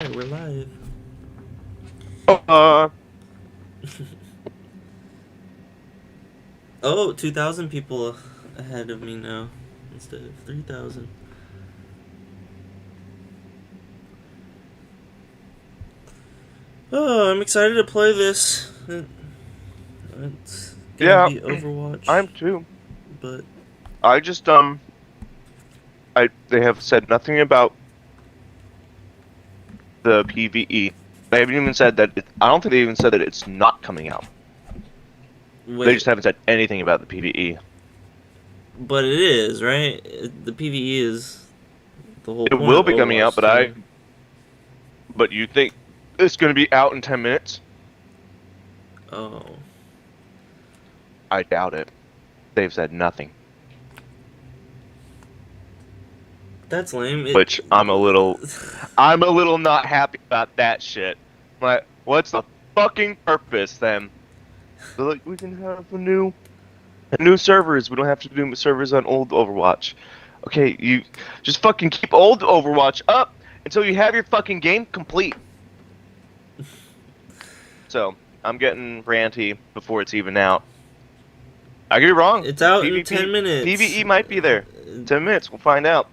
Alright, we're live. Uh, Oh, 2,000 people ahead of me now instead of 3,000. Oh, I'm excited to play this. It's gonna yeah, be Overwatch, I'm too. but I just they have said nothing about the PvE. They haven't even said that. I don't think they even said that it's not coming out. They wait, just haven't said anything about the PvE. but it is, right? The PvE is the whole It point will of be coming out, Overwatch 2. but you think it's going to be out in 10 minutes? Oh, I doubt it. They've said nothing, that's lame. which I'm a little not happy about that shit. Like, what's the fucking purpose then? They're like, we can have new servers. We don't have to do servers on old Overwatch. Okay, you just fucking keep old Overwatch up until you have your fucking game complete. So I'm getting ranty before it's even out. I could be wrong. It's out in PvP 10 minutes. PvE might be there. 10 minutes, we'll find out.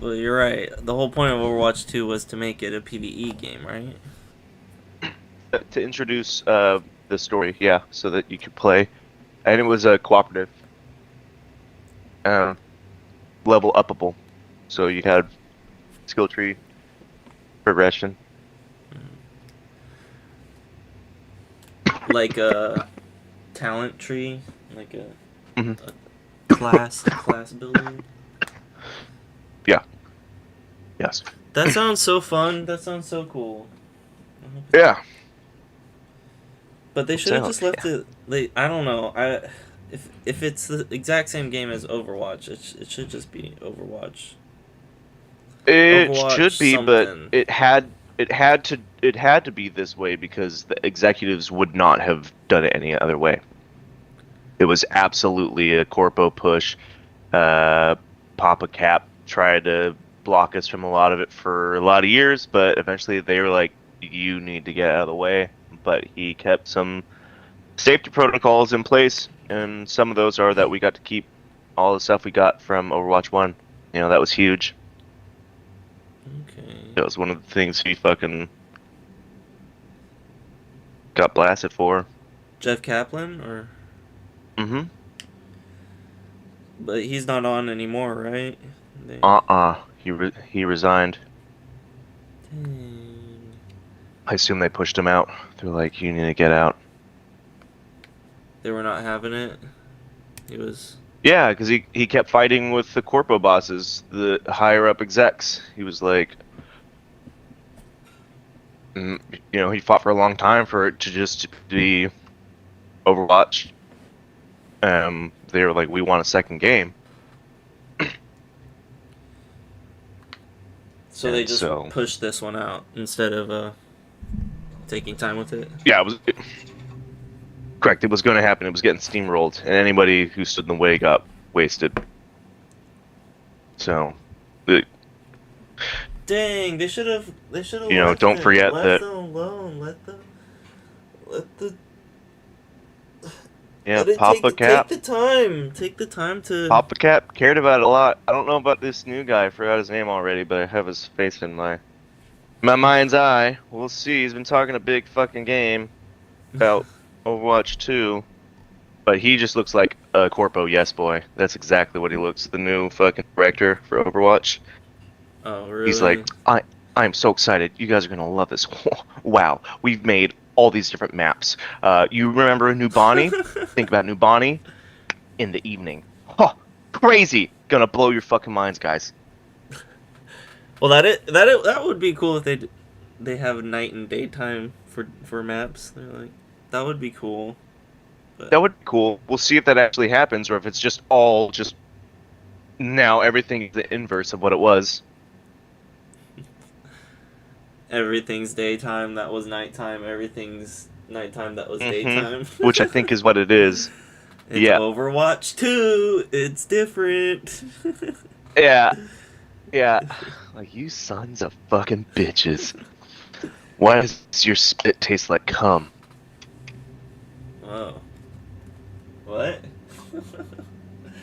Well, you're right. The whole point of Overwatch 2 was to make it a PvE game, right? To introduce the story, yeah, so that you could play, and it was a cooperative, uh, level upable. So you had skill tree progression. Like a talent tree, like Hmm. a class building. Yeah. Yes. That sounds so fun. That sounds so cool. Yeah. But they should have So just left yeah. it. I don't know. If it's the exact same game as Overwatch, it should just be Overwatch. It Overwatch should be, but something. it had to be this way because the executives would not have done it any other way. It was absolutely a corpo push. Uh, Papa Cap tried to block us from a lot of it for a lot of years, but eventually they were like, "You need to get out of the way." But he kept some safety protocols in place, and some of those are that we got to keep all the stuff we got from Overwatch 1. That was huge. Okay. That was one of the things he fucking got blasted for. Jeff Kaplan, or Mm-hmm. but he's not on anymore, right? They, He resigned. dang. I assume they pushed him out. They're like, you need to get out. They were not having it. He was. Yeah, because he kept fighting with the corpo bosses, the higher up execs. He was like, mm, he fought for a long time for it to just be Overwatch. They were like, we want a second game. So they And just so, pushed this one out instead of taking time with it. yeah, it was correct. It was going to happen. It was getting steamrolled, and anybody who stood in the way got wasted. So, it, Dang, they should have. They should have left don't it. forget Left that, them alone. Let the. yeah, Let it take the time. Take the time to. Papa Cap cared about it a lot. I don't know about this new guy. I forgot his name already, but I have his face in my mind's eye. We'll see. He's been talking a big fucking game about Overwatch 2, but he just looks like a corpo yes boy. That's exactly what he looks. The new fucking director for Overwatch. Oh He's like, really? I'm so excited. You guys are gonna love this. Wow, we've made all these different maps. You remember New Bonnie? Think about New Bonnie in the evening. Huh, crazy. Gonna blow your fucking minds, guys. Well, that would be cool if they have night and daytime for maps. They're like that would be cool. But That would be cool. We'll see if that actually happens or if it's just all just now everything is the inverse of what it was. everything's daytime that was nighttime. Everything's nighttime that was Hmm. daytime. Which I think is what it is. It's Yeah. Overwatch 2. It's different. Yeah. Yeah, like you sons of fucking bitches. Why does your spit taste like cum? Oh, what?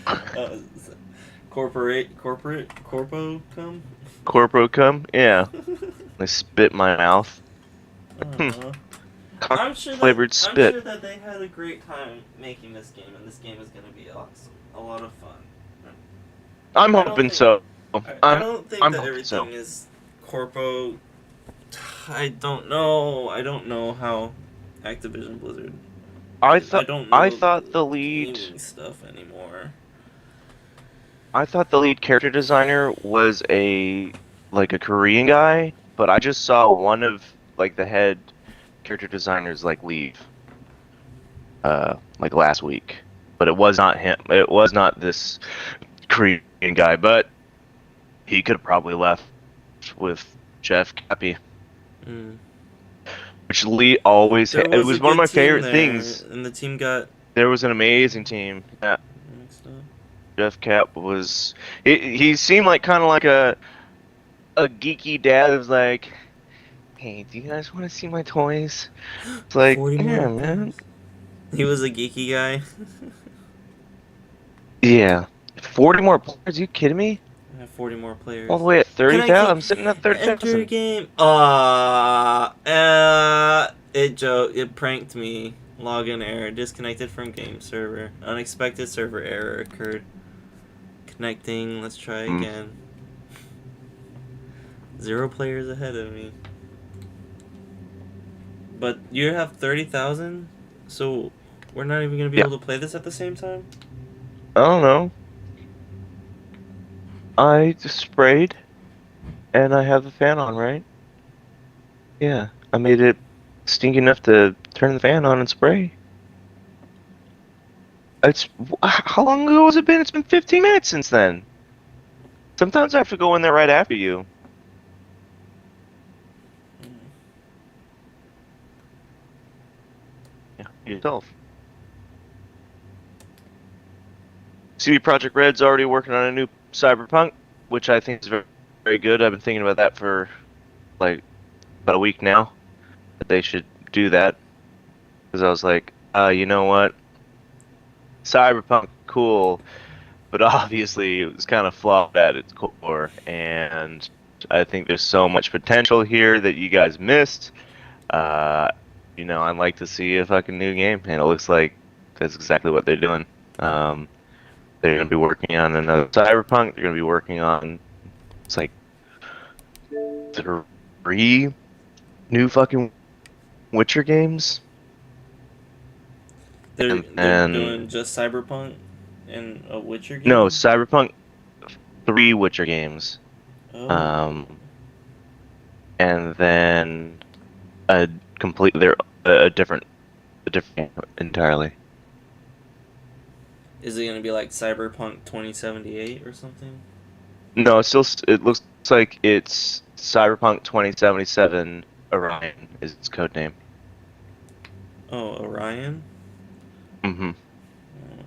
uh, corpo come? Corpo cum? Yeah, they spit in my mouth. Hmm, Uh, cock flavored I'm spit. sure that they had a great time making this game, and this game is gonna be awesome, a lot of fun. I'm I don't hoping think so. I don't think I'm that hoping so. everything is corpo. I don't know. I don't know how Activision Blizzard I is. I thought don't I know thought the the lead gaming stuff anymore. I thought the lead character designer was a Korean guy, but I just saw one of like the head character designers like leave like last week. But it was not him. It was not this Korean guy, but he could have probably left with Jeff Cappy, Mm. which Lee always There it was a was one of good my team favorite there, things. and the team got There was an amazing team. Yeah, mixed up. Jeff Cap was he seemed like kind of like a geeky dad who's like, "Hey, do you guys want to see my toys?" It's like, 40 more yeah, man. players. He was a geeky guy. Yeah. 40 more players? Are you kidding me? I have 40 more All players. the way at Can I 30,000? keep I'm sitting at enter 30,000. game? It pranked me. Login error. Disconnected from game server. Unexpected server error occurred. Connecting. Let's try Mm. again. 0 players ahead of me. But you have 30,000? So we're not even going to be Yeah. able to play this at the same time? I don't know. I just sprayed and I have the fan on, right? Yeah. I made it stinky enough to turn the fan on and spray. It's how long ago has it been? It's been 15 minutes since then. Sometimes I have to go in there right after you. Yeah, yourself. CD Projekt Red's already working on a new Cyberpunk, which I think is very, very good. I've been thinking about that for like about a week now, that they should do that because I was like, you know what? Cyberpunk, cool, but obviously it was kind of flawed at its core, and I think there's so much potential here that you guys missed. Uh, I'd like to see a fucking new game, and it looks like that's exactly what they're doing. Um, they're gonna be working on another Cyberpunk. They're gonna be working on it's like three new fucking Witcher games, and They're doing then just Cyberpunk and a Witcher no, game? Cyberpunk, three Witcher games. Oh. Um, and then a they're a different game entirely. Is it going to be like Cyberpunk 2078 or something? No, it looks like it's Cyberpunk 2077 Orion is its code name. Oh, Orion? Hmm. Oh.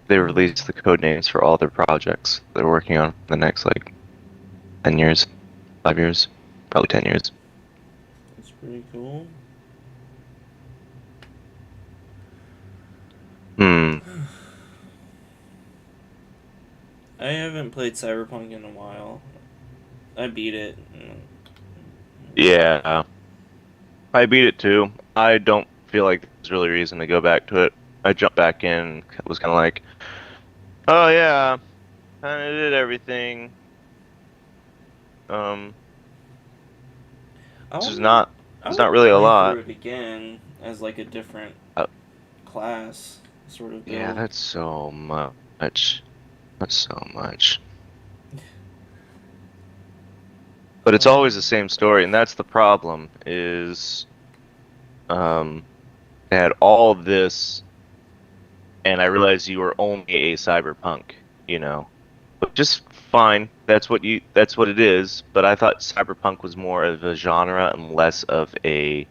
They released the code names for all their projects they're working on for the next like 10 years, 5 years, probably 10 years. That's pretty cool. Hmm. I haven't played Cyberpunk in a while. I beat it. Yeah, I beat it too. I don't feel like there's really reason to go back to it. I jumped back in, was kind of like, oh yeah, kind of did everything. Um, I this is want not, I it's want not to really a play through lot. it again as like a different Uh, class sort of yeah, build. that's so much. That's so much. But it's Um, always the same story, and that's the problem. Is um, they had all of this, and I realized you were only a cyberpunk. You know, but just fine. That's what it is. But I thought cyberpunk was more of a genre and less of a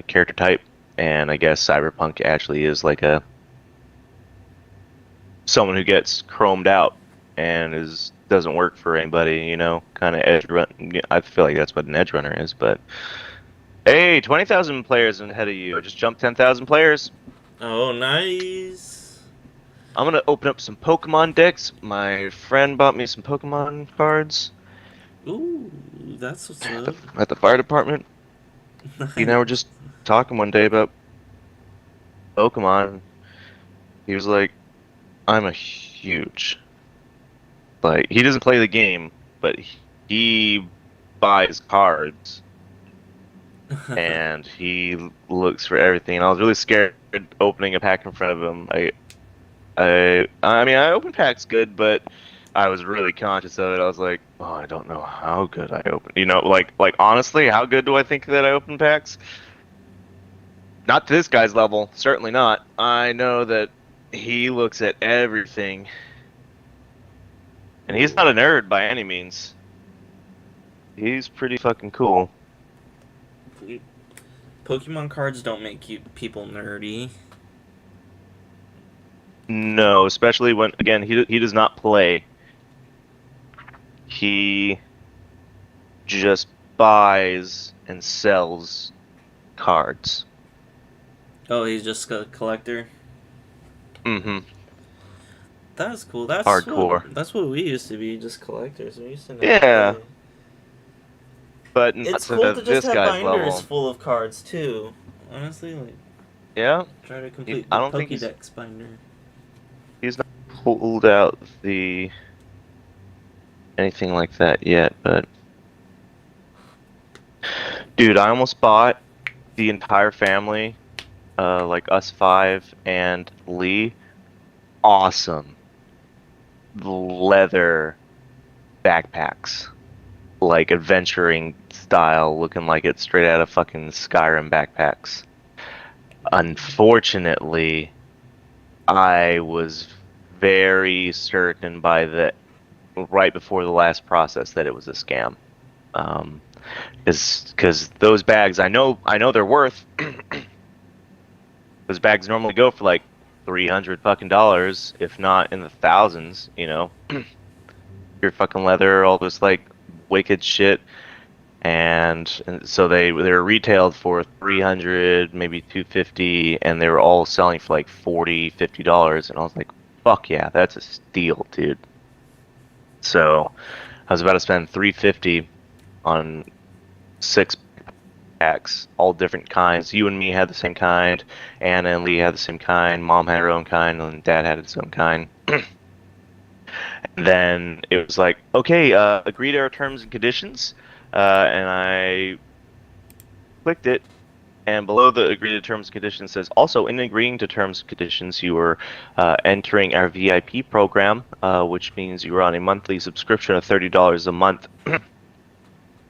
character type. And I guess cyberpunk actually is like a someone who gets chromed out. and doesn't work for anybody, kind of edge run. I feel like that's what an edge runner is, but hey, 20,000 players ahead of you. I just jumped 10,000 players. Oh, nice. I'm gonna open up some Pokemon decks. My friend bought me some Pokemon cards Ooh, that's what's at up. the fire department. He and I were Nice. just talking one day about Pokemon. He was like, "I'm a huge like he doesn't play the game, but he buys cards and he looks for everything." And I was really scared opening a pack in front of him. I open packs good, but I was really conscious of it. I was like, oh, I don't know how good I open. Like honestly, how good do I think that I open packs? Not to this guy's level, certainly not. I know that he looks at everything, and he's not a nerd by any means. He's pretty fucking cool. Pokemon cards don't make you people nerdy. No, especially when again he does not play. He just buys and sells cards. Oh, he's just a collector. Mm-hmm. That's cool. Hardcore. That's what we used to be, just collectors. We used to never Yeah, play. but not It's cool to to just this have guy's binders level. full of cards too. Honestly, like Yeah, try to complete I the don't think Pokédex binder. he's not pulled out the anything like that yet. But dude, I almost bought the entire family, like us five and Lee, awesome leather backpacks, like adventuring style, looking like it's straight out of fucking Skyrim backpacks. Unfortunately, I was very certain by the right before the last process that it was a scam. Um, because those bags, I know they're worth. Those bags normally go for like 300 fucking dollars, if not in the thousands. Your fucking leather, all this like wicked shit, and so they were retailed for 300, maybe 250, and they were all selling for like 40, $50, and I was like, fuck yeah, that's a steal, dude. So I was about to spend 350 on 6 packs, all different kinds. You and me had the same kind. Anna and Lee had the same kind. Mom had her own kind, and Dad had his own kind. And then it was like, okay, agree to our terms and conditions. And I clicked it, and below the agree to terms and conditions says, also in agreeing to terms and conditions, you are entering our VIP program, which means you are on a monthly subscription of $30 a month.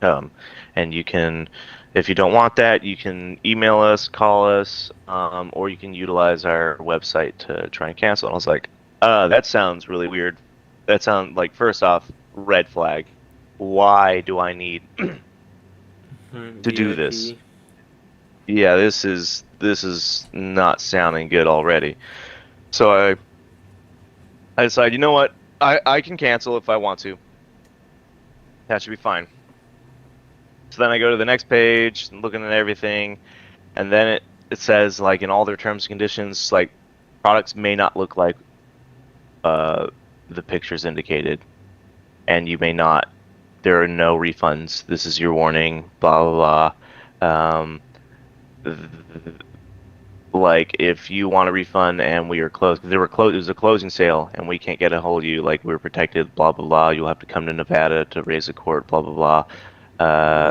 Um, and you can, if you don't want that, you can email us, call us, or you can utilize our website to try and cancel. And I was like, that sounds really weird. That sounds like, first off, red flag. Why do I need to do this? VIP. Yeah, this is not sounding good already. So I decided, you know what? I can cancel if I want to. That should be fine. So then I go to the next page, looking at everything, and then it says, like, in all their terms and conditions, like, products may not look like uh the pictures indicated, and you may not. There are no refunds. This is your warning. Blah blah blah. Like, if you want a refund and we are closed, because they were closed, it was a closing sale, and we can't get a hold of you. Like, we're protected. Blah blah blah. You'll have to come to Nevada to raise a court. Blah blah blah.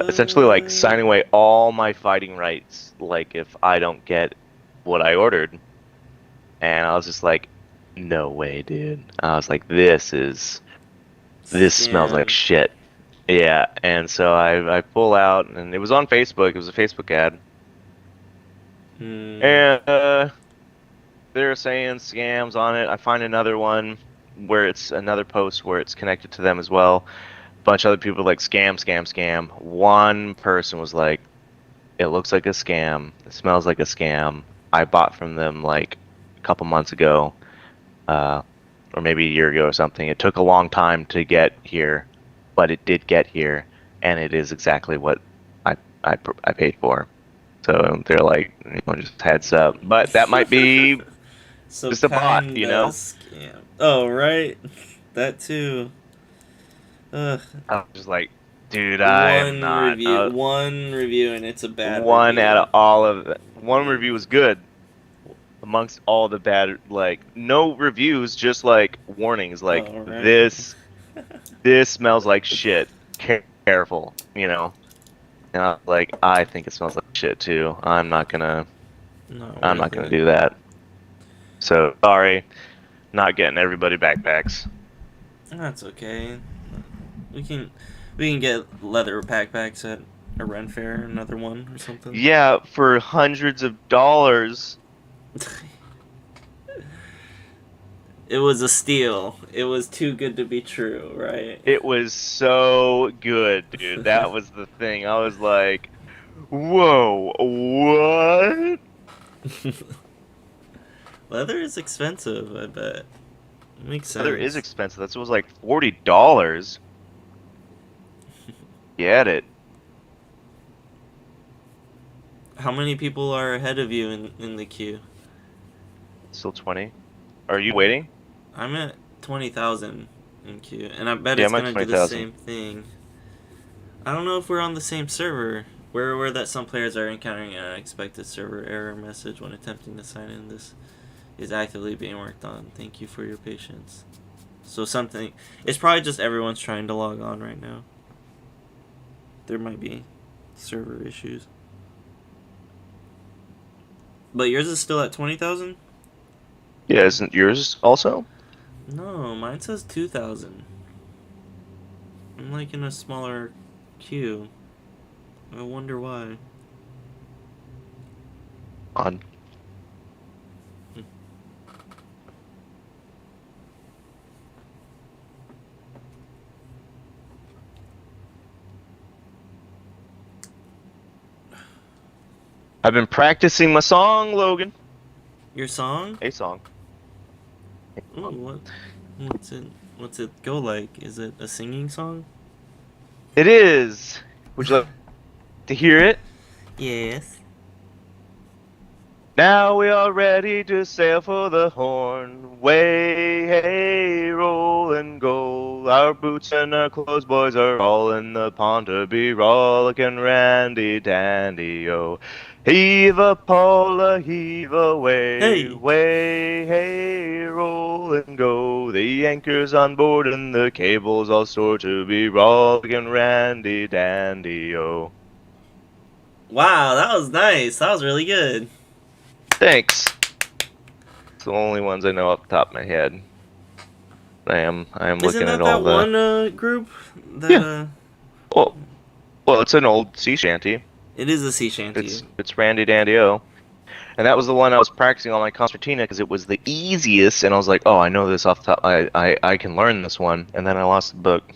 Essentially, like, What? signing away all my fighting rights, like, if I don't get what I ordered. And I was just like, no way, dude. I was like, this smells like Scam. shit. Yeah, and so I pull out, and it was on Facebook. It was a Facebook ad, Hmm. and they're saying scams on it. I find another one where it's another post where it's connected to them as well. A bunch of other people like scam, scam, scam. One person was like, it looks like a scam. It smells like a scam. I bought from them like a couple months ago. Uh, or maybe a year ago or something. It took a long time to get here, but it did get here, and it is exactly what I paid for. So they're like, just heads up. But that might be So just a bot, kinda scam. Oh right, that too. Ugh. I was just like, dude, I am not. One review, and it's a bad One out review. of all of it. One Yeah. review was good amongst all the bad, like no reviews, just like warnings, like Oh right. this smells like shit. Careful, And I was like, I think it smells like shit too. Not I'm not worth gonna it. do that. So sorry, not getting everybody backpacks. That's okay. We can we can get leather backpacks at a Ren Fair, another one or something. Yeah, for hundreds of dollars. It was a steal. It was too good to be true, right? It was so good, dude. That was the thing. I was like, whoa, what? Leather is expensive, I bet. Makes Leather is sense. expensive. That was like $40. Get it. How many people are ahead of you in the queue? Still 20. Are you waiting? I'm at 20,000 in queue, and I bet Yeah, it's I'm at gonna do the 20,000. same thing. I don't know if we're on the same server. We're aware that some players are encountering an unexpected server error message when attempting to sign in. This is actively being worked on. Thank you for your patience. So something... It's probably just everyone's trying to log on right now. There might be server issues. But yours is still at 20,000? Yeah, isn't yours also? No, mine says 2,000. I'm like in a smaller queue. I wonder why. On. I've been practicing my song, Logan. Your song? A song. Ooh, what's it what's it go like? Is it a singing song? It is. Would you like to hear it? Yes. Now we are ready to sail for the Horn. Way, hey, roll and go. Our boots and our clothes, boys, are all in the pond to be rollicking randy dandy, oh. Heave a Paula, heave away. Hey! Way, hey, roll and go. The anchor's on board and the cable's all stored to be rollicking randy dandy, oh. Wow, that was nice. That was really good. Thanks. It's the only ones I know off the top of my head. I am Isn't looking at that all that the. one group that Yeah. Well, it's an old sea shanty. it is a sea shanty. It's Randy Dandy O, and that was the one I was practicing on my concertina because it was the easiest, and I was like, oh, I know this off the top. I can learn this one, and then I lost the book.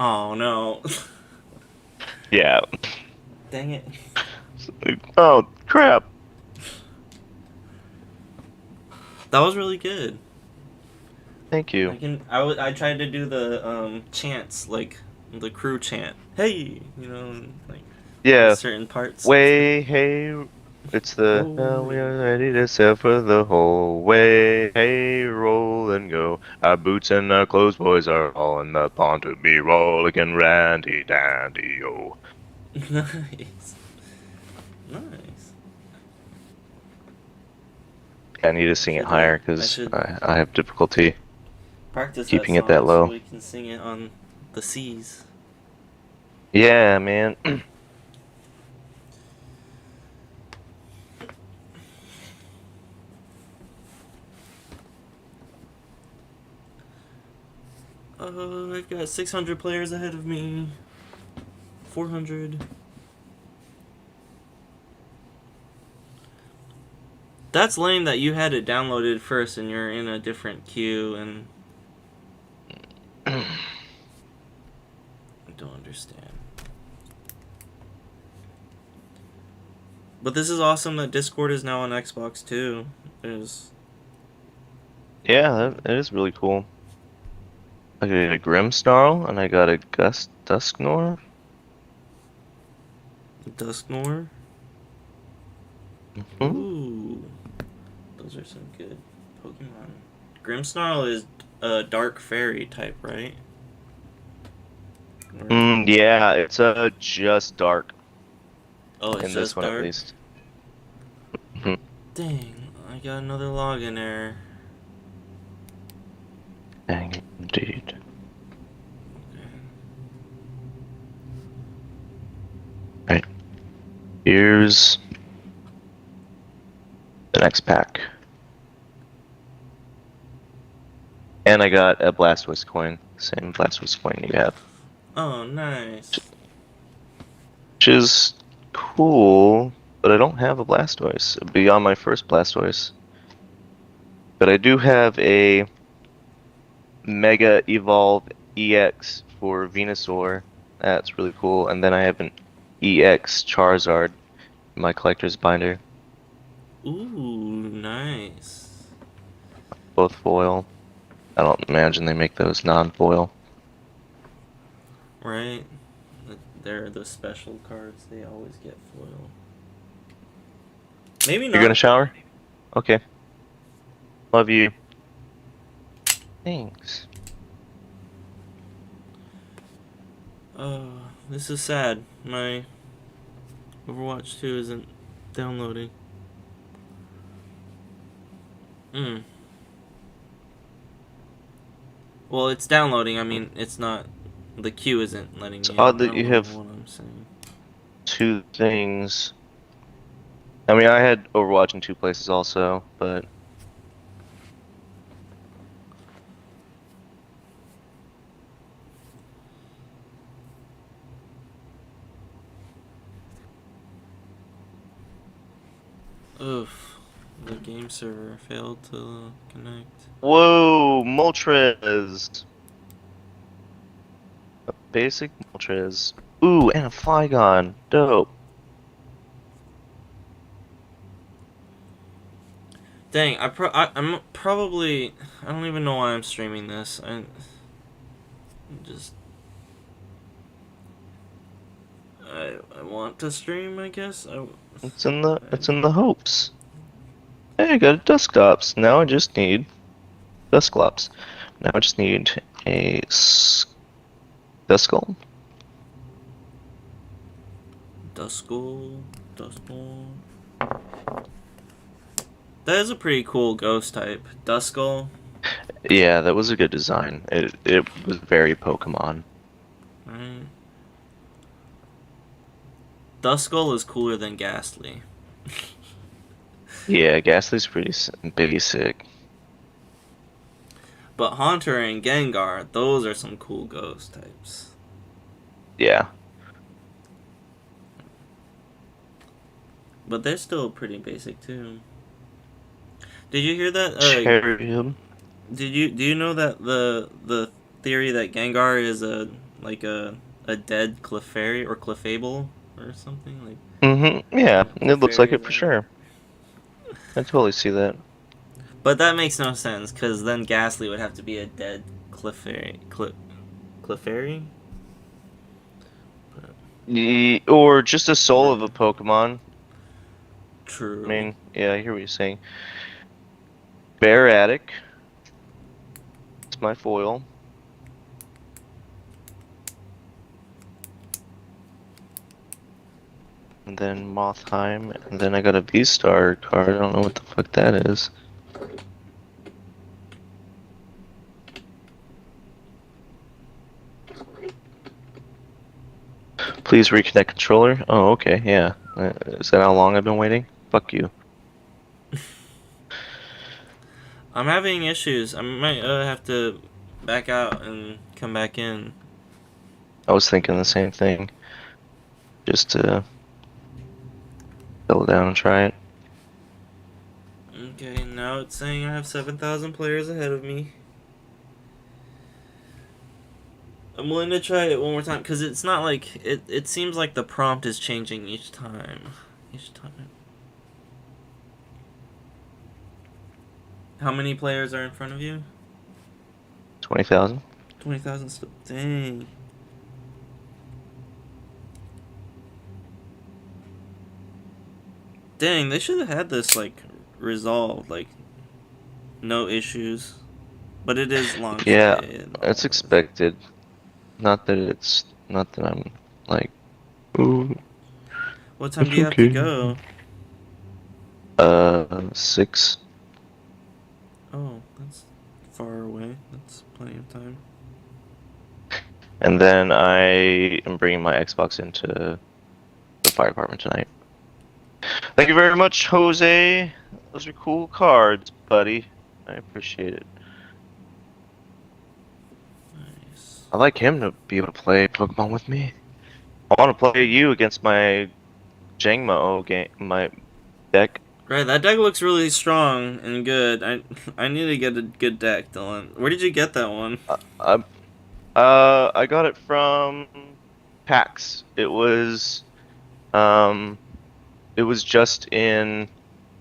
Oh no. Yeah. Dang it. Oh crap. That was really good. Thank you. I tried to do the chants, like the crew chant. Hey, like Yeah. certain parts. Way hey. It's the now we are ready to sail for the whole way. Hey, roll and go. Our boots and our clothes, boys, are all in the pond to be rollicking randy dandy oh. Nice. Nice. I need to sing it higher I because should I have difficulty practice keeping that it that song so low. we can sing it on the seas. Yeah, man. I've got 600 players ahead of me. 400. That's lame that you had it downloaded first and you're in a different queue and... I don't understand. But this is awesome that Discord is now on Xbox too. Yeah, that is really cool. I got a Grimmsnarl and I got a Dusknor. Dusknoir. Hmm? Ooh, those are some good Pokemon. Grimmsnarl is a dark fairy type, right? Or, Yeah, it's just dark oh, it's in this just one at dark. least. Mhm. Dang, I got another login error. Dang, indeed. Right, here's the next pack. And I got a Blastoise coin, same Blastoise coin you have. Oh, nice. Which is cool, but I don't have a Blastoise beyond my first Blastoise. But I do have a Mega Evolve EX for Venusaur. That's really cool. And then I have an EX Charizard in my collector's binder, Ooh, nice. both foil. I don't imagine they make those non-foil. Right? They're the special cards. They always get foil. Maybe You're gonna not. shower? Okay. Love you. Thanks. Oh, this is sad. My Overwatch 2 isn't downloading. Hmm. Well, it's downloading. I mean, it's not. The queue isn't letting It's me in. odd I that don't you know have what I'm saying. two things. I mean, I had Overwatch in two places also, but Oof. The game server failed to connect. whoa, Moltres. A basic Moltres. Ooh, and a Flygon. Dope. Dang, I'm probably. I don't even know why I'm streaming this. I'm just. I want to stream, I guess. It's in the hopes. Hey, I got a Dusclops. Now I just need Dusclops. Now I just need a Duskull. Duskull. Duskull. That is a pretty cool ghost type. Duskull. Yeah, that was a good design. It was very Pokemon. Right. Duskull is cooler than Ghastly. Yeah, Ghastly's pretty basic. But Haunter and Gengar, those are some cool ghost types. Yeah. But they're still pretty basic too. Did you hear that? Cherrium. Do you know that the theory that Gengar is a dead Clefairy or Clefable or something like Yeah, it looks like Clefairy it for land? sure. I totally see that. But that makes no sense because then Ghastly would have to be a dead Clefairy. Or just a soul of Or a Pokemon. I true. mean, yeah, I hear what you're saying. Bear it's my foil. And then Mothheim, and then I got a V-Star card. I don't know what the fuck that is. Please reconnect controller. Oh, okay, yeah. Is that how long I've been waiting? Fuck you. I'm having issues. I might have to back out and come back in. I was thinking the same thing. Just to settle down and try it. Okay, now it's saying I have 7,000 players ahead of me. I'm willing to try it one more time because it's not like it seems like the prompt is changing each time. Each time. How many players are in front of you? 20,000. 20,000 still. Dang. Dang, they should have had this, like, resolved. Like, no issues. But it is launch Yeah, day and it's all. expected. Not that I'm like, ooh, What time do it's you have to okay. go? 6. Oh, that's far away. That's plenty of time. And then I am bringing my Xbox into the fire department tonight. Thank you very much, Jose. Those are cool cards, buddy. I appreciate it. Nice. I like him to be able to play Pokemon with me. I want to play you against my Jangmo game, my deck. Right, that deck looks really strong and good. I need to get a good deck, Dylan. Where did you get that one? I I got it from PAX. Um, it was just in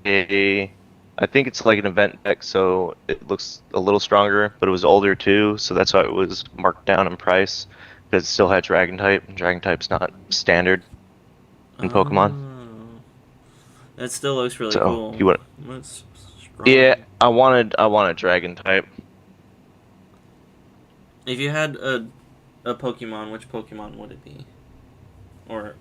a, I think it's like an event deck, so it looks a little stronger, but it was older too, so that's why it was marked down in price, because it still had Dragon type, and Dragon type's not standard in Pokemon. Oh, that still looks really So cool. you want, That's yeah, strong. I wanted Dragon type. If you had a Pokemon, which Pokemon would it be? Or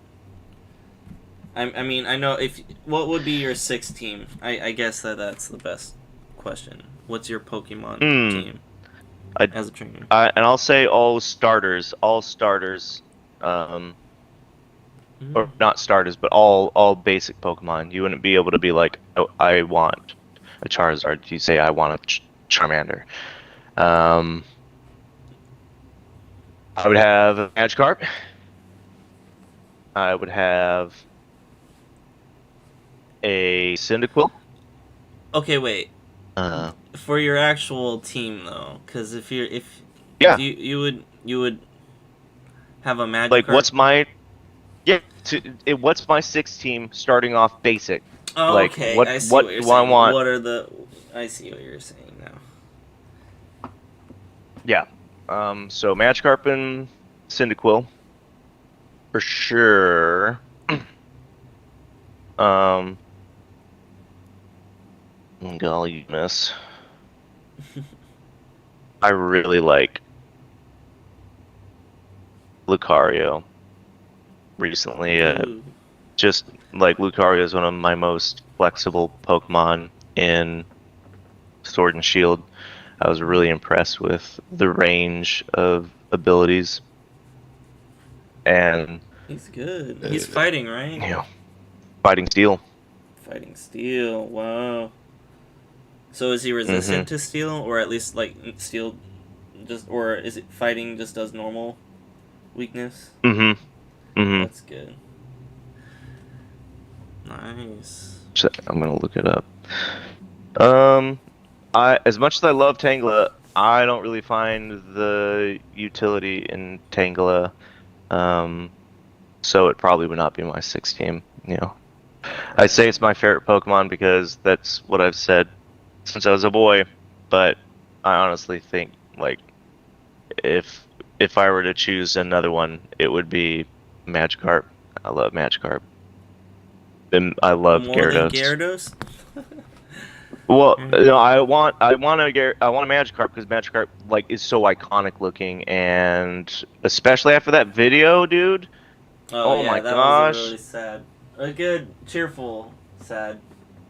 I mean, I know if what would be your sixth team? I guess that's the best question. What's your Pokemon Hmm. team I, as a trainer? and I'll say all starters, Mm. or not starters, but all basic Pokemon. You wouldn't be able to be like, oh, I want a Charizard. You say I want a Charmander. Um, I would have a Magikarp. I would have a Cyndaquil. Okay, wait. Uh, For your actual team though, because if yeah, you would have a like Magikarp. what's my yeah? What's my sixth team starting off basic? Oh, Like okay. I see what what you're do I saying. want? What are the? I see what you're saying now. Yeah. So Magikarp and Cyndaquil for sure. Um, golly, miss. I really like Lucario recently. Ooh. Just like Lucario is one of my most flexible Pokemon in Sword and Shield. I was really impressed with the range of abilities and He's good. He's fighting, right? you know, fighting steel. Fighting steel. Wow. So is he Mm-hmm. resistant to steel, or at least like steel, just or is it fighting just does normal weakness? Mm-hmm. Mm-hmm. That's good. Nice. So I'm gonna look it up. Um, I as much as I love Tangela, I don't really find the utility in Tangela. Um, so it probably would not be my sixth team. You know, I say it's my favorite Pokemon because that's what I've said since I was a boy. But I honestly think like if if I were to choose another one, it would be Magikarp. I love Magikarp. Then I love More than Gyarados. Gyarados. Well, Right. I want a Magikarp because Magikarp like is so iconic looking, and especially after that video, dude. Oh Oh yeah, my that was a gosh. really sad, a good, cheerful, sad,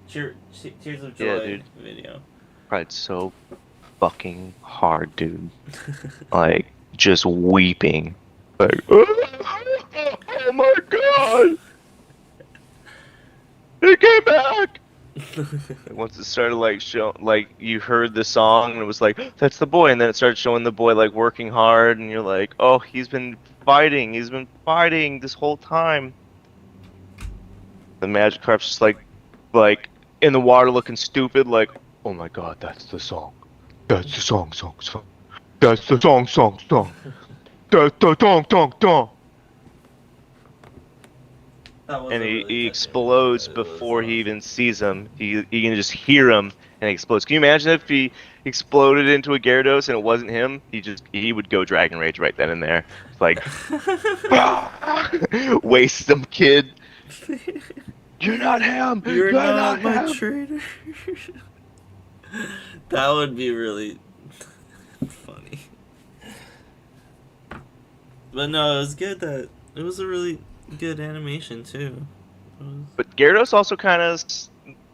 tears of Yeah, joy dude. video. Cried so fucking hard, dude. Like just weeping. Like, oh my god, he came back. And once it started like show, like you heard the song and it was like that's the boy, and then it started showing the boy like working hard, and you're like, oh, he's been fighting this whole time. The Magikarp's just like in the water looking stupid, like, oh my god, that's the song, that's the song, that's the song, that's the song. That was and a really he touching moment. explodes It was before he awesome. even sees him. He can just hear him and he explodes. Can you imagine if he exploded into a Gyarados and it wasn't him? He would go Dragon Rage right then and there. It's like waste some kid. You're not him. You're You're not not my him. traitor. That would be really funny. But no, it was good that it was a really good animation too. It was But Gyarados also kind of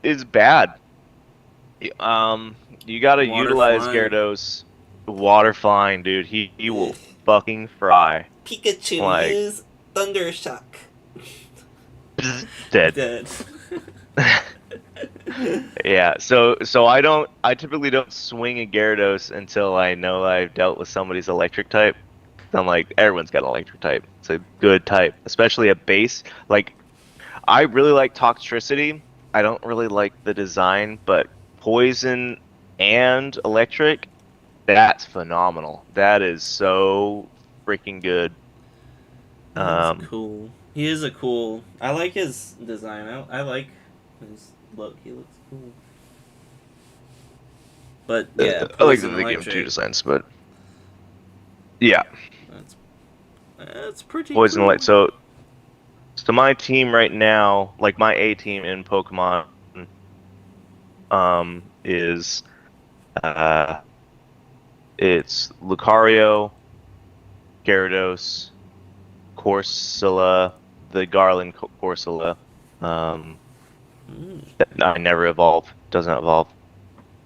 is bad. You gotta water utilize flying. Gyarados water flying, dude. He Ugh. will fucking fry. Pikachu, Like use Thunder Shock. dead. Dead. Yeah, so I typically don't swing a Gyarados until I know I've dealt with somebody's electric type. I'm like, everyone's got an electric type. It's a good type, especially a base. Like, I really like Toxtricity. I don't really like the design, but Poison and Electric, that's phenomenal. That is so freaking good. That's cool. He is a cool. I like his design. I like his look. He looks cool. But yeah, I like Poison that they give him two Electric. designs, but yeah, That's that's pretty Poison cool. Light. So my team right now, like my A team in Pokemon, is it's Lucario, Gyarados, Corsola, the Garland Corsola. Um, Mm. I never evolve, doesn't evolve.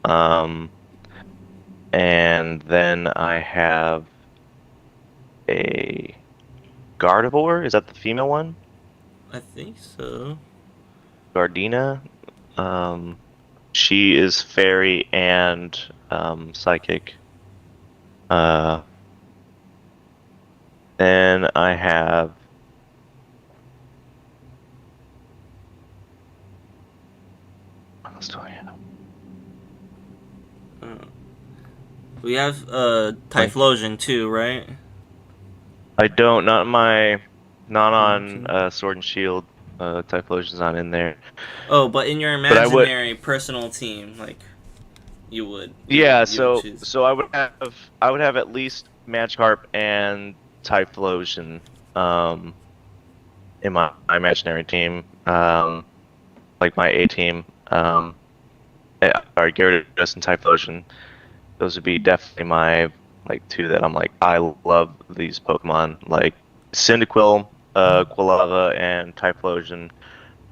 Um, and then I have a Gardevoir. Is that the female one? I think so. Gardena. Um, she is fairy and psychic. Uh, then I have what else do I have? Uh, we have Typhlosion too, right? I don't, not on Mhm. Sword and Shield. Typhlosion's not in there. Oh, but in your But I would, imaginary personal team, like yeah. you would So choose. so I would have at least Magikarp and Typhlosion in my imaginary team, like my A team. Or Gyarados and Typhlosion. Those would be definitely my like two that I'm like I love these Pokemon like Cyndaquil, Quilava, and Typhlosion.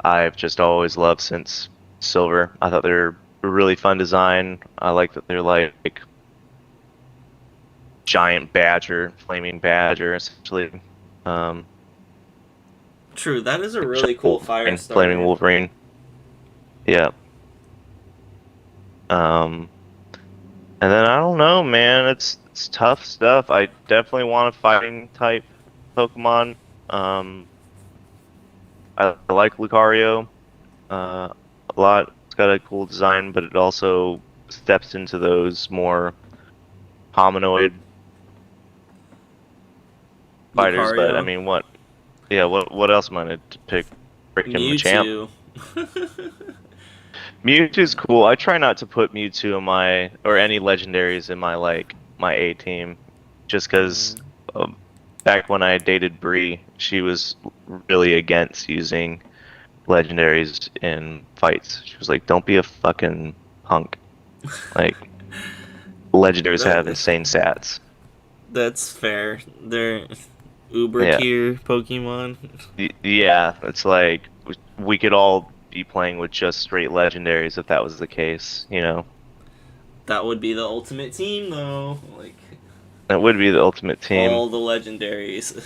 I've just always loved since Silver. I thought they're a really fun design. I like that they're like giant badger, flaming badger, essentially. Um, True, that is a giant really cool fire Wolverine, flaming starter. Wolverine. Yeah. Um, and then I don't know, man. It's tough stuff. I definitely want a fighting type Pokemon. I like Lucario a lot. It's got a cool design, but it also steps into those more hominoid fighters. But I Lucario, mean, what? Yeah, what else am I gonna pick? Freaking Machamp. Mewtwo. Mewtwo's cool. I try not to put Mewtwo in my or any legendaries in my like my A team, just because back when I dated Bree, she was really against using legendaries in fights. She was like, "Don't be a fucking punk." Like legendaries have That insane stats. that's fair. They're uber Yeah, tier Pokemon. yeah. It's like we could all be playing with just straight legendaries if that was the case. You know, That would be the ultimate team, though. Like that would be the ultimate team. all the legendaries.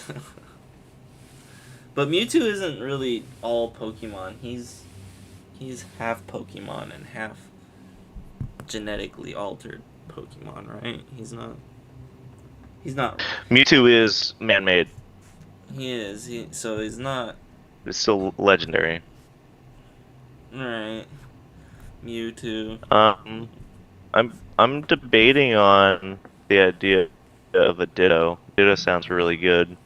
But Mewtwo isn't really all Pokemon. He's half Pokemon and half genetically altered Pokemon, right? He's not. He's not. Mewtwo is man-made. He is. So he's not. It's still legendary. Alright. Mewtwo. Um, I'm debating on the idea of a Ditto. Ditto sounds really good.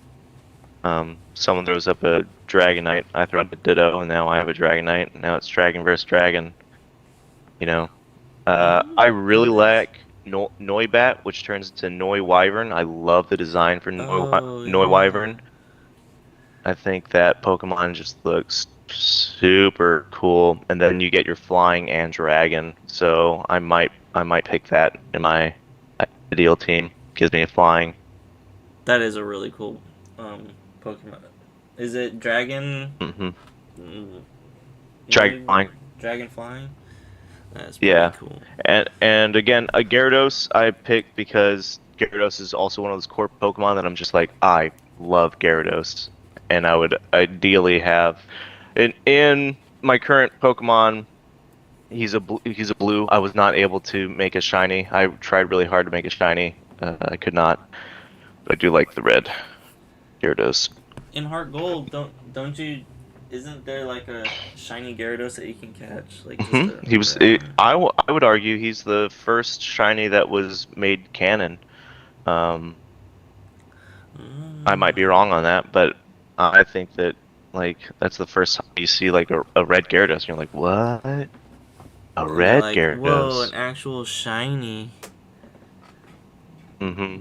Someone throws up a Dragonite. I threw out a Ditto, and now I have a Dragonite. And now it's Dragon versus Dragon. You know, I really Nice. like Noibat, which turns into Noi Wyvern. I love the design for Oh Noi yeah. Wyvern. I think that Pokemon just looks super cool. And then you get your flying and dragon. So I might pick that in my ideal team. Gives me a flying. That is a really cool Pokemon. Is it Dragon? Hmm. Mm, Dragon no, flying. Dragon flying. That's pretty Yeah. cool. And again, a Gyarados I picked because Gyarados is also one of those core Pokemon that I'm just like, I love Gyarados. And I would ideally have in my current Pokemon, he's a blue. I was not able to make a shiny. I tried really hard to make a shiny. I could not. But I do like the red Gyarados. In Heart Gold, don't you? Isn't there like a shiny Gyarados that you can catch? Like just a He was. rare one. I would argue he's the first shiny that was made canon. Um, I might be Mm. wrong on that, but I think that like that's the first time you see like a red Gyarados, and you're like, what? A And you're red like, whoa, an Gyarados? actual shiny. Mm-hmm.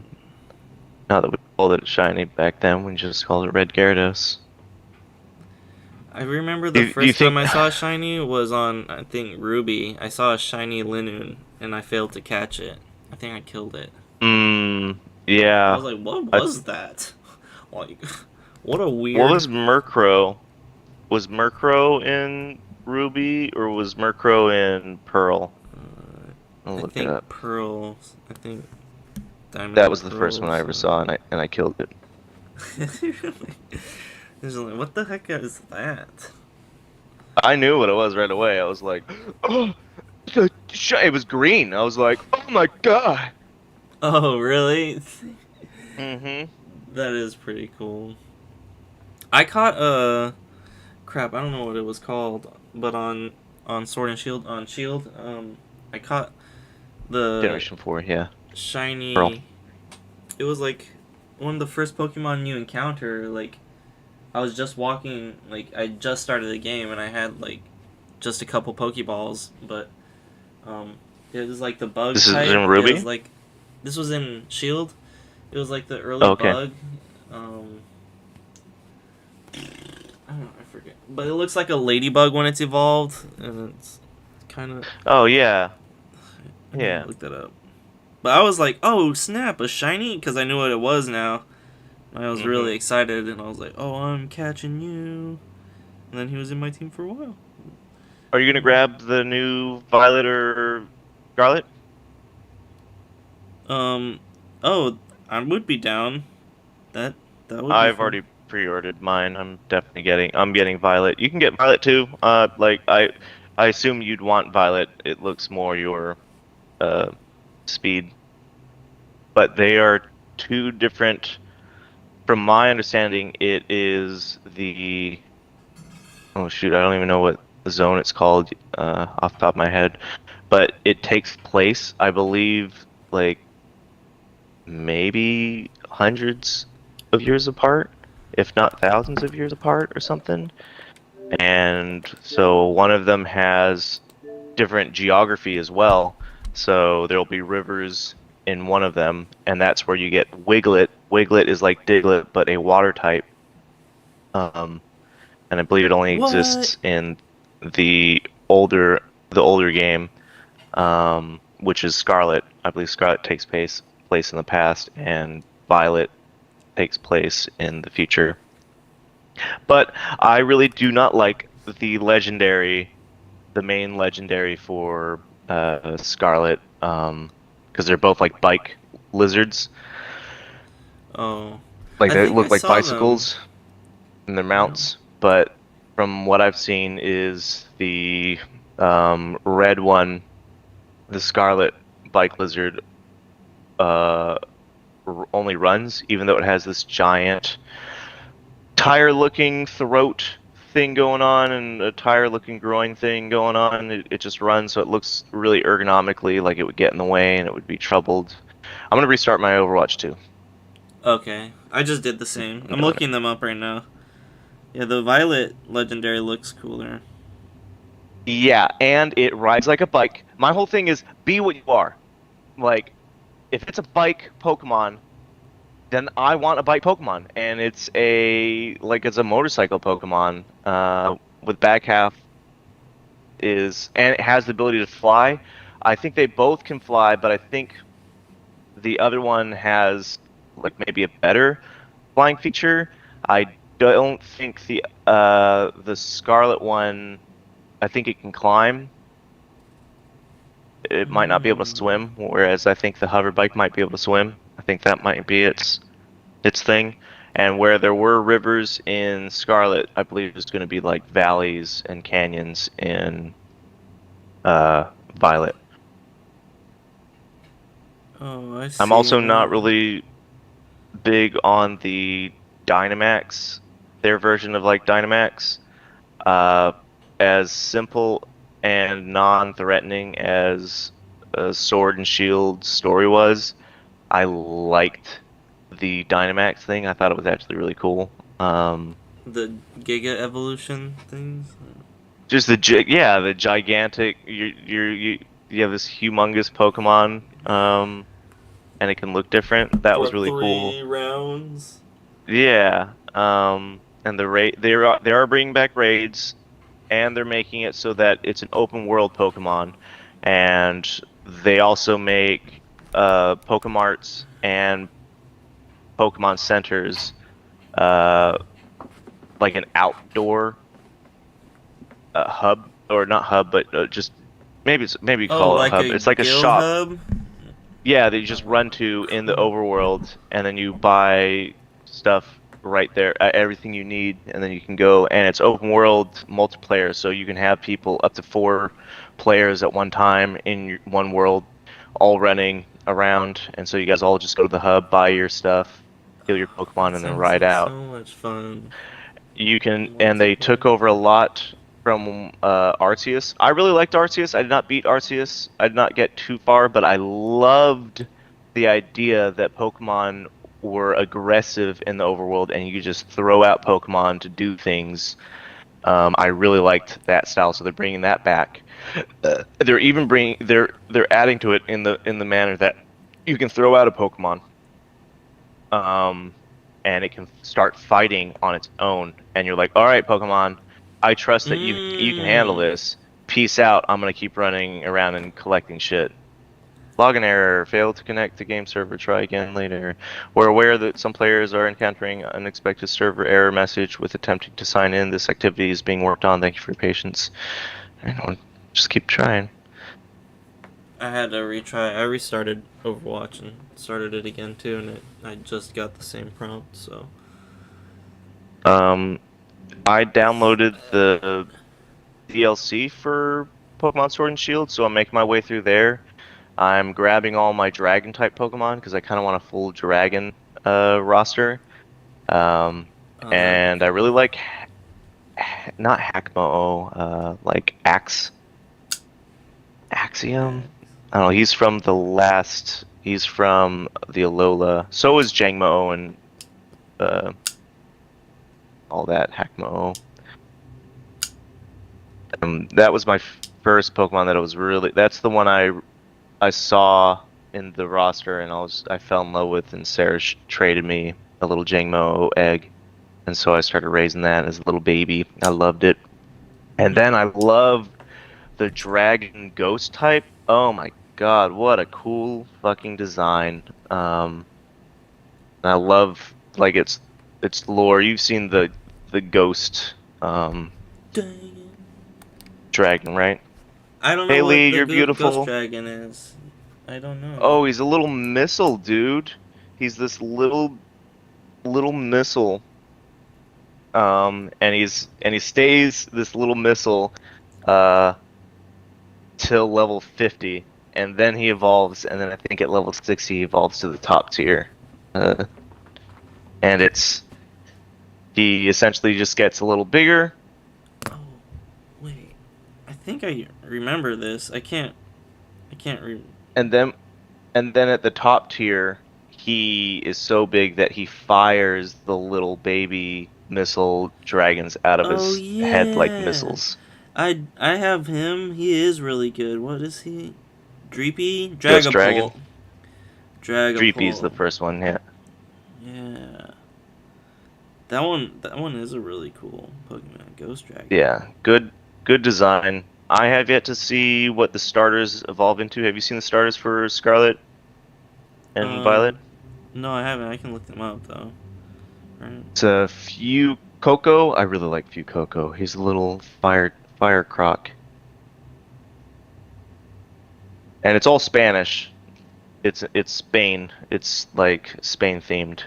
Not that we called it shiny back then, we just called it red Gyarados. I remember the Do you first time think? I saw a shiny was on, I think, Ruby. I saw a shiny Linoon, and I failed to catch it. I think I killed it. Mm, I was yeah. like, what I, was that? Like, what a what weird. was Murkrow? Was Murkrow in Ruby or was Murkrow in Pearl? I'll I look it think up. pearls. I think diamond That and was the first one I pearls. ever saw, and I killed it. It's like, what the heck is that? I knew what it was right away. I was like, oh, it was green. I was like, oh my god. Oh, really? Mm-hmm. That is pretty cool. I caught a crap. I don't know what it was called, but on Sword and Shield I caught the Generation 4, yeah. Pearl. shiny. It was like one of the first Pokemon you encounter. Like I was just walking. Like I just started the game and I had like just a couple Pokeballs, but um, it was like the bug This is type. in It was Ruby? like this was in Shield. It was like the early Oh, okay. bug. Um, I don't know, I forget. But it looks like a ladybug when it's evolved, and it's kind of. Oh, yeah. I need to Yeah. look that up. But I was like, oh snap, a shiny, because I knew what it was now. I was Mm-hmm. really excited, and I was like, oh, I'm catching you. And then he was in my team for a while. Are you gonna grab the new Violet or Scarlet? Um, oh, I would be down. That that would be I've fun. already pre-ordered mine. I'm getting Violet. You can get Violet too. Like I assume you'd want Violet. It looks more your uh speed, but they are two different. From my understanding, it is the oh shoot, I don't even know what zone it's called off the top of my head, but it takes place, I believe, like maybe hundreds of years apart, if not thousands of years apart or something. And so one of them has different geography as well. So there'll be rivers in one of them, and that's where you get Wiglet. Wiglet is like Diglett, but a water type. Um, and I believe it only What? exists in the older the older game, which is Scarlet. I believe Scarlet takes place in the past, and Violet takes place in the future. But I really do not like the main legendary for Scarlet, because they're both like bike lizards. Oh, Like I they think I look like saw them. bicycles in their Yeah. mounts. But from what I've seen, is the red one, the Scarlet bike lizard, uh, only runs, even though it has this giant tire-looking throat thing going on and a tire-looking groin thing going on. It just runs, so it looks really ergonomically like it would get in the way and it would be troubled. I'm gonna restart my Overwatch too. Okay, I just did the same. I'm I'm doing it. looking them up right now. Yeah, the Violet legendary looks cooler. Yeah, and it rides like a bike. My whole thing is be what you are. Like, if it's a bike Pokemon, then I want a bike Pokemon, and it's a motorcycle Pokemon. With back half and it has the ability to fly. I think they both can fly, but I think the other one has like maybe a better flying feature. I don't think the Scarlet one. I think it can climb. It might not be able to Mm. swim, whereas I think the hover bike might be able to swim. I think that might be its thing. And where there were rivers in Scarlet, I believe there's going to be like valleys and canyons in Violet. Oh, I I'm see. also not Well, really big on the Dynamax, their version of like Dynamax. Uh, as simple and non-threatening as Sword and Shield story was, I liked the Dynamax thing. I thought it was actually really cool. the Giga Evolution things. Just the gigantic. You have this humongous Pokemon, and it can look different. That For was really cool. 3 rounds. Yeah. And they are bringing back raids, and they're making it so that it's an open world Pokemon, and they also make Pokemarts and Pokemon centers uh like an outdoor hub, or not hub, but just maybe you Oh, call it a like hub. a It's like a Guild shop. Hub? Yeah, that you just Oh, run to in the cool. overworld, and then you buy stuff right there, everything you need, and then you can go. And it's open world multiplayer, so you can have people up to 4 players at one time in one world, all running around. And so you guys all just go to the hub, buy your stuff, heal your Pokemon, That and then sounds ride like out. so much fun. And they took Multiplayer. over a lot from Arceus. I really liked Arceus. I did not beat Arceus. I did not get too far, but I loved the idea that Pokemon were aggressive in the overworld and you could just throw out Pokemon to do things. I really liked that style, so they're bringing that back. They're adding to it in the manner that you can throw out a Pokemon, um, and it can start fighting on its own. And you're like, all right, Pokemon, I trust that you can handle Mmm. this. Peace out. I'm gonna keep running around and collecting shit. Login error. Failed to connect to game server. Try again later. We're aware that some players are encountering unexpected server error message with attempting to sign in. This activity is being worked on. Thank you for your patience. Just keep trying. I had to retry. I restarted Overwatch and started it again too, and I just got the same prompt. So Um, I downloaded the DLC for Pokemon Sword and Shield, so I'm making my way through there. I'm grabbing all my dragon type Pokemon because I kind of want a full dragon roster. Um, oh, that would be and I really cool. like not Hackmo, like Yeah. Axiom. I don't know. He's from the Alola. So is Jangmo and uh, all that Hackmo. That was my first Pokemon that I was really. That's the one I saw in the roster, and I fell in love with, and Sarah traded me a little Jangmo egg, and so I started raising that as a little baby. I loved it, and then I loved the Dragon Ghost type. Oh my God, what a cool fucking design! I love like its lore. You've seen the Ghost Dang it. dragon, right? I don't know what Haley, the you're Ghost beautiful. Dragon is. I don't know. Oh, he's a little missile, dude. He's this little missile. And he stays this little missile uh till level 50, and then he evolves, and then I think at level 60 he evolves to the top tier. Uh, and it's he essentially just gets a little bigger, Oh, wait. I think I remember this. I can't. I can't. and then at the top tier he is so big that he fires the little baby. missile dragons out of Oh his head like yeah, missiles. I have him. He is really good. What is he? Dreepy Ghost Dragon. Dragapult. Dreepy's the Dragapult. first one, yeah. Yeah, that one is a really cool Pokemon. Ghost Dragon. Yeah, good design. I have yet to see what the starters evolve into. Have you seen the starters for Scarlet and Violet? Um, no, I haven't. I can look them up though. Right. It's a Few Coco. I really like Few Coco. He's a little fire croc. And it's all Spanish. It's Spain. It's like Spain themed.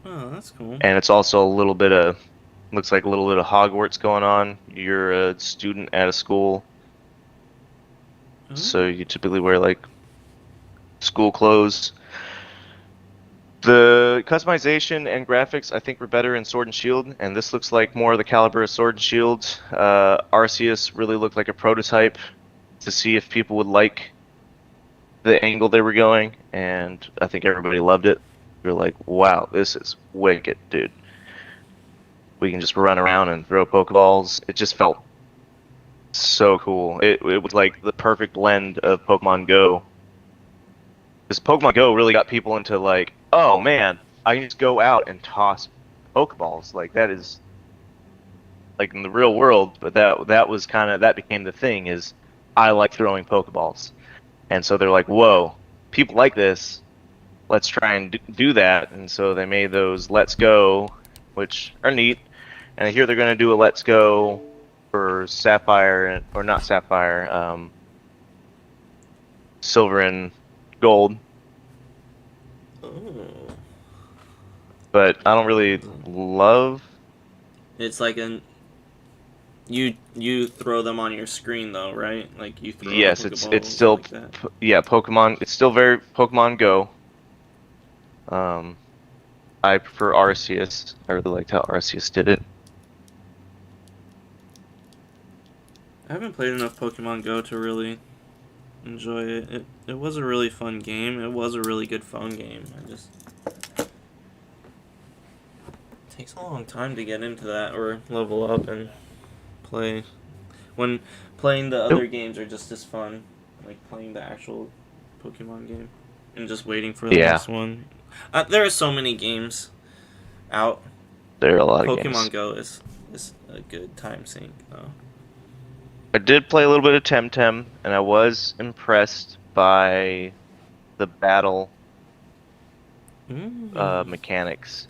Oh, that's cool. And it's also a little bit of looks like a little bit of Hogwarts going on. You're a student at a school, Oh. so you typically wear like school clothes. The customization and graphics, I think, were better in Sword and Shield, and this looks like more of the caliber of Sword and Shield. Arceus really looked like a prototype to see if people would like the angle they were going, and I think everybody loved it. They're like, wow, this is wicked, dude. We can just run around and throw Pokeballs. It just felt so cool. It was like the perfect blend of Pokemon Go. Because Pokemon Go really got people into like, oh man, I can just go out and toss Pokeballs. Like that is like in the real world, but that was kind of that became the thing is I like throwing Pokeballs. And so they're like, whoa, people like this. Let's try and do that. And so they made those Let's Go, which are neat. And I hear they're going to do a Let's Go for Sapphire, or not Sapphire, Silver and Gold. Oh. But I don't really love. It's like an you throw them on your screen though, right? Like you throw Yes, it's Pokeballs still like that. yeah, Pokemon. It's still very Pokemon Go. Um, I prefer Arceus. I really liked how Arceus did it. I haven't played enough Pokemon Go to really enjoy it. It was a really fun game. It was a really good phone game. I just it takes a long time to get into that or level up and play. When playing the It- other games are just as fun, like playing the actual Pokemon game and just waiting for the yeah, next one. There are so many games out. there are a lot of Pokemon games. Go is a good time sink though. I did play a little bit of Temtem, and I was impressed by the battle Mm. mechanics.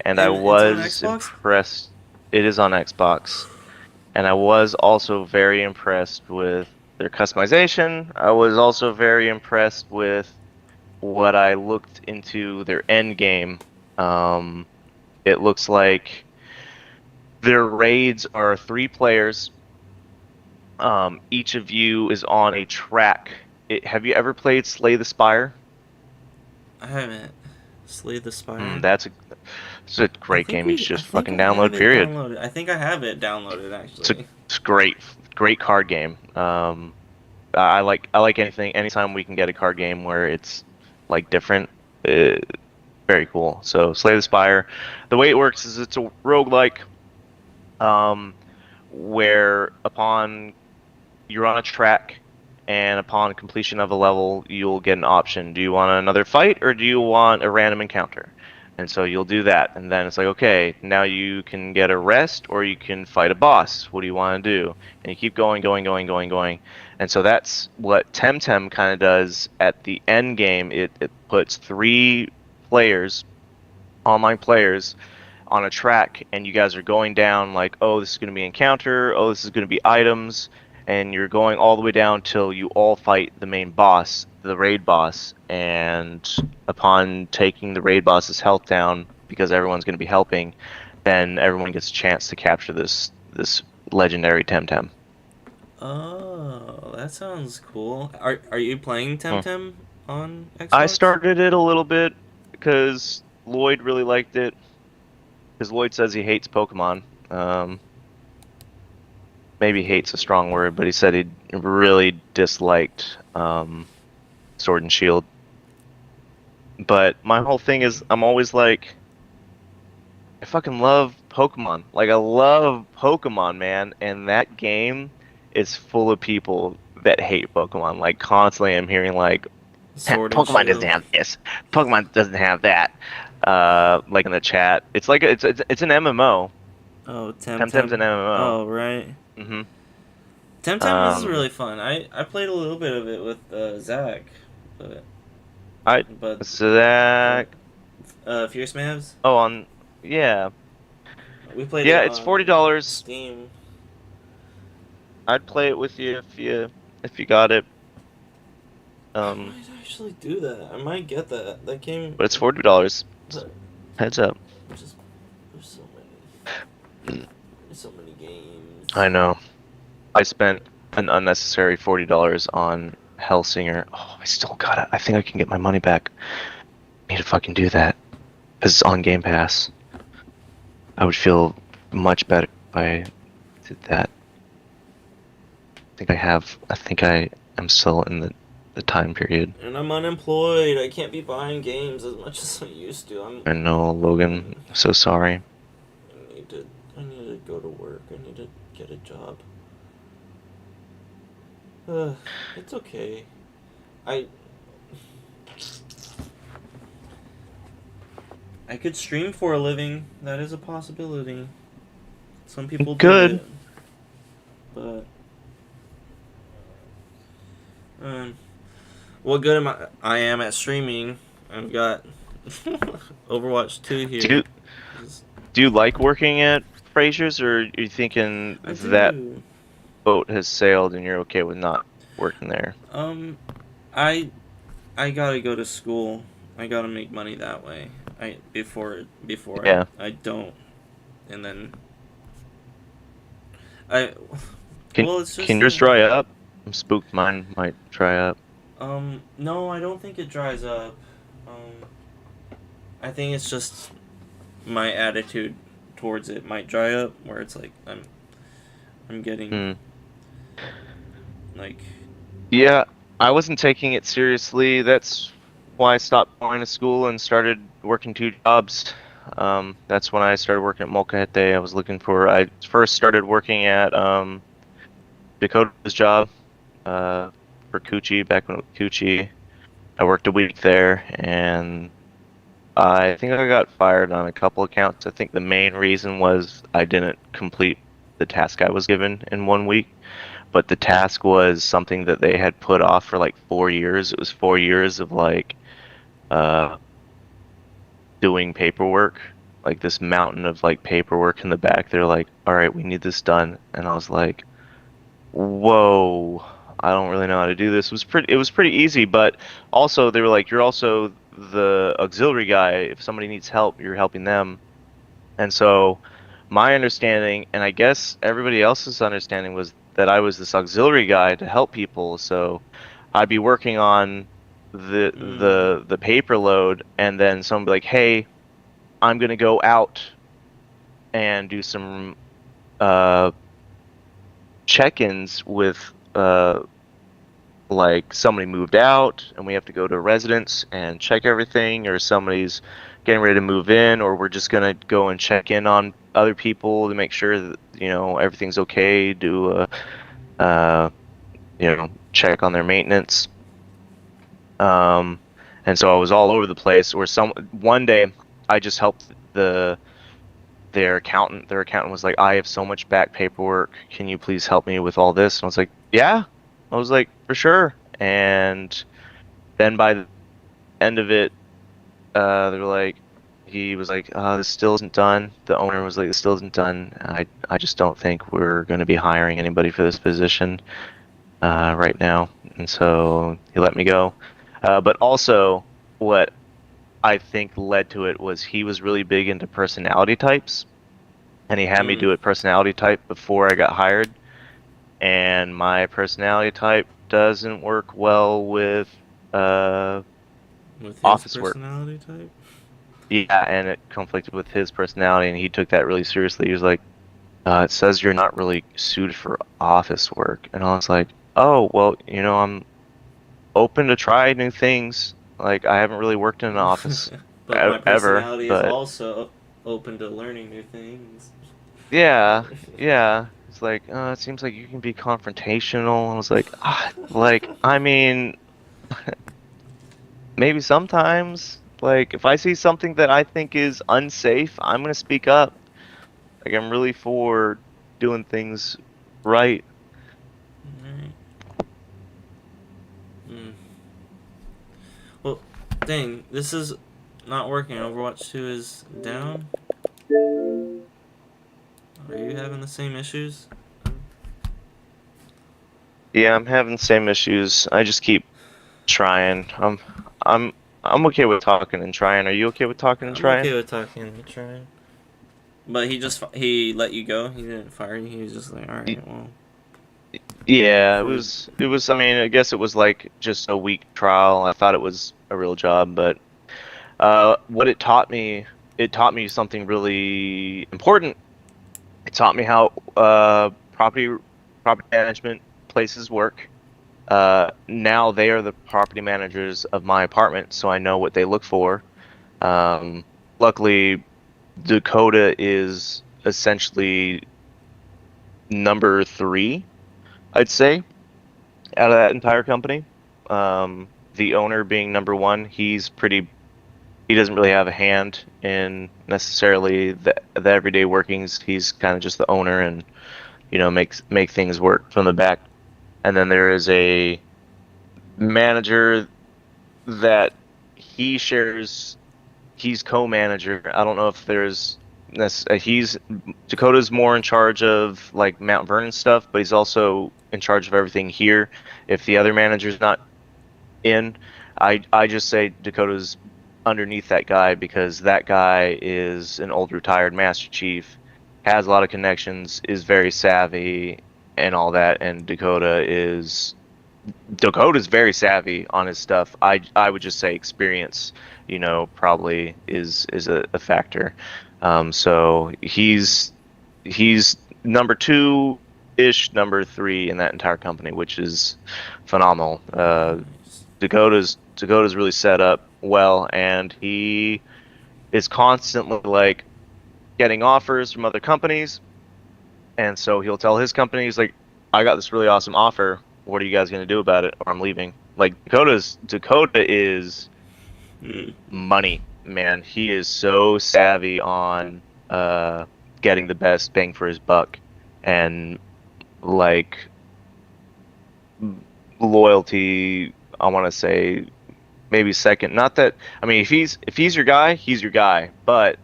And I And it's on was Xbox. impressed. It is on Xbox. And I was also very impressed with their customization. I was also very impressed with what I looked into their end game. It looks like their raids are 3 players. Each of you is on a track. Have you ever played Slay the Spire? I haven't. Slay the Spire. It's a great game. You should I just think fucking I have download. it Period. downloaded. I think I have it downloaded It's a actually. it's great card game. I like anytime we can get a card game where it's like different. Uh, Very cool. So Slay the Spire, the way it works is it's a roguelike, um, where upon you're on a track, and upon completion of a level, you'll get an option. Do you want another fight, or do you want a random encounter? And so you'll do that, and then it's like, okay, now you can get a rest, or you can fight a boss. What do you want to do? And you keep going. And so that's what Temtem kind of does at the end game. It puts 3 players, online players, on a track, and you guys are going down like, oh, this is going to be encounter, oh, this is going to be items, and you're going all the way down till you all fight the main boss, the raid boss. And upon taking the raid boss's health down, because everyone's going to be helping, then everyone gets a chance to capture this legendary Temtem. Oh, that sounds cool. Are you playing Hmm. Temtem on I Xbox? started it a little bit because Lloyd really liked it. Because Lloyd says he hates Pokemon. Maybe hate's a strong word, but he said he really disliked Sword and Shield. But my whole thing is, I'm always like, I fucking love Pokemon. Like I love Pokemon, man, and that game is full of people that hate Pokemon. Like constantly I'm hearing like Sword and Pokemon doesn't Shield. have this. Pokemon doesn't have that. Like in the chat. It's like it's an MMO. Oh, Temtem's an Temtem. MMO. Oh, right. Mm-hmm. Temtem is Um really fun. I played a little bit of it with Zach, but I but so but that Fierce Mavs. oh on yeah. We played Yeah, it it's on $40. Steam. I'd play it with you if you got it. I Um might actually do that. I might get that. That game. but it's $40. But Heads up. just there's so many. Mm, There's so many games. I know. I spent an unnecessary $40 on Hellsinger. Oh, I still got it. I think I can get my money back. I need to fucking do that. Because it's on Game Pass. I would feel much better if I did that. I think I am still in the time period. And I'm unemployed. I can't be buying games as much as I used to. I know, Logan. I'm so sorry. I need to. I need to go to work. I need to get a job. It's okay. I I could stream for a living. That is a possibility. Some people do Good. it, but um, what good am I am at streaming. I've got Overwatch 2 Do here. you do you like working at Frasier's, or are you thinking I that do. boat has sailed and you're okay with not working there? Um, I I gotta go to school. I gotta make money that way. Before Yeah. I don't, and then I Can well it's can just yours dry up? I'm spooked mine might dry up. no, I don't think it dries up. I think it's just my attitude towards it might dry up, where it's like I'm getting Hmm. like Yeah, I wasn't taking it seriously. That's why I stopped going to school and started working two jobs. That's when I started working at Molcajete. I first started working at Dakota's job for Coochie back when it was Coochie. I worked a week there and I think I got fired on a couple accounts. I think the main reason was I didn't complete the task I was given in one week, but the task was something that they had put off for like 4 years. It was 4 years of like uh doing paperwork, like this mountain of like paperwork in the back. They're like, "All right, we need this done." And I was like, "Whoa, I don't really know how to do this." It was pretty easy, but also they were like, "You're also the auxiliary guy. If somebody needs help, you're helping them." And so my understanding, and I guess everybody else's understanding, was that I was this auxiliary guy to help people. So I'd be working on mm, the paper load, and then someone be like, "Hey, I'm gonna go out and do some uh check-ins with like somebody moved out and we have to go to a residence and check everything, or somebody's getting ready to move in, or we're just gonna go and check in on other people to make sure that everything's okay, do a uh check on their maintenance." um and so I was all over the place, or some one day I just helped their accountant was like, "I have so much back paperwork, can you please help me with all this?" And I was like, "Yeah." I was like, "For sure." And then by the end of it, they were like, he was like, "This still isn't done." The owner was like, "This still isn't done. I just don't think we're going to be hiring anybody for this position right now." And so he let me go. But also, what I think led to it was he was really big into personality types, and he had me mm, do a personality type before I got hired. And my personality type doesn't work well with uh, with his office work. personality type. Yeah, and it conflicted with his personality, and he took that really seriously. He was like, "It says you're not really suited for office work," and I was like, "Oh, well, I'm open to try new things. Like, I haven't really worked in an office But my ever, personality is but also. open to learning new things. Yeah, yeah. It's like, it seems like you can be confrontational. I was like, like, I mean, maybe sometimes. Like, if I see something that I think is unsafe, I'm gonna speak up. Like, I'm really for doing things right. Alright. Mm. Well, dang, this is not working. Overwatch 2 is down. Are you having the same issues? Yeah, I'm having the same issues. I just keep trying. I'm, I'm okay with talking and trying. Are you okay with talking and I'm okay trying? with talking and trying. But he let you go. He didn't fire you. He was just like, all Y- right, well, Yeah, for I mean, I guess it was like just a week trial. I thought it was a real job, but what it taught me something really important. It taught me how property management places work. Now they are the property managers of my apartment, so I know what they look for. Um, Luckily, Dakota is essentially number three, I'd say, out of that entire company. The owner being number one, he doesn't really have a hand in necessarily the everyday workings. He's kind of just the owner and, make things work from the back. And then there is a manager that he shares he's co-manager. I don't know if there's he's Dakota's more in charge of like Mount Vernon stuff, but he's also in charge of everything here. If the other manager's not in, I just say Dakota's underneath that guy because that guy is an old retired Master Chief, has a lot of connections, is very savvy and all that, and Dakota's very savvy on his stuff. I would just say experience, probably is a factor. So he's number two ish, number three in that entire company, which is phenomenal. nice. Dakota's really set up well, and he is constantly like getting offers from other companies, and so he'll tell his company, he's like, I got this really awesome offer. What are you guys gonna do about it? Or I'm leaving. Like Dakota is Mm. money, man. He is so savvy on getting the best bang for his buck and like loyalty, I want to say maybe second. Not that I mean if he's your guy, he's your guy, but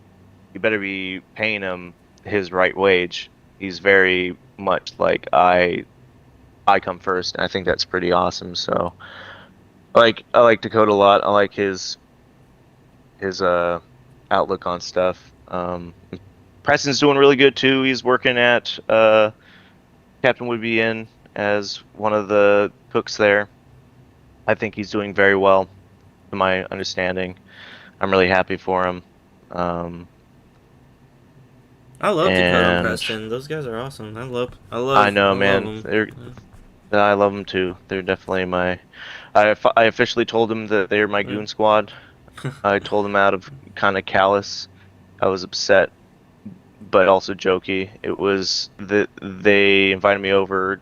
you better be paying him his right wage. He's very much like I come first, and I think that's pretty awesome. So I like Dakota a lot. I like his outlook on stuff. Preston's doing really good too. He's working at Captain Woodby Inn as one of the cooks there. I think he's doing very well, to my understanding. I'm really happy for him. Um, I love Dakota and and Preston. Those guys are awesome. I I know, love man. them. I love them too. They're definitely I officially told them that they're my Yeah. goon squad. I told them out of kind of callous. I was upset, but also jokey. It was that they invited me over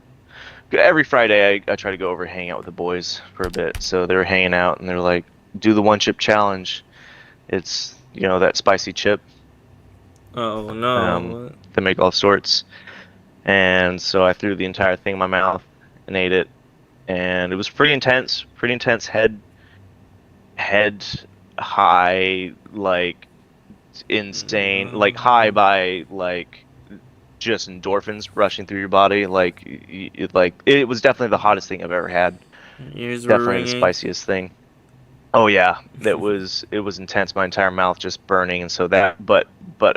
every Friday. I try to go over and hang out with the boys for a bit. So they were hanging out and they're like, "Do the one chip challenge." It's that spicy chip. Oh no! What? They make all sorts, and so I threw the entire thing in my mouth and ate it, and it was pretty intense. Pretty intense head high, like insane, like high Mm, by like just endorphins rushing through your body. Like it was definitely the hottest thing I've ever had. ears were Definitely the ringing. spiciest thing. Oh yeah, it was intense. My entire mouth just burning, and so but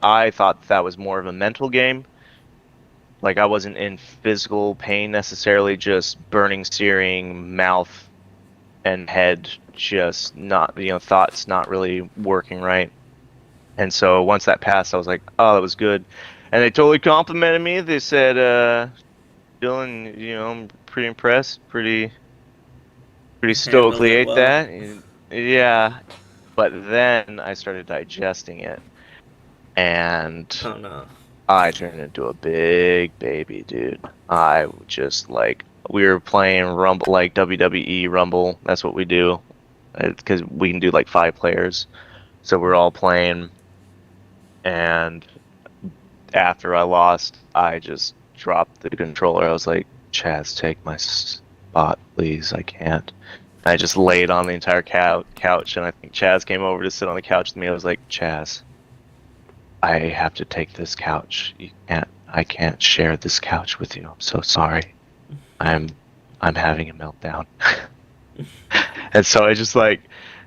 I thought that was more of a mental game. Like I wasn't in physical pain necessarily, just burning, searing mouth and head, just not thoughts not really working right. And so once that passed, I was like, oh, that was good. And they totally complimented me. They said, Dylan, I'm pretty impressed, pretty Handled stoically it ate well. that. And yeah, but then I started digesting it. and Oh no. I turned into a big baby, dude. I just like we were playing Rumble, like WWE Rumble. That's what we do, because we can do like 5 players. So we're all playing, and after I lost, I just dropped the controller. I was like, Chaz, take my spot, please. I can't. I just laid on the entire couch, and I think Chaz came over to sit on the couch with me. I was like, Chaz, I have to take this couch. I can't share this couch with you. I'm so sorry. I'm having a meltdown. And so I just like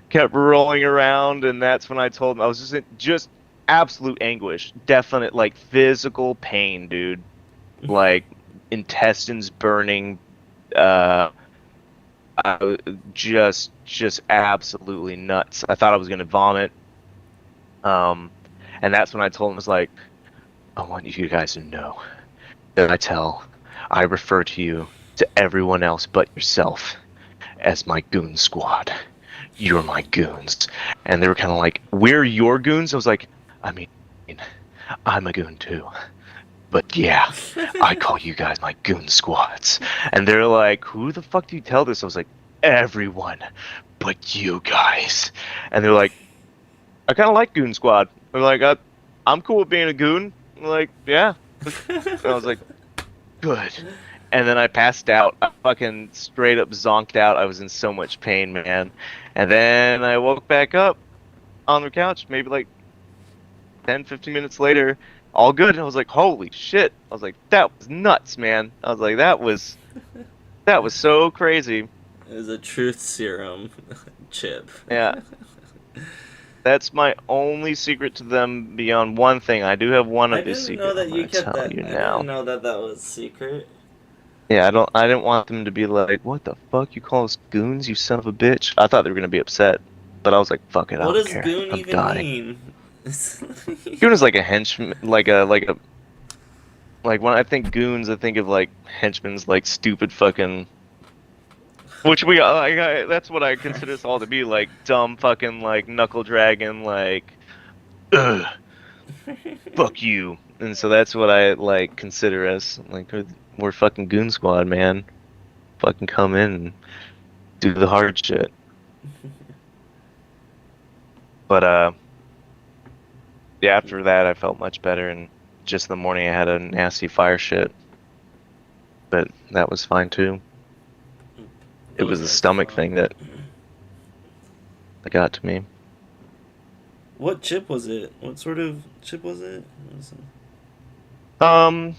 kept rolling around, and that's when I told him I was just absolute anguish, definite like physical pain, dude. Like intestines burning, uh just absolutely nuts. I thought I was gonna vomit. Um and that's when I told him, I was like, I want you guys to know that I refer to you, to everyone else but yourself, as my goon squad. You're my goons. And they were kind of like, we're your goons? I was like, I mean, I'm a goon too. But yeah, I call you guys my goon squads. And they're like, who the fuck do you tell this? I was like, everyone but you guys. And they're like, I kind of like goon squad. They're like, I'm cool with being a goon. I'm like, yeah. And I was like, good. And then I passed out. I fucking straight up zonked out. I was in so much pain, man. And then I woke back up on the couch, maybe like 10, 15 minutes later, all good. And I was like, holy shit. I was like, that was nuts, man. I was like, that was so crazy. It was a truth serum chip. Yeah. That's my only secret to them beyond one thing. I do have one I of his didn't know secrets. that I'm you gonna kept tell that. you I now. didn't know that that was secret. Yeah, I didn't want them to be like, what the fuck, you call us goons, you son of a bitch? I thought they were gonna be upset, but I was like, fuck it, I What don't does care. goon I'm even dying. mean? Goon is like a henchman, like when I think goons, I think of like henchmen's, like stupid fucking, which that's what I consider us all to be, like dumb fucking like knuckle dragon, like, ugh, fuck you. And so that's what I like consider us, like we're fucking goon squad, man. Fucking come in and do the hard shit. But yeah, after that I felt much better, and just in the morning I had a nasty fire shit. But that was fine too. It Those was the are stomach fun. thing that got to me. What chip was it? What sort of chip was it? Um,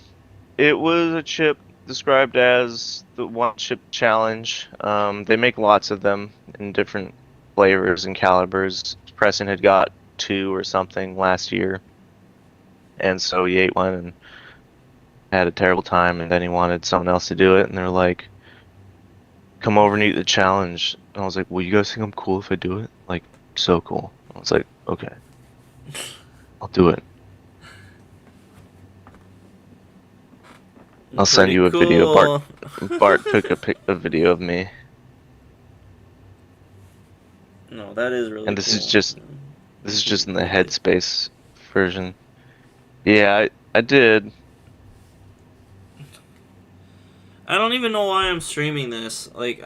it was a chip described as the one chip challenge. They make lots of them in different flavors and calibers. Preston had got 2 or something last year, and so he ate one and had a terrible time, and then he wanted someone else to do it, and they're like, come over and eat the challenge. And I was like, well, you guys think I'm cool if I do it? Like, so cool. I was like, okay, I'll do it. I'll send Pretty you a video. cool. Bart took a video of me, No, that is really and cool. this is just in the Headspace version. Yeah, I did. I don't even know why I'm streaming this. Like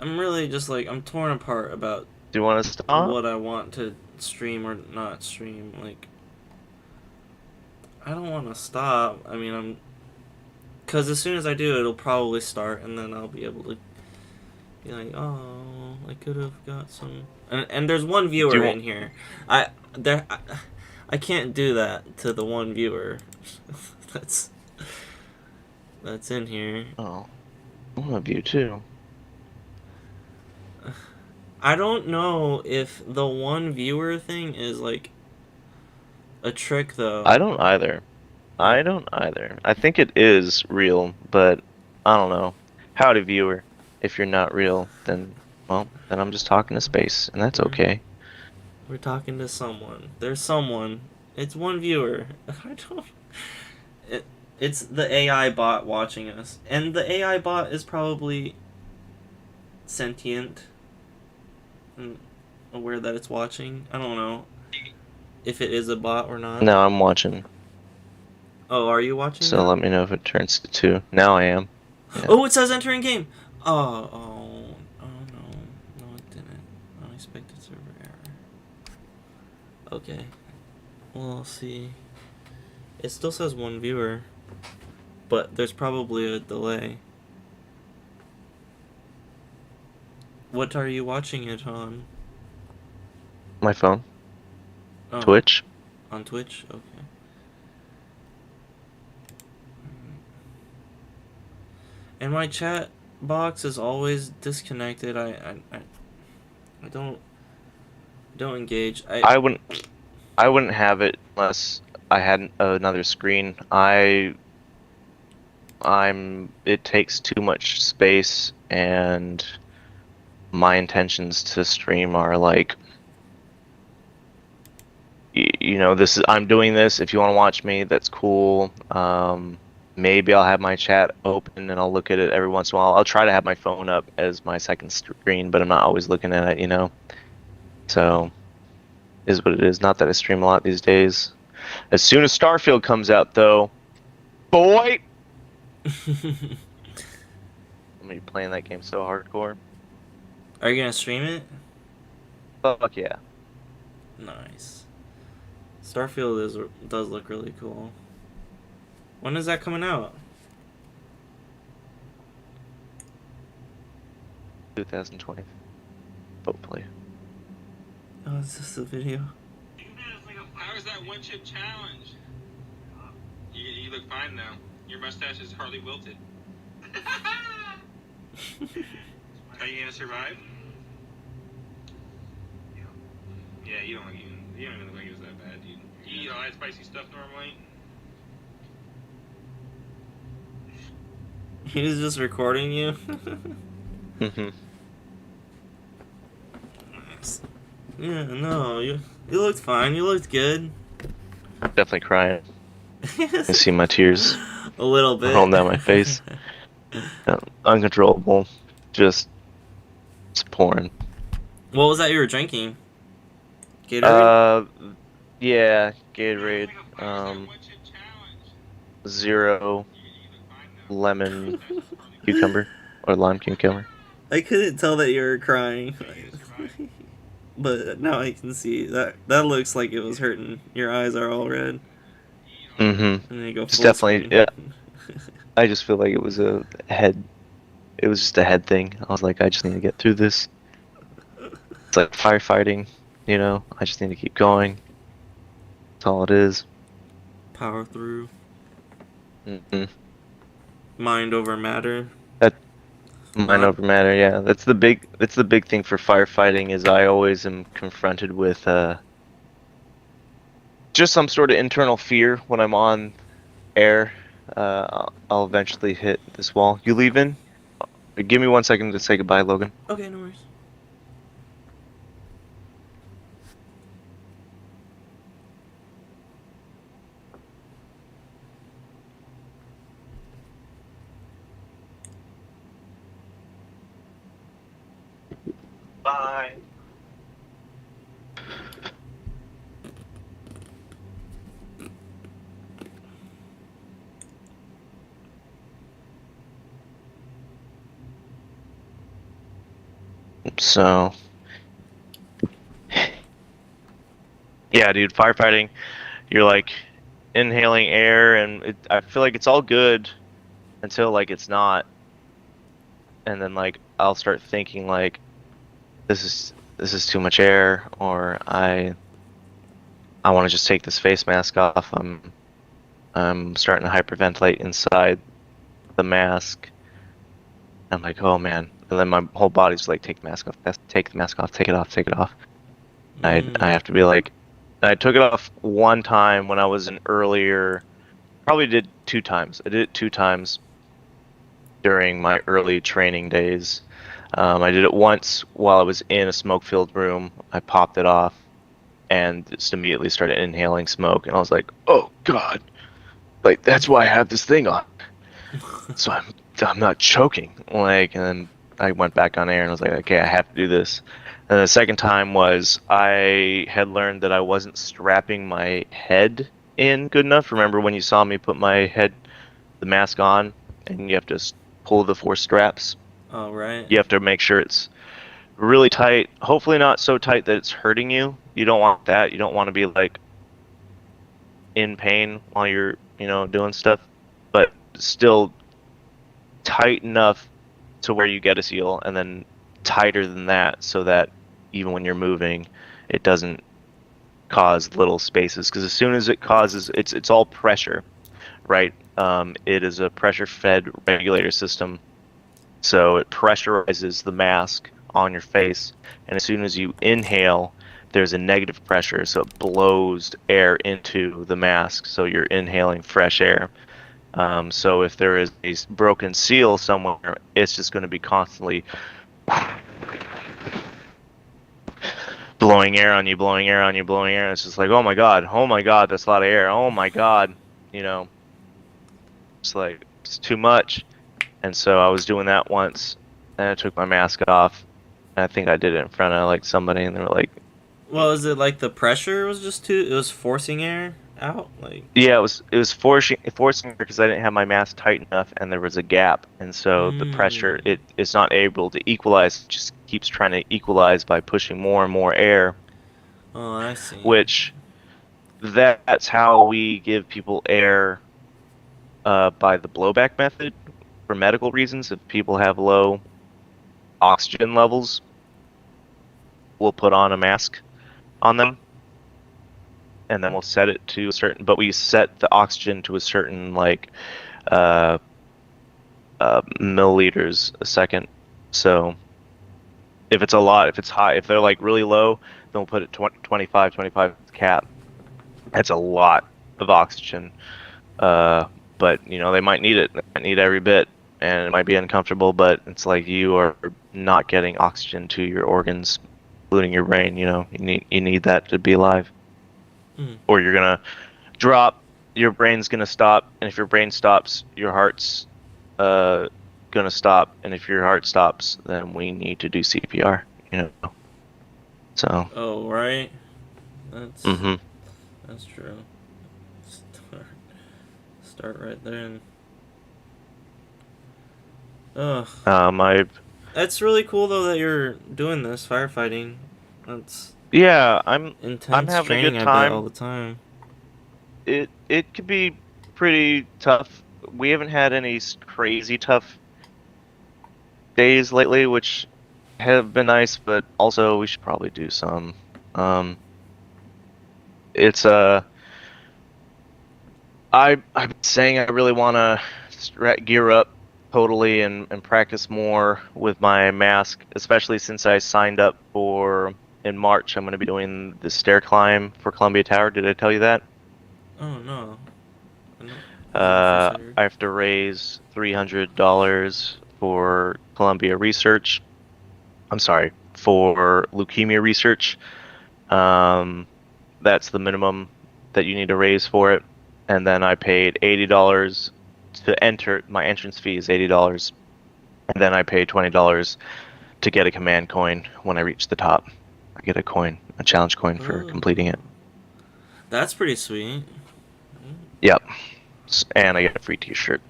I'm really just like I'm torn apart about Do you want to stop? what I want to stream or not stream. Like I don't want to stop. I mean, because as soon as I do, it'll probably start, and then I'll be able to be like, oh, I could have got some. And there's one viewer in here. I can't do that to the one viewer. that's in here. Oh, I love you too. I don't know if the one viewer thing is like a trick though. I don't either. I don't either. I think it is real, but I don't know. Howdy, viewer. If you're not real, then well, then I'm just talking to space, and that's okay. We're talking to someone. There's someone. It's one viewer. I don't. It's the AI bot watching us, and the AI bot is probably sentient and aware that it's watching. I don't know. if it is a bot or not? No, I'm watching. Oh, are you watching So now? let me know if it turns to 2. Now I am. Yeah. Oh, it says entering game. Oh no, no it didn't. Unexpected server error. Okay, well I'll see. It still says one viewer, but there's probably a delay. What are you watching it on? My phone. Oh, Twitch. on Twitch. Okay. And my chat box is always disconnected. I don't engage. I wouldn't I wouldn't have it unless I had another screen. It takes too much space, and my intentions to stream are like, this is, I'm doing this. If you want to watch me, that's cool. Maybe I'll have my chat open and I'll look at it every once in a while. I'll try to have my phone up as my second screen, but I'm not always looking at it. So, is what it is. Not that I stream a lot these days. As soon as Starfield comes out, though, boy, I'm gonna be playing that game so hardcore. Are you gonna stream it? Fuck yeah. Nice. Starfield does look really cool. When is that coming out? 2020. Hopefully. Oh, is this a video? How is that one chip challenge? You look fine now. Your mustache is hardly wilted. Are you gonna survive? Yeah, you don't even look like it was that bad, dude. You eat all that spicy stuff normally? He was just recording you. Yeah, no, you looked fine. You looked good. Definitely crying. You see my tears A little bit. rolling down my face. Uncontrollable. Just it's pouring. What was that you were drinking? Gatorade? Yeah, Gatorade. Zero lemon cucumber or lime cucumber. I couldn't tell that you were crying. But now I can see that looks like it was hurting. Your eyes are all red. Mm-hmm. And then you go It's full definitely, screen. yeah. I just feel like it was a head. It was just a head thing. I was like, I just need to get through this. It's like firefighting, I just need to keep going. That's all it is. Power through. Mm-hmm. Mind over matter. Mind over matter, yeah. That's the big thing for firefighting is I always am confronted with just some sort of internal fear when I'm on air. I'll eventually hit this wall. You leaving? Give me 1 second to say goodbye, Logan. Okay, no worries. Bye. So, yeah, dude, firefighting, you're like inhaling air, and I feel like it's all good until like it's not, and then like I'll start thinking like this is too much air, or I want to just take this face mask off. I'm starting to hyperventilate inside the mask. I'm like, oh man, and then my whole body's like, take the mask off, take the mask off, take it off, take it off. I have to be like, I took it off one time when I was an earlier, probably did 2 times. I did it 2 times during my early training days. I did it once while I was in a smoke-filled room. I popped it off and just immediately started inhaling smoke, and I was like, oh god, like that's why I have this thing on, so I'm not choking. Like, and then I went back on air and I was like, okay, I have to do this. And the second time was I had learned that I wasn't strapping my head in good enough. Remember when you saw me put the mask on, and you have to pull the 4 straps? Oh, right. You have to make sure it's really tight. Hopefully not so tight that it's hurting you. You don't want that. You don't want to be like in pain while you're, doing stuff, but still tight enough to where you get a seal, and then tighter than that so that even when you're moving, it doesn't cause little spaces. Because as soon as it causes, it's all pressure, right? It is a pressure-fed regulator system, so it pressurizes the mask on your face, and as soon as you inhale, there's a negative pressure, so it blows air into the mask, so you're inhaling fresh air. So if there is a broken seal somewhere, it's just going to be constantly blowing air on you, blowing air on you, blowing air. It's just like, oh my god, that's a lot of air. Oh my god, it's like it's too much. And so I was doing that once, and I took my mask off. And I think I did it in front of like somebody, and they were like, Well, is it like the pressure was just too? It was forcing air out, like. yeah, it was forcing because I didn't have my mask tight enough, and there was a gap, and so the pressure it's not able to equalize. It just keeps trying to equalize by pushing more and more air. Oh, I see. Which that's how we give people air by the blowback method for medical reasons. If people have low oxygen levels, we'll put on a mask on them, and then we'll set it to a certain, but we set the oxygen to a certain milliliters a second. So if it's a lot, if it's high, if they're like really low, then we'll put it 25 cap. That's a lot of oxygen. But they might need it. They might need every bit, and it might be uncomfortable, but it's like you are not getting oxygen to your organs, including your brain. You need that to be alive. Or you're gonna drop, your brain's gonna stop, and if your brain stops, your heart's gonna stop, and if your heart stops, then we need to do CPR. So. Oh, right. That's that's true. Start right there. Ugh. That's really cool though that you're doing this firefighting. That's I'm intense having training, a good I bet, time. all the time. It could be pretty tough. We haven't had any crazy tough days lately, which have been nice, but also we should probably do some. It's I'm saying I really want to gear up totally and practice more with my mask, especially since I signed up for, in March, I'm going to be doing the stair climb for Columbia Tower. Did I tell you that? Oh no. I have to raise $300 for Columbia research. I'm sorry, for leukemia research. That's the minimum that you need to raise for it. And then I paid $80 to enter. My entrance fee is $80. And then I paid $20 to get a command coin when I reach the top. I get a challenge coin for completing it. That's pretty sweet. Yep. And I get a free t-shirt.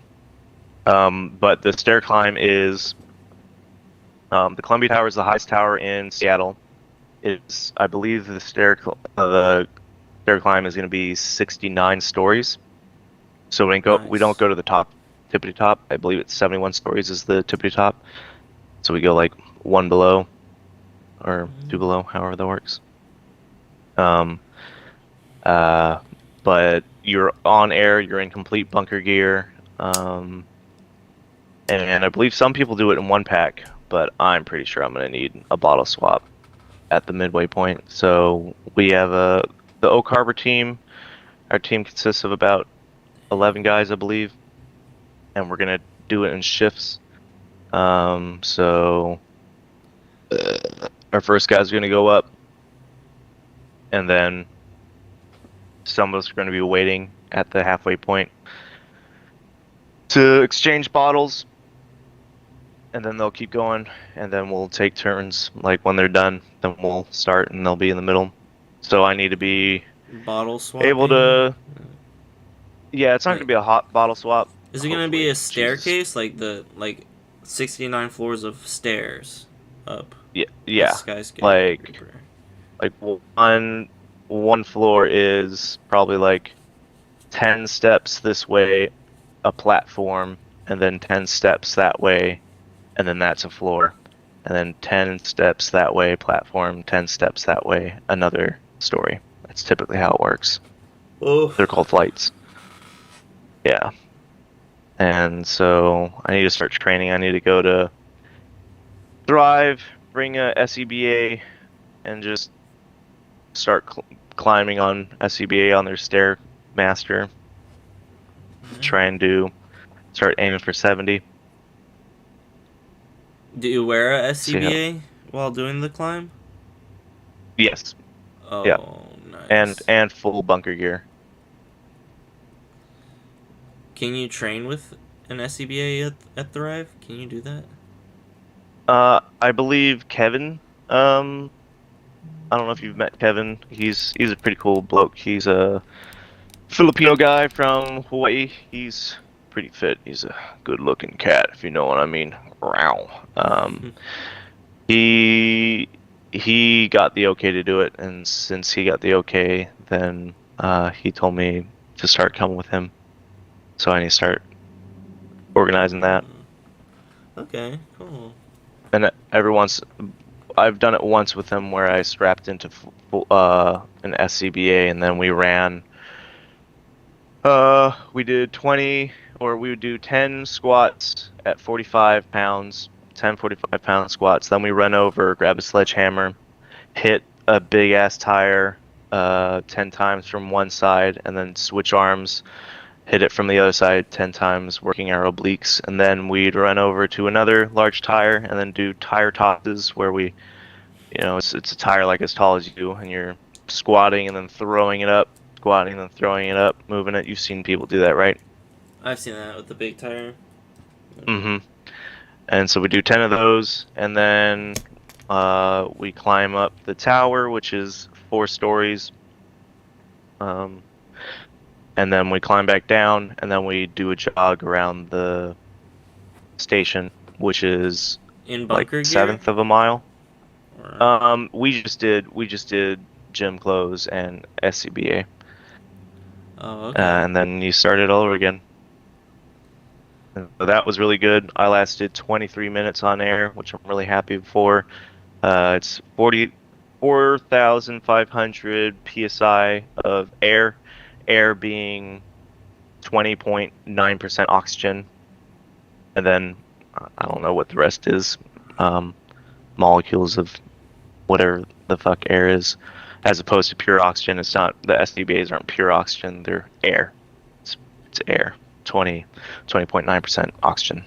But the stair climb is, the Columbia Tower is the highest tower in Seattle. It's, I believe the stair climb is going to be 69 stories. So we don't go to the top, tippity top. I believe it's 71 stories is the tippity top. So we go like one below or two below, however that works. But you're on air, you're in complete bunker gear. And I believe some people do it in one pack, but I'm pretty sure I'm going to need a bottle swap at the midway point. So we have the Oak Harbor team. Our team consists of about 11 guys, I believe, and we're going to do it in shifts. So our first guys are going to go up, and then some of us are going to be waiting at the halfway point to exchange bottles. and then they'll keep going, and then we'll take turns. Like when they're done, then we'll start, and they'll be in the middle. So I need to be Bottle swapping. able to. Yeah, it's not Like, gonna be a hot bottle swap. is it gonna be Hopefully. a Jesus. staircase like 69 floors of stairs up? Yeah, The yeah. skyscraper. Like one floor is probably like 10 steps this way, a platform, and then 10 steps that way, and then that's a floor. And then 10 steps that way, platform, 10 steps that way, another story. That's typically how it works. Oh. They're called flights. Yeah. And so I need to start training. I need to go to Thrive, bring a SEBA, and just start climbing on SEBA on their Stairmaster. Try and start aiming for 70. Do you wear a SCBA while doing the climb? Yes. Oh, yeah. Nice. And full bunker gear. Can you train with an SCBA at Thrive? Can you do that? I believe Kevin. I don't know if you've met Kevin. He's a pretty cool bloke. He's a Filipino guy from Hawaii. He's pretty fit. He's a good-looking cat, if you know what I mean. Wow. He got the okay to do it, and since he got the okay, then he told me to start coming with him. So I need to start organizing that. Okay, cool. And I've done it once with him where I strapped into an SCBA, and then we ran. We did 20, or we would do 10 squats at 45 pounds, 10 45-pound squats. Then we run over, grab a sledgehammer, hit a big ass tire 10 times from one side, and then switch arms, hit it from the other side 10 times, working our obliques. And then we'd run over to another large tire and then do tire tosses where it's a tire like as tall as you, and you're squatting and then throwing it up, squatting and then throwing it up, moving it. You've seen people do that, right? I've seen that with the big tire. Mm-hmm. And so we do 10 of those, and then we climb up the tower, which is 4 stories. And then we climb back down, and then we do a jog around the station, which is in bunker like gear? 1/7 of a mile. Or... we just did gym clothes and SCBA. Oh, okay. And then you start it all over again. And so that was really good. I lasted 23 minutes on air, which I'm really happy for. It's 44,500 psi of air being 20.9% oxygen, and then I don't know what the rest is, molecules of whatever the fuck air is, as opposed to pure oxygen. It's not, the SDBAs aren't pure oxygen, they're air. It's air, 20.9% oxygen.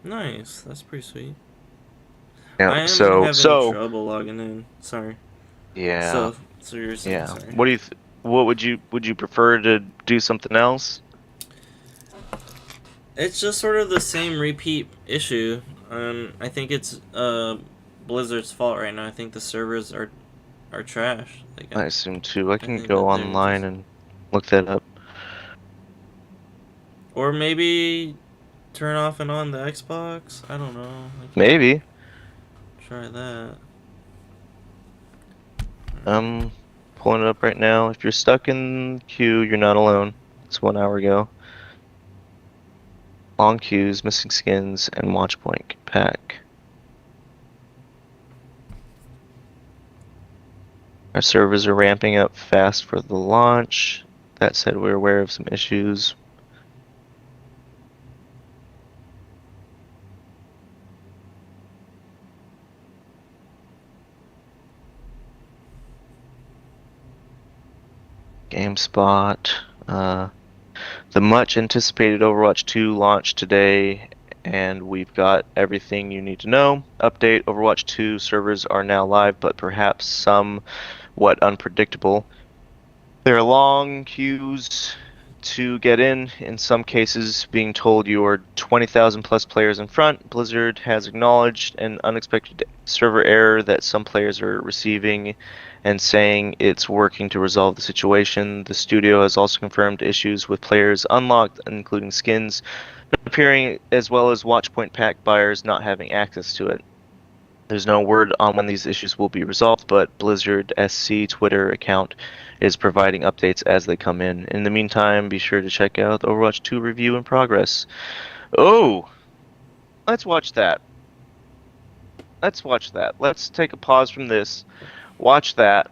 Nice, that's pretty sweet. Yeah, I am having trouble logging in. Sorry. Yeah. So you're saying, yeah. sorry. What would you prefer to do something else? It's just sort of the same repeat issue. I think it's Blizzard's fault right now. I think the servers are trash. Like, I assume too. I can think go that they're online just... and look that up. Or maybe turn off and on the Xbox. I don't know. Maybe. Try that. I'm pulling it up right now. If you're stuck in queue, you're not alone. It's 1 hour ago. Long queues, missing skins, and watch point pack. Our servers are ramping up fast for the launch. That said, we're aware of some issues. GameSpot. The much anticipated Overwatch 2 launched today, and we've got everything you need to know. Update: Overwatch 2 servers are now live, but perhaps somewhat unpredictable. There are long queues to get in some cases being told you are 20,000 plus players in front. Blizzard has acknowledged an unexpected server error that some players are receiving and saying it's working to resolve the situation. The studio has also confirmed issues with players unlocked, including skins appearing, as well as Watchpoint pack buyers not having access to it. There's no word on when these issues will be resolved, but Blizzard SC Twitter account is providing updates as they come in. In the meantime, be sure to check out the Overwatch 2 review in progress. Oh, let's watch that. Let's take a pause from this. Watch that.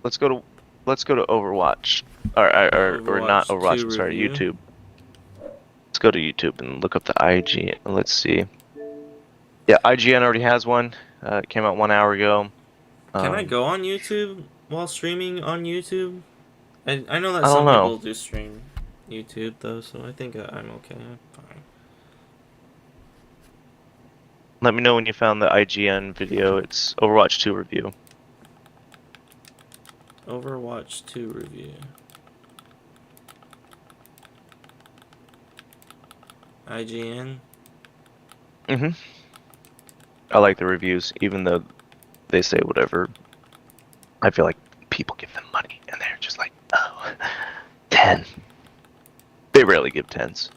Let's go to Overwatch, or not Overwatch. I'm sorry, YouTube. Let's go to YouTube and look up the IGN. Let's see. Yeah, IGN already has one. It came out 1 hour ago. Can I go on YouTube while streaming on YouTube? I know that I some don't know. people do stream YouTube though, so I think I'm okay. I'm fine. Let me know when you found the IGN video. It's Overwatch 2 review. Overwatch 2 review. IGN? Mm-hmm. I like the reviews, even though they say whatever. I feel like people give them money, and they're just like, oh, 10. They rarely give 10s.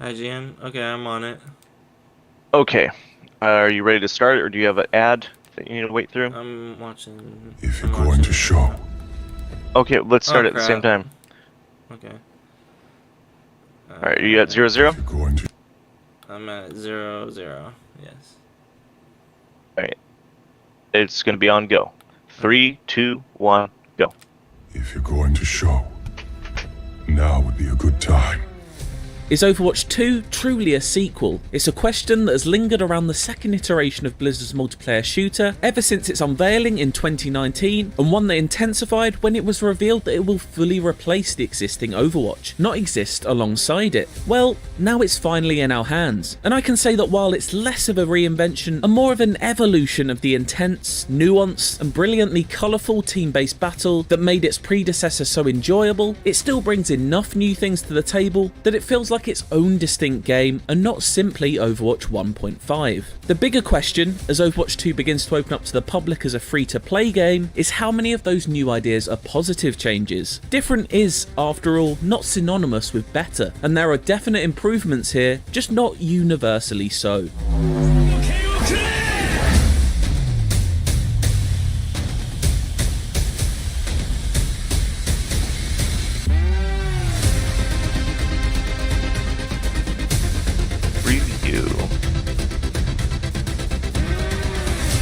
IGN? Okay, I'm on it. Okay. Are you ready to start, or do you have an ad that you need to wait through? I'm watching. If you're going to show. Okay, let's start Oh, at the same crap. time. Okay. Alright, you at 0-0? If you're going to. I'm at 0-0. Yes. Alright. It's going to be on go. 3, 2, 1, go. If you're going to show. Now would be a good time. Is Overwatch 2 truly a sequel? It's a question that has lingered around the second iteration of Blizzard's multiplayer shooter ever since its unveiling in 2019, and one that intensified when it was revealed that it will fully replace the existing Overwatch, not exist alongside it. Well, now it's finally in our hands, and I can say that while it's less of a reinvention and more of an evolution of the intense, nuanced, and brilliantly colourful team-based battle that made its predecessor so enjoyable, it still brings enough new things to the table that it feels like its own distinct game and not simply Overwatch 1.5. The bigger question, as Overwatch 2 begins to open up to the public as a free-to-play game, is how many of those new ideas are positive changes. Different is, after all, not synonymous with better, and there are definite improvements here, just not universally so. Review.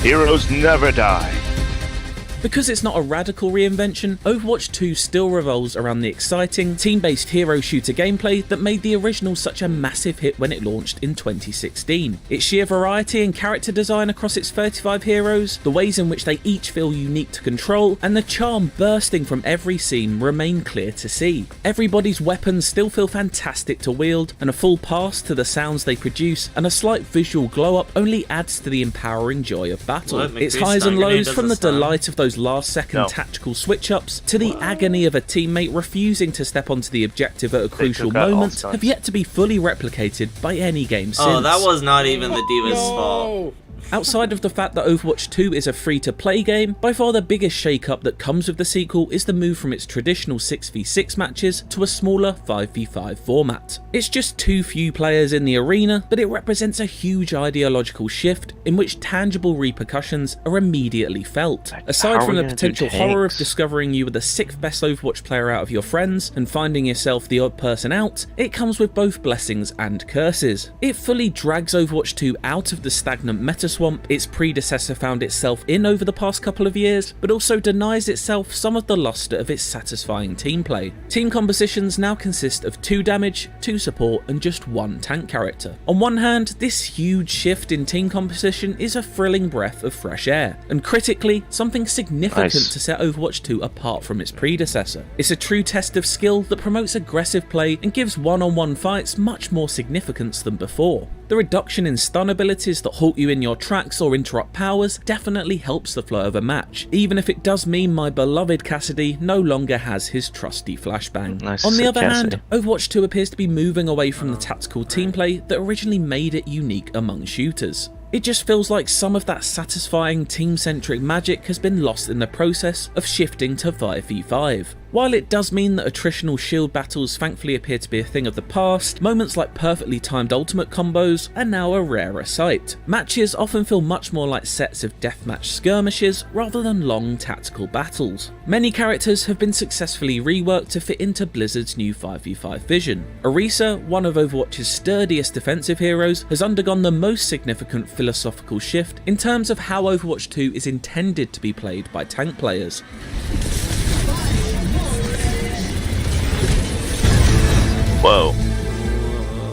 Heroes never die. Because it's not a radical reinvention, Overwatch 2 still revolves around the exciting, team-based hero shooter gameplay that made the original such a massive hit when it launched in 2016. Its sheer variety and character design across its 35 heroes, the ways in which they each feel unique to control, and the charm bursting from every scene remain clear to see. Everybody's weapons still feel fantastic to wield, and a full pass to the sounds they produce, and a slight visual glow-up only adds to the empowering joy of battle. What? Its McCree's highs and stun grenade lows, from the doesn't stun? delight of those last-second No. tactical switch-ups to the agony of a teammate refusing to step onto the objective at a crucial took out all moment, stuns. have yet to be fully replicated by any game since. Oh, that was not even the Divas' fault. Outside of the fact that Overwatch 2 is a free-to-play game, by far the biggest shake-up that comes with the sequel is the move from its traditional 6v6 matches to a smaller 5v5 format. It's just too few players in the arena, but it represents a huge ideological shift in which tangible repercussions are immediately felt. Aside How from are the we gonna do potential horror of tanks? discovering you were the 6th best Overwatch player out of your friends and finding yourself the odd person out, it comes with both blessings and curses. It fully drags Overwatch 2 out of the stagnant meta swamp its predecessor found itself in over the past couple of years, but also denies itself some of the luster of its satisfying team play. Team compositions now consist of 2 damage, 2 support, and just 1 tank character. On one hand, this huge shift in team composition is a thrilling breath of fresh air, and critically, something significant Nice. to set Overwatch 2 apart from its predecessor. It's a true test of skill that promotes aggressive play and gives one-on-one fights much more significance than before. The reduction in stun abilities that halt you in your tracks or interrupt powers definitely helps the flow of a match, even if it does mean my beloved Cassidy no longer has his trusty flashbang. Nice On the other Cassidy. hand, Overwatch 2 appears to be moving away from the tactical team play that originally made it unique among shooters. It just feels like some of that satisfying team-centric magic has been lost in the process of shifting to 5v5. While it does mean that attritional shield battles thankfully appear to be a thing of the past, moments like perfectly timed ultimate combos are now a rarer sight. Matches often feel much more like sets of deathmatch skirmishes rather than long tactical battles. Many characters have been successfully reworked to fit into Blizzard's new 5v5 vision. Orisa, one of Overwatch's sturdiest defensive heroes, has undergone the most significant philosophical shift in terms of how Overwatch 2 is intended to be played by tank players. Whoa.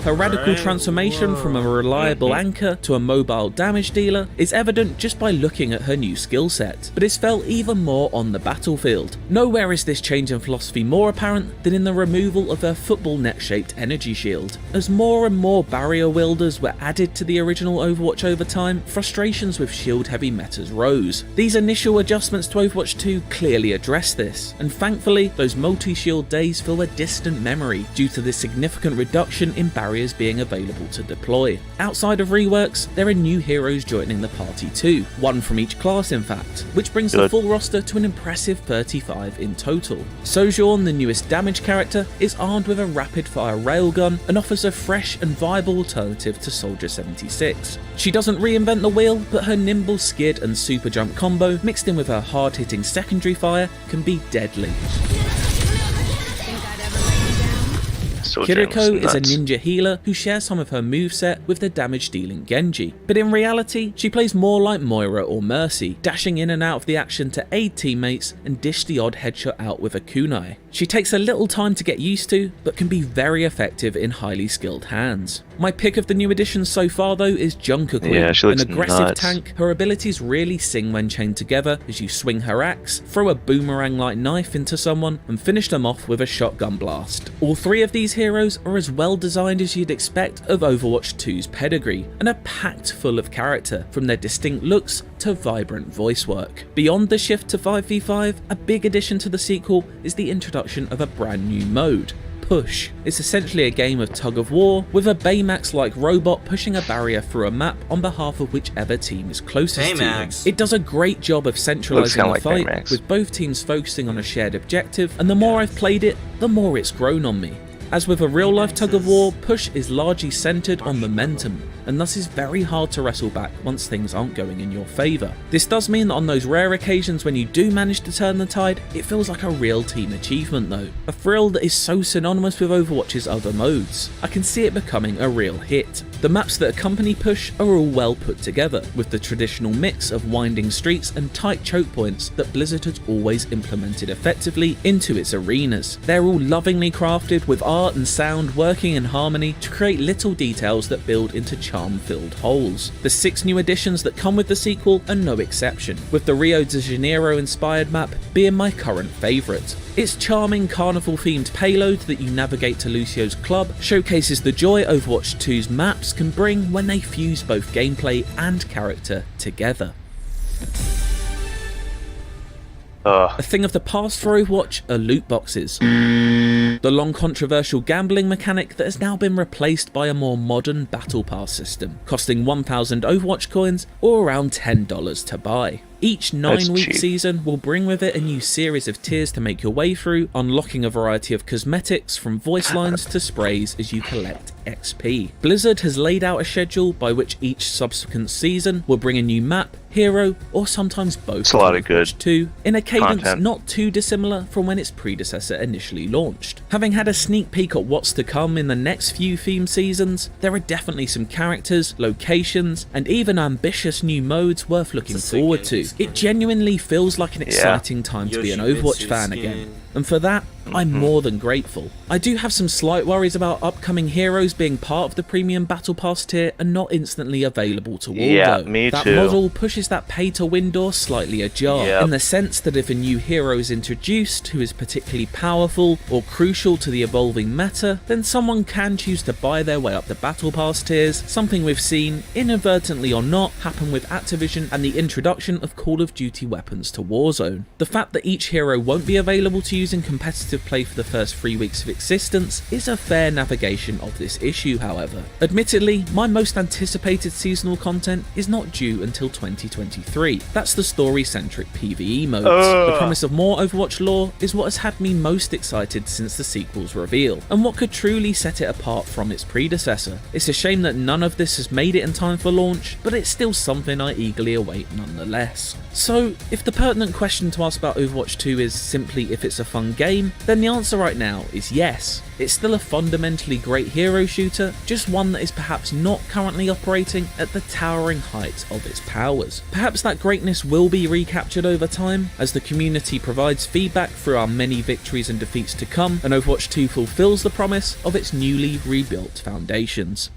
Her radical transformation from a reliable anchor to a mobile damage dealer is evident just by looking at her new skill set, but it's felt even more on the battlefield. Nowhere is this change in philosophy more apparent than in the removal of her football net-shaped energy shield. As more and more barrier wielders were added to the original Overwatch over time, frustrations with shield-heavy metas rose. These initial adjustments to Overwatch 2 clearly address this, and thankfully those multi-shield days feel a distant memory due to the significant reduction in barriers being available to deploy. Outside of reworks, there are new heroes joining the party too, one from each class in fact, which brings the full roster to an impressive 35 in total. Sojourn, the newest damage character, is armed with a rapid-fire railgun and offers a fresh and viable alternative to Soldier 76. She doesn't reinvent the wheel, but her nimble skid and super jump combo, mixed in with her hard-hitting secondary fire, can be deadly. Kiriko is a ninja healer who shares some of her moveset with the damage-dealing Genji, but in reality, she plays more like Moira or Mercy, dashing in and out of the action to aid teammates and dish the odd headshot out with a kunai. She takes a little time to get used to, but can be very effective in highly skilled hands. My pick of the new additions so far though is Junker Queen, an aggressive tank. Her abilities really sing when chained together as you swing her axe, throw a boomerang-like knife into someone, and finish them off with a shotgun blast. All three of these heroes are as well designed as you'd expect of Overwatch 2's pedigree, and are packed full of character, from their distinct looks to vibrant voice work. Beyond the shift to 5v5, a big addition to the sequel is the introduction of a brand new mode, Push. It's essentially a game of tug of war, with a Baymax-like robot pushing a barrier through a map on behalf of whichever team is closest to him. It does a great job of centralising the fight, with both teams focusing on a shared objective, and the more I've played it, the more it's grown on me. As with a real-life tug-of-war, Push is largely centred on momentum, and thus is very hard to wrestle back once things aren't going in your favour. This does mean that on those rare occasions when you do manage to turn the tide, it feels like a real team achievement though. A thrill that is so synonymous with Overwatch's other modes. I can see it becoming a real hit. The maps that accompany Push are all well put together, with the traditional mix of winding streets and tight choke points that Blizzard has always implemented effectively into its arenas. They're all lovingly crafted, with art and sound working in harmony to create little details that build into charm-filled holes. The 6 new additions that come with the sequel are no exception, with the Rio de Janeiro inspired map being my current favourite. Its charming carnival-themed payload that you navigate to Lucio's club showcases the joy Overwatch 2's maps can bring when they fuse both gameplay and character together. A thing of the past for Overwatch are loot boxes. The long controversial gambling mechanic that has now been replaced by a more modern battle pass system, costing 1,000 Overwatch coins or around $10 to buy. Each 9-week season will bring with it a new series of tiers to make your way through, unlocking a variety of cosmetics from voice lines to sprays as you collect XP. Blizzard has laid out a schedule by which each subsequent season will bring a new map, hero, or sometimes both. It's a lot of good 2 in a cadence content. not too dissimilar from when its predecessor initially launched. Having had a sneak peek at what's to come in the next few theme seasons, there are definitely some characters, locations, and even ambitious new modes worth looking forward to. It genuinely feels like an exciting time to be an Overwatch fan again. and for that, I'm more than grateful. I do have some slight worries about upcoming heroes being part of the premium Battle Pass tier and not instantly available to all, Yeah, though. me that too. model pushes that pay-to-win door slightly ajar, Yep. in the sense that if a new hero is introduced who is particularly powerful or crucial to the evolving meta, then someone can choose to buy their way up the Battle Pass tiers, something we've seen, inadvertently or not, happen with Activision and the introduction of Call of Duty weapons to Warzone. The fact that each hero won't be available to use in competitive play for the first 3 weeks of existence is a fair navigation of this issue, however. Admittedly, my most anticipated seasonal content is not due until 2023. That's the story-centric PvE modes. The promise of more Overwatch lore is what has had me most excited since the sequel's reveal, and what could truly set it apart from its predecessor. It's a shame that none of this has made it in time for launch, but it's still something I eagerly await nonetheless. So, if the pertinent question to ask about Overwatch 2 is simply if it's a fun game, then the answer right now is yes. It's still a fundamentally great hero shooter, just one that is perhaps not currently operating at the towering height of its powers. Perhaps that greatness will be recaptured over time, as the community provides feedback through our many victories and defeats to come, and Overwatch 2 fulfills the promise of its newly rebuilt foundations.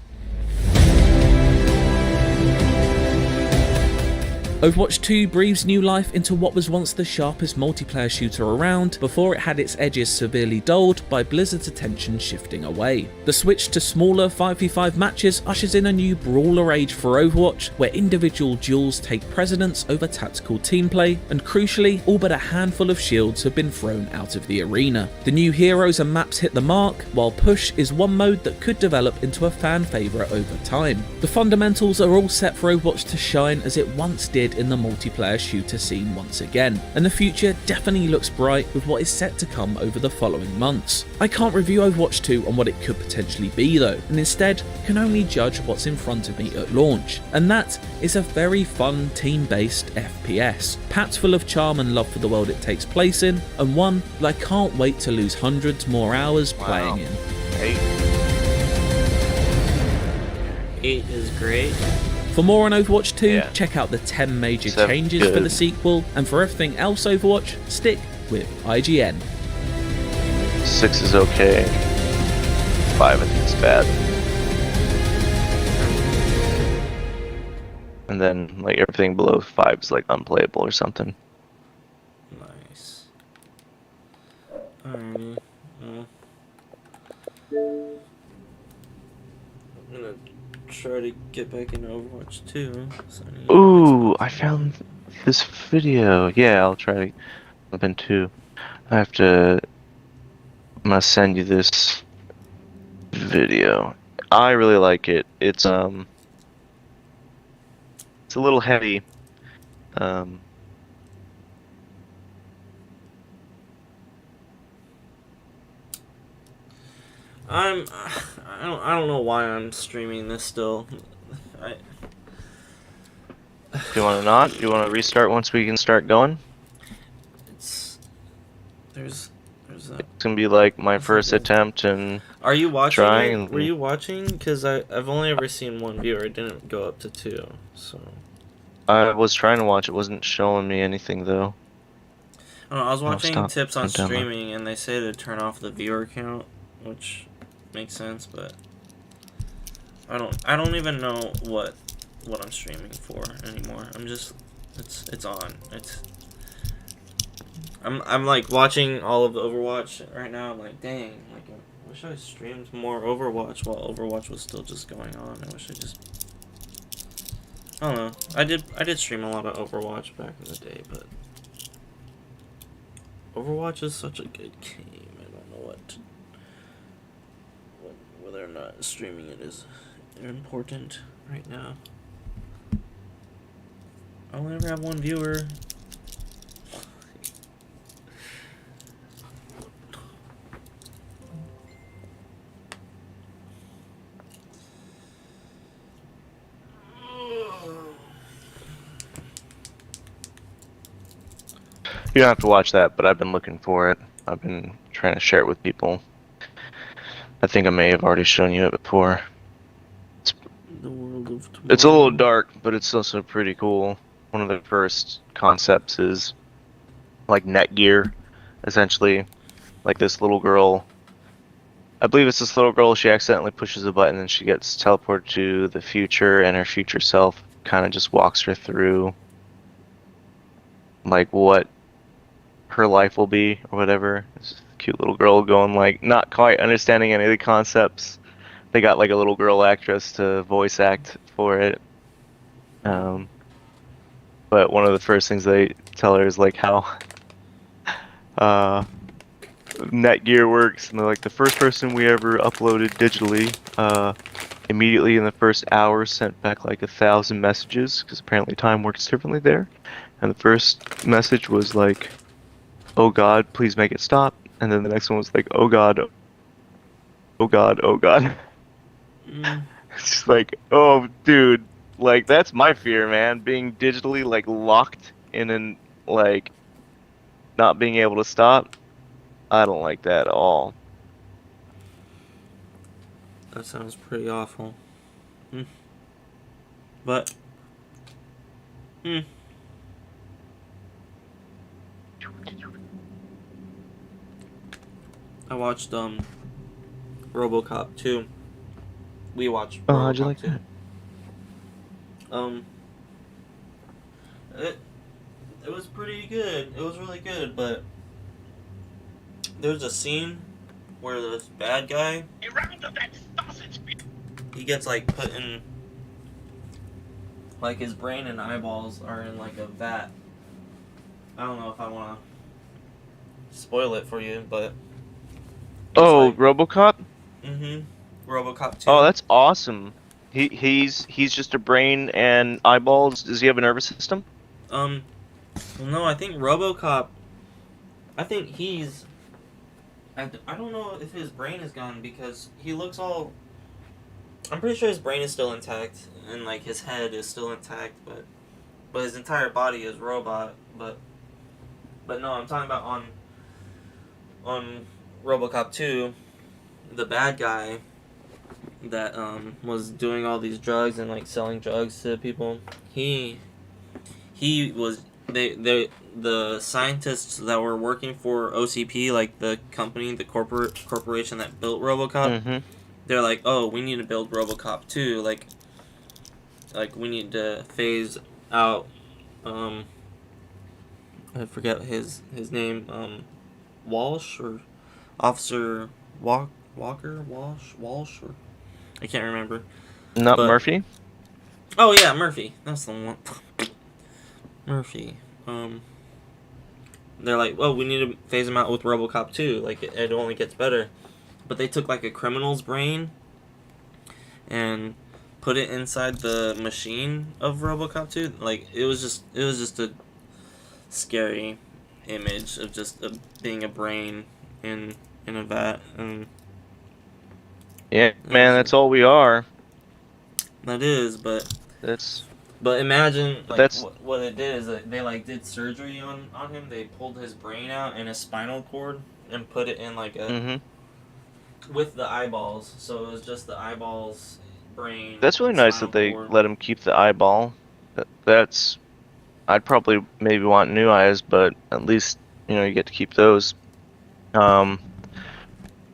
Overwatch 2 breathes new life into what was once the sharpest multiplayer shooter around before it had its edges severely dulled by Blizzard's attention shifting away. The switch to smaller 5v5 matches ushers in a new brawler age for Overwatch, where individual duels take precedence over tactical team play, and crucially, all but a handful of shields have been thrown out of the arena. The new heroes and maps hit the mark, while Push is one mode that could develop into a fan favourite over time. The fundamentals are all set for Overwatch to shine as it once did in the multiplayer shooter scene once again, and the future definitely looks bright with what is set to come over the following months. I can't review Overwatch 2 on what it could potentially be though, and instead can only judge what's in front of me at launch, and that is a very fun team-based FPS, packed full of charm and love for the world it takes place in, and one that I can't wait to lose hundreds more hours playing in. 8 is great. For more on Overwatch 2, Yeah. check out the 10 major 7 changes good. for the sequel, and for everything else Overwatch, stick with IGN. 6 is okay. 5 I think is bad. And then like everything below 5 is like unplayable or something. Nice. Alrighty. Well, I'm gonna try to get back into Overwatch 2. So I need to Ooh, find I something. found this video. Yeah, I'll try to jump in too. I have to. I'm gonna send you this video. I really like it. It's a little heavy. I don't know why I'm streaming this still. I Do you want to not? Do you want to restart once we can start going? it's there's a. It's gonna be like my first attempt, and Are you watching trying. it? Were you watching? Because I've only ever seen one viewer. It didn't go up to 2. So I was trying to watch. It wasn't showing me anything though. I don't know, I was watching stop. tips on I'm done. streaming, and they say to turn off the viewer count, which makes sense, but I don't even know what I'm streaming for anymore. I'm just it's on. I'm like watching all of the Overwatch right now. I'm like, dang, like I wish I streamed more Overwatch while Overwatch was still just going on. I wish I just I don't know. I did stream a lot of Overwatch back in the day, but Overwatch is such a good game. I don't know whether or not streaming it is important right now. I only ever have one viewer. You don't have to watch that, but I've been looking for it. I've been trying to share it with people. I think I may have already shown you it before. The world of It's a little tomorrow. dark, but it's also pretty cool. One of the first concepts is like Netgear, essentially. like this little girl. I believe it's this little girl. She accidentally pushes a button and she gets teleported to the future, and her future self kind of just walks her through like what her life will be or whatever. This cute little girl going like not quite understanding any of the concepts. They got like a little girl actress to voice act for it. But one of the first things they tell her is like how Netgear works, and they're like the first person we ever uploaded digitally, immediately in the first hour sent back like 1,000 messages, because apparently time works differently there. And the first message was like, "Oh God, please make it stop." And then the next one was like, "Oh God, oh God, oh God." It's just like, oh dude, like that's my fear, man. Being digitally like locked in and like not being able to stop. I don't like that at all. That sounds pretty awful. But, I watched RoboCop 2. We watched Oh, RoboCop how'd you like 2. that? It was pretty good. It was really good, but there's a scene where this bad guy, he gets like put in, like his brain and eyeballs are in like a vat. I don't know if I want to spoil it for you, but Oh, like, RoboCop? RoboCop 2. Oh, that's awesome. He's just a brain and eyeballs. Does he have a nervous system? Well, no, I think RoboCop, I think he's, I don't know if his brain is gone, because he looks all, I'm pretty sure his brain is still intact, and like his head is still intact, but his entire body is robot, but no, I'm talking about on RoboCop 2, the bad guy that was doing all these drugs and like selling drugs to people. He was the scientists that were working for OCP, like the company, the corporation that built RoboCop. Mm-hmm. They're like, oh, we need to build RoboCop 2. Like we need to phase out. I forget his name. Walsh or Officer Walker Walsh, or I can't remember. Not But- Murphy? Oh yeah, Murphy. That's the one. Murphy. They're like, well, we need to phase him out with RoboCop 2. Like it only gets better. But they took like a criminal's brain and put it inside the machine of RoboCop 2. Like it was just a scary image of just being a brain in a vat, and Yeah, man, that's all we are. that is, but That's imagine like that's- what it did is that they like did surgery on him. They pulled his brain out and his spinal cord and put it in like a with the eyeballs. So it was just the eyeballs, brain. That's really nice spinal that they cord. let him keep the eyeball. That's I'd probably maybe want new eyes, but at least you get to keep those.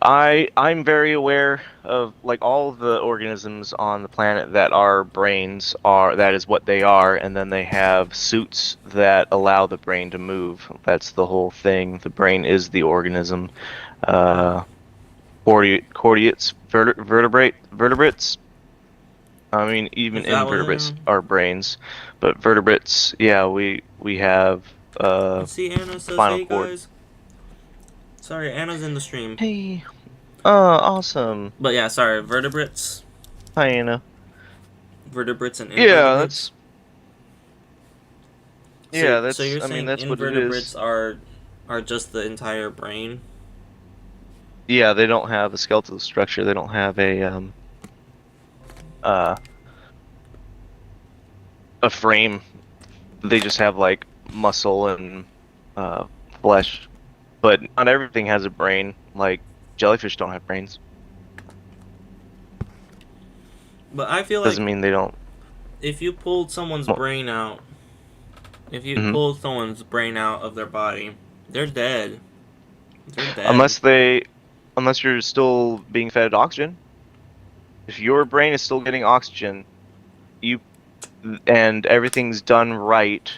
I'm very aware of like all of the organisms on the planet that are brains that is what they are, and then they have suits that allow the brain to move. That's the whole thing. The brain is the organism. Chordates, vertebrates. I mean, even Is that what invertebrates they are? are brains, but vertebrates, yeah, we have See, Anna says, spinal hey cord. guys. Sorry, Anna's in the stream. Hey, awesome. But yeah, sorry, vertebrates. Hi, Anna. Vertebrates and Yeah, invertebrates. that's So you're I saying mean that's what it invertebrates is. are just the entire brain? Yeah, they don't have a skeletal structure. They don't have a frame. They just have like muscle and flesh. But not everything has a brain. Like jellyfish don't have brains. But I feel like Doesn't mean they don't. if you pulled someone's Well- brain out, if you Mhm. pulled someone's brain out of their body, they're dead. They're dead. Unless you're still being fed oxygen. If your brain is still getting oxygen, and everything's done right,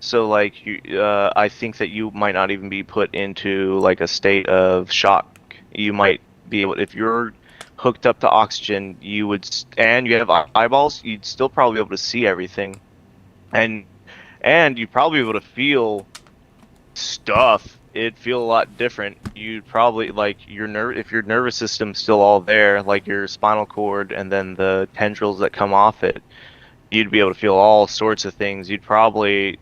so like I think that you might not even be put into like a state of shock. You might be able, if you're hooked up to oxygen, and you have eyeballs, you'd still probably be able to see everything, and you'd probably be able to feel stuff. It'd feel a lot different. You'd probably like if your nervous system's still all there, like your spinal cord and then the tendrils that come off it, you'd be able to feel all sorts of things. You'd probably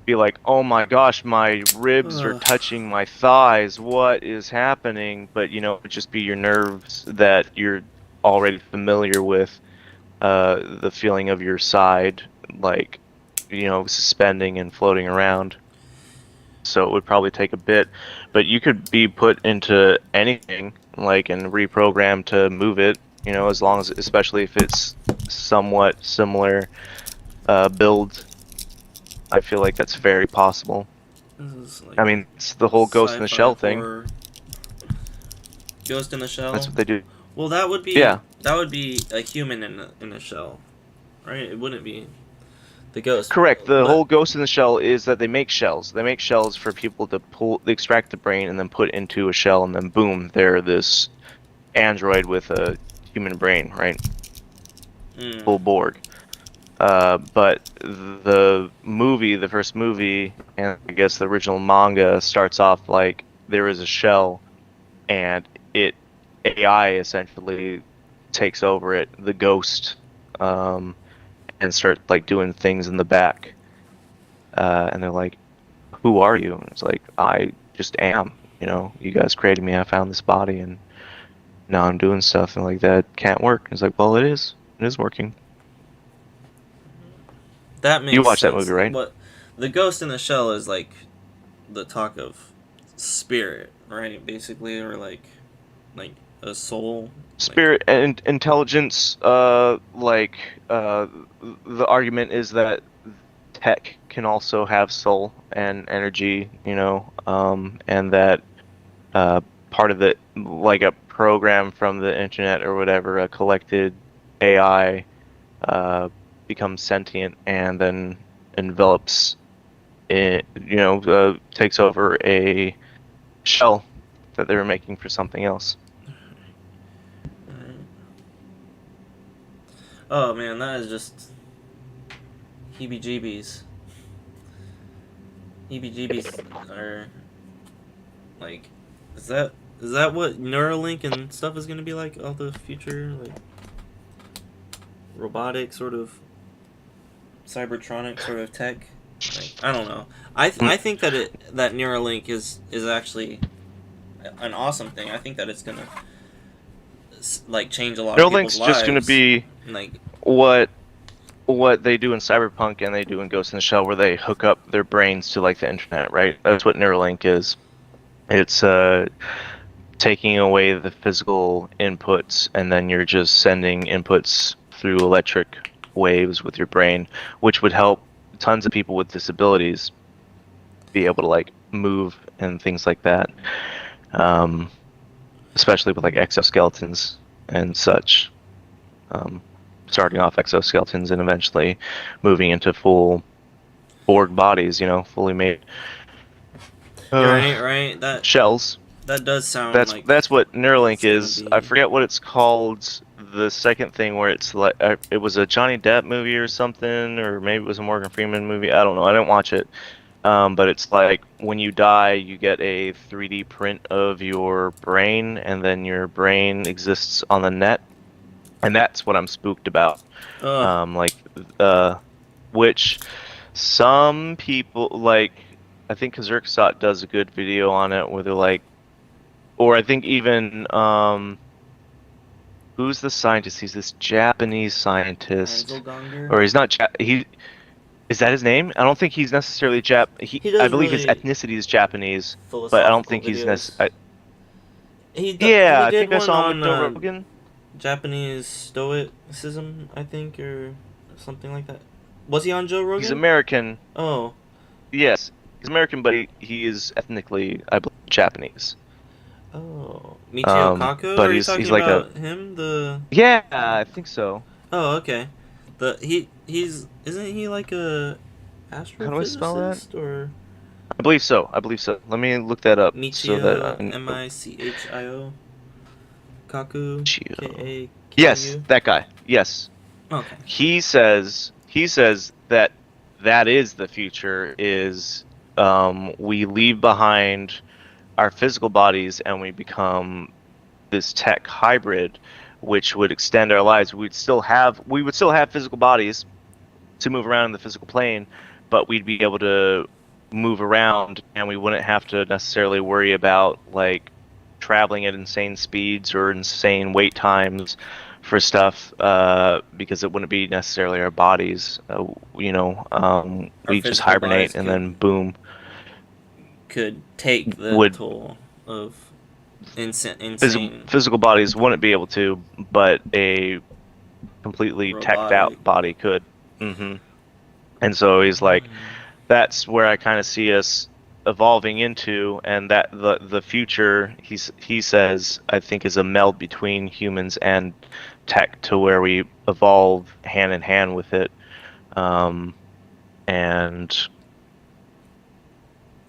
be like, oh my gosh, my ribs are touching my thighs. What is happening? But it'd just be your nerves that you're already familiar with, the feeling of your side, like, suspending and floating around. So it would probably take a bit, but you could be put into anything, like, and reprogrammed to move it, as long as, especially if it's somewhat similar build. I feel like that's very possible. This is like I mean, it's the whole Ghost in the sci-fi Shell thing. horror. Ghost in the Shell? That's what they do. Well, that would be Yeah. that would be a human in a shell, right? It wouldn't be the ghost. Correct. The But- whole Ghost in the Shell is that they make shells. They make shells for people to extract the brain and then put into a shell, and then boom, they're this android with a human brain, right? Full Borg. But the first movie, and I guess the original manga, starts off like there is a shell, and AI essentially takes over it, the ghost, and start like doing things in the back. And they're like, "Who are you?" And it's like, "I just am. You guys created me. I found this body, and now I'm doing stuff." And like, that can't work. And it's like, well, it is. It is working. That makes You watched that sense. movie, right? But the Ghost in the Shell is like the talk of spirit, right? Basically, or like a soul. Spirit and intelligence. The argument is that tech can also have soul and energy, and that part of it, like a program from the internet or whatever, a collected AI, becomes sentient and then envelops it, takes over a shell that they were making for something else. Oh man, that is just heebie-jeebies. Heebie-jeebies are like, is that what Neuralink and stuff is gonna be like? All the future like robotic sort of cybertronic sort of tech. Like, I don't know. I think that Neuralink is actually an awesome thing. I think that it's gonna like change a lot of people's Neuralink's lives. just going to be like what they do in Cyberpunk and they do in Ghost in the Shell, where they hook up their brains to like the internet, right? That's what Neuralink is. It's taking away the physical inputs, and then you're just sending inputs through electric waves with your brain, which would help tons of people with disabilities be able to like move and things like that. Especially with like exoskeletons and such. Starting off exoskeletons and eventually moving into full Borg bodies, fully made right. That shells. that does sound like That's what Neuralink it's gonna is. be- I forget what it's called. The second thing where it's like it was a Johnny Depp movie or something, or maybe it was a Morgan Freeman movie. I don't know. I didn't watch it. But it's like when you die, you get a 3D print of your brain, and then your brain exists on the net, and that's what I'm spooked about. Which some people like. I think Kazurksot does a good video on it, where they're like, or I think even who's the scientist? He's this Japanese scientist, Einzelganger? or he's not. Is that his name? I don't think he's necessarily He does I believe his really ethnicity is Japanese, but I don't think he's necessarily. He Yeah, I did think I one saw him on with Joe Rogan. Japanese Stoicism, I think, or something like that. Was he on Joe Rogan? He's American. Oh, Yes, he's American, but he is ethnically, I believe, Japanese. Oh, Michio Kaku? But Are you he's talking like about him? The yeah, I think so. Oh, okay. He's isn't he like a How do I spell that? astrophysicist or I believe so. I believe so. Let me look that up so that Michio I know. Michio Kaku Chio. Yes, Kaku? that guy. Yes. Okay. He says that that is the future is we leave behind our physical bodies and we become this tech hybrid, which would extend our lives. We would still have physical bodies to move around in the physical plane, but we'd be able to move around and we wouldn't have to necessarily worry about like traveling at insane speeds or insane wait times for stuff because it wouldn't be necessarily our bodies. Our We just physical bodies hibernate and then boom, could take the would toll of insane physical bodies wouldn't be able to, but a completely teched robotic. out body could. And so he's like, that's where I kind of see us evolving into, and that the future he says I think is a meld between humans and tech to where we evolve hand in hand with it. And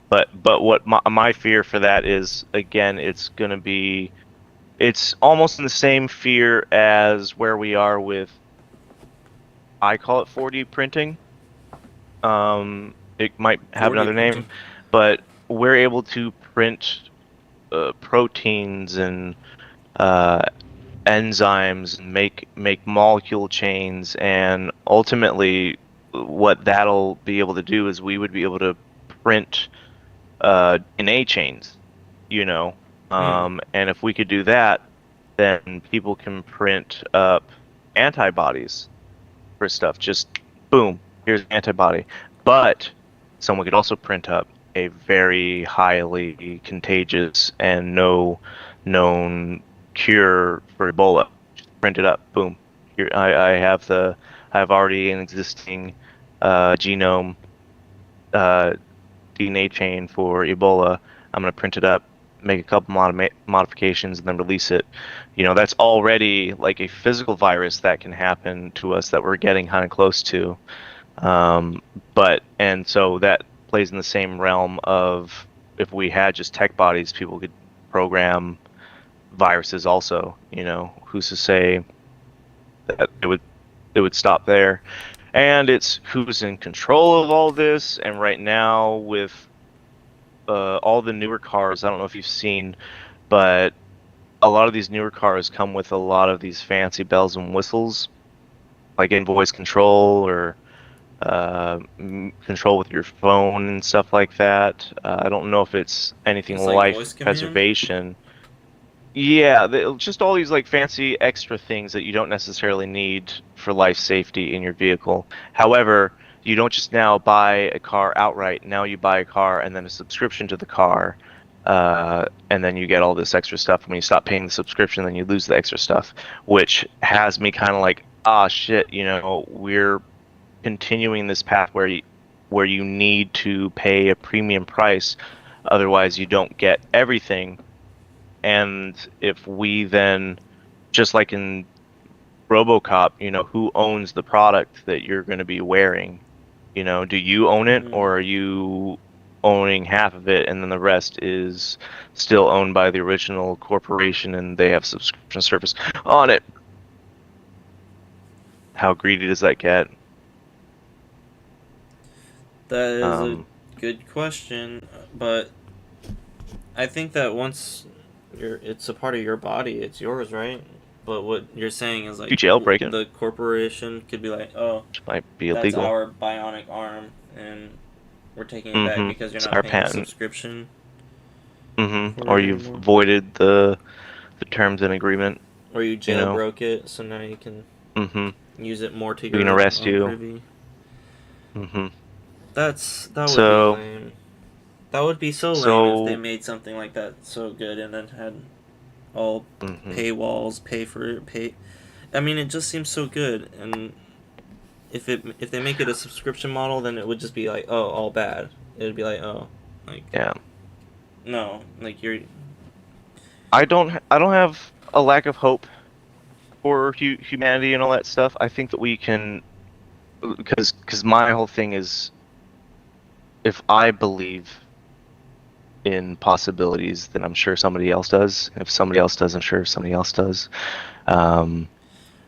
but what my fear for that is, again, it's almost in the same fear as where we are with, I call it 4D printing. It might have 4D another name, printing. but we're able to print proteins and enzymes and make molecule chains, and ultimately what that'll be able to do is we would be able to print DNA chains, you know. And if we could do that, then people can print up antibodies for stuff. Just boom, here's an antibody. But someone could also print up a very highly contagious and no known cure for Ebola. Just print it up, boom. Here, I have already an existing genome DNA chain for Ebola. I'm gonna print it up, make a couple modifications, and then release it. That's already like a physical virus that can happen to us that we're getting kind of close to. And so that plays in the same realm of, if we had just tech bodies, people could program viruses also. Who's to say that it would stop there? And it's who's in control of all this. And right now with all the newer cars, I don't know if you've seen, but a lot of these newer cars come with a lot of these fancy bells and whistles, like in-voice control or control with your phone and stuff like that. I don't know if it's anything It's like life voice command? preservation. Yeah, just all these like fancy extra things that you don't necessarily need for life safety in your vehicle. However, you don't just now buy a car outright. Now you buy a car and then a subscription to the car, and then you get all this extra stuff. When you stop paying the subscription, then you lose the extra stuff, which has me kind of like, ah, shit. We're continuing this path where you need to pay a premium price, otherwise you don't get everything. And if we then, just like in RoboCop, who owns the product that you're going to be wearing? Do you own it, or are you owning half of it and then the rest is still owned by the original corporation and they have subscription service on it? How greedy does that get? That is a good question, but I think that once it's a part of your body, it's yours, right? But what you're saying is like, You jailbreak it. The corporation could be like, oh, Which might be that's illegal. our bionic arm, and we're taking it back because you're It's not our paying a patent. subscription. Or you've voided the terms and agreement. Or you jailbroke it, so now you can use it more to your We can arrest you. privy. That would So- be lame. That would be so lame So- if they made something like that so good and then had all paywalls, pay. I mean, it just seems so good, and if they make it a subscription model, then it would just be like, oh, all bad. It would be like, oh, like Yeah. No, like you're. I don't have a lack of hope for humanity and all that stuff. I think that we can, because my whole thing is, if I believe in possibilities, then I'm sure somebody else does. If somebody else does, I'm sure somebody else does. Um,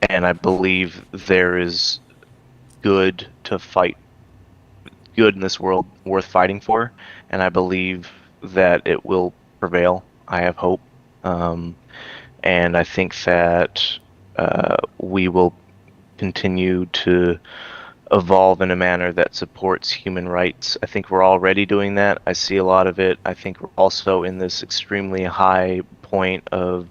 and I believe there is good to fight, good in this world worth fighting for, and I believe that it will prevail. I have hope, and I think that we will continue to evolve in a manner that supports human rights. I think we're already doing that. I see a lot of it. I think we're also in this extremely high point of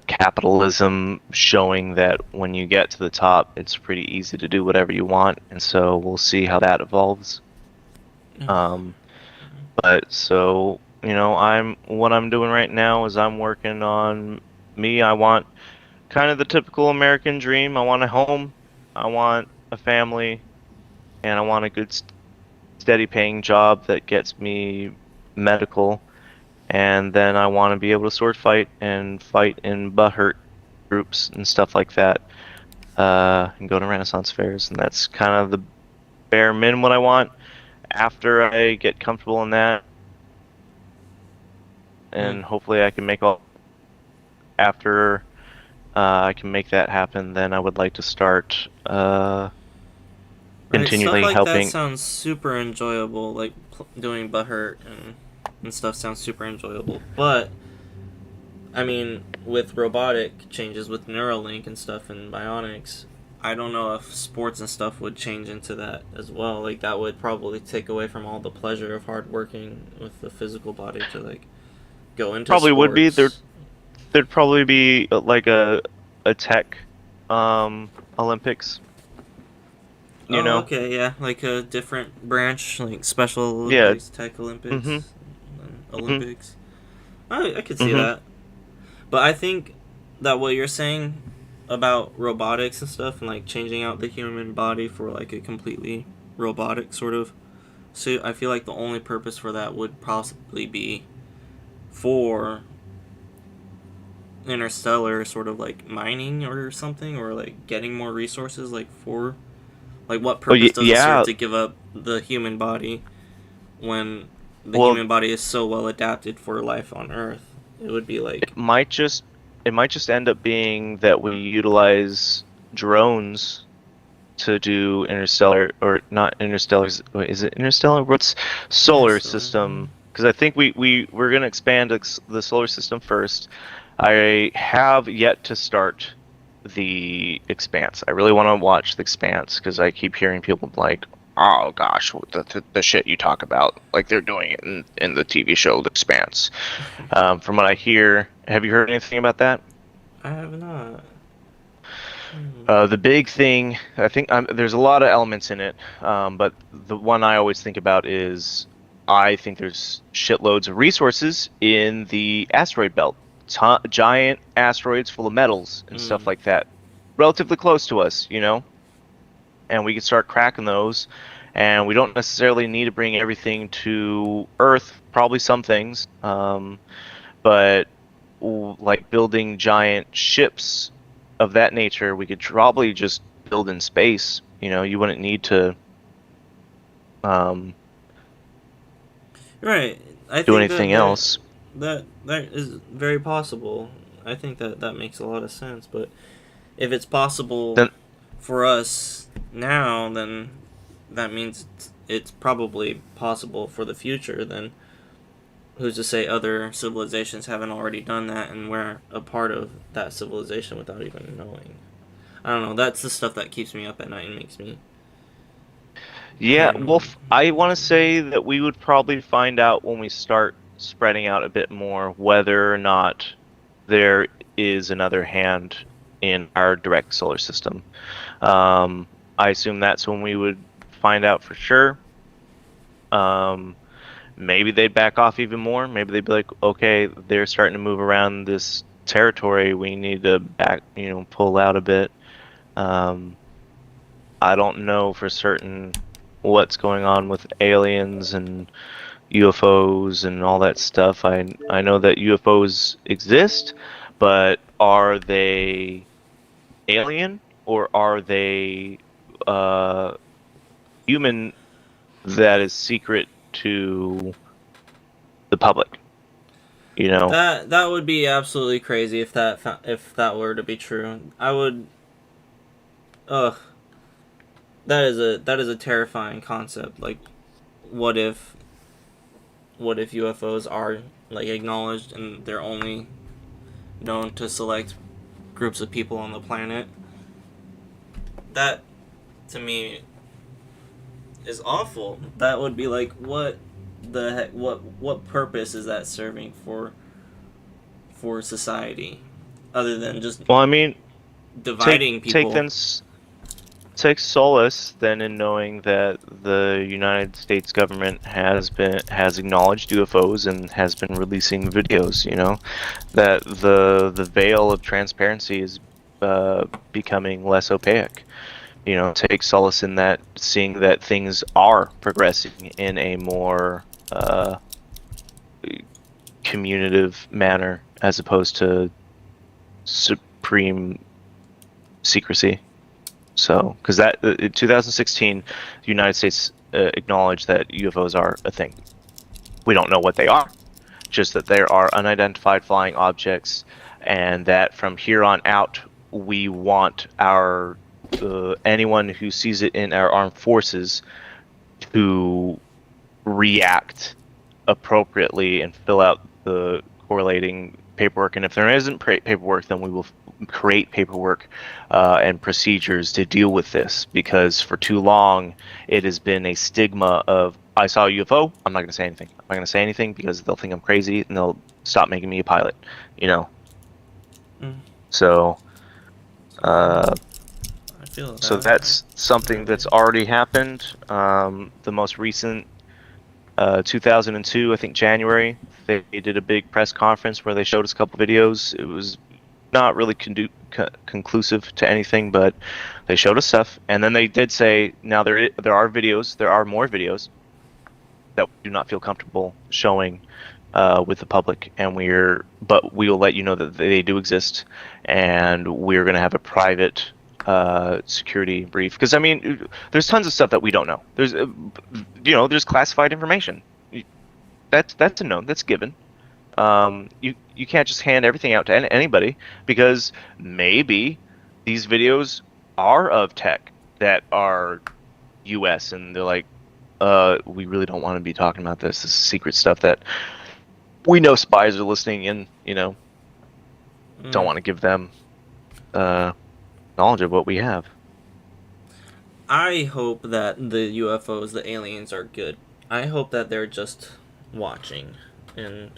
capitalism, showing that when you get to the top, it's pretty easy to do whatever you want. And so we'll see how that evolves. Um, but so, what I'm doing right now is I'm working on me. I want kind of the typical American dream. I want a home, I want a family, and I want a good, steady paying job that gets me medical. And then I want to be able to sword fight and fight in butthurt groups and stuff like that. And go to Renaissance fairs. And that's kind of the bare minimum what I want. After I get comfortable in that, and hopefully I can make all. After I can make that happen, then I would like to start continually Stuff like helping. that sounds super enjoyable. Like doing butthurt and stuff sounds super enjoyable. But I mean, with robotic changes with Neuralink and stuff and bionics, I don't know if sports and stuff would change into that as well. Like that would probably take away from all the pleasure of hard working with the physical body to like go into Probably sports. would be there'd probably be like a tech Olympics. Okay, yeah, like a different branch, like Special Yeah. Olympics, Tech Olympics, Mhm. and Olympics. I could see Mhm. that. But I think that what you're saying about robotics and stuff and like changing out the human body for like a completely robotic sort of suit, I feel like the only purpose for that would possibly be for interstellar sort of like mining or something, or like getting more resources, like for like what purpose does it Yeah. serve to give up the human body when the Well, human body is so well adapted for life on Earth? It would be like it might just end up being that we utilize drones to do interstellar, or not interstellar. Is it interstellar? What's solar Interstellar, system? Because I think we're gonna expand the solar system first. I have yet to start the Expanse. I really want to watch the Expanse because I keep hearing people like, "Oh gosh, the shit you talk about, like they're doing it in the TV show The Expanse." From what I hear, have you heard anything about that? I have not. The big thing, I think, there's a lot of elements in it, but the one I always think about is I think there's shitloads of resources in the asteroid belt. Giant asteroids full of metals and stuff like that, relatively close to us, and we can start cracking those. And we don't necessarily need to bring everything to Earth, probably some things, but like building giant ships of that nature, we could probably just build in space. You wouldn't need to Right. I do think anything else. That is very possible. I think that makes a lot of sense. But if it's possible Then for us now, then that means it's probably possible for the future. Then who's to say other civilizations haven't already done that and we're a part of that civilization without even knowing? I don't know. That's the stuff that keeps me up at night and makes me yeah, well, paranoid. I want to say that we would probably find out when we start spreading out a bit more whether or not there is another hand in our direct solar system. I assume that's when we would find out for sure. Maybe they'd back off even more. Maybe they'd be like, okay, they're starting to move around this territory. We need to pull out a bit. I don't know for certain what's going on with aliens and, UFOs and all that stuff. I know that UFOs exist, but are they alien or are they human that is secret to the public? You know? That would be absolutely crazy if that were to be true. I would. Ugh. That is a terrifying concept. Like, what if UFOs are like acknowledged and they're only known to select groups of people on the planet? That, to me, is awful. That would be like, what the heck? What purpose is that serving for society, other than just Well, I mean, dividing people? take solace then in knowing that the United States government has acknowledged UFOs and has been releasing videos. You know, that the veil of transparency is becoming less opaque. You know, take solace in that, seeing that things are progressing in a more communicative manner as opposed to supreme secrecy. So, because that in 2016, the United States acknowledged that UFOs are a thing. We don't know what they are, just that there are unidentified flying objects, and that from here on out, we want our anyone who sees it in our armed forces to react appropriately and fill out the correlating paperwork. And if there isn't paperwork, then we will create paperwork and procedures to deal with this, because for too long it has been a stigma of, I saw a UFO, I'm not going to say anything. I'm not going to say anything because they'll think I'm crazy and they'll stop making me a pilot, you know. So I feel so that's something that's already happened. The most recent 2002, I think January, they did a big press conference where they showed us a couple videos. It was not really conclusive to anything, but they showed us stuff, and then they did say, now there are more videos that we do not feel comfortable showing with the public, but we will let you know that they do exist, and we're going to have a private security brief, because I mean, there's tons of stuff that we don't know. There's there's classified information. That's a known. That's given. You can't just hand everything out to anybody, because maybe these videos are of tech that are U.S. and they're like, we really don't want to be talking about this. This is secret stuff that we know spies are listening in. Don't want to give them knowledge of what we have. I hope that the UFOs, the aliens, are good. I hope that they're just watching and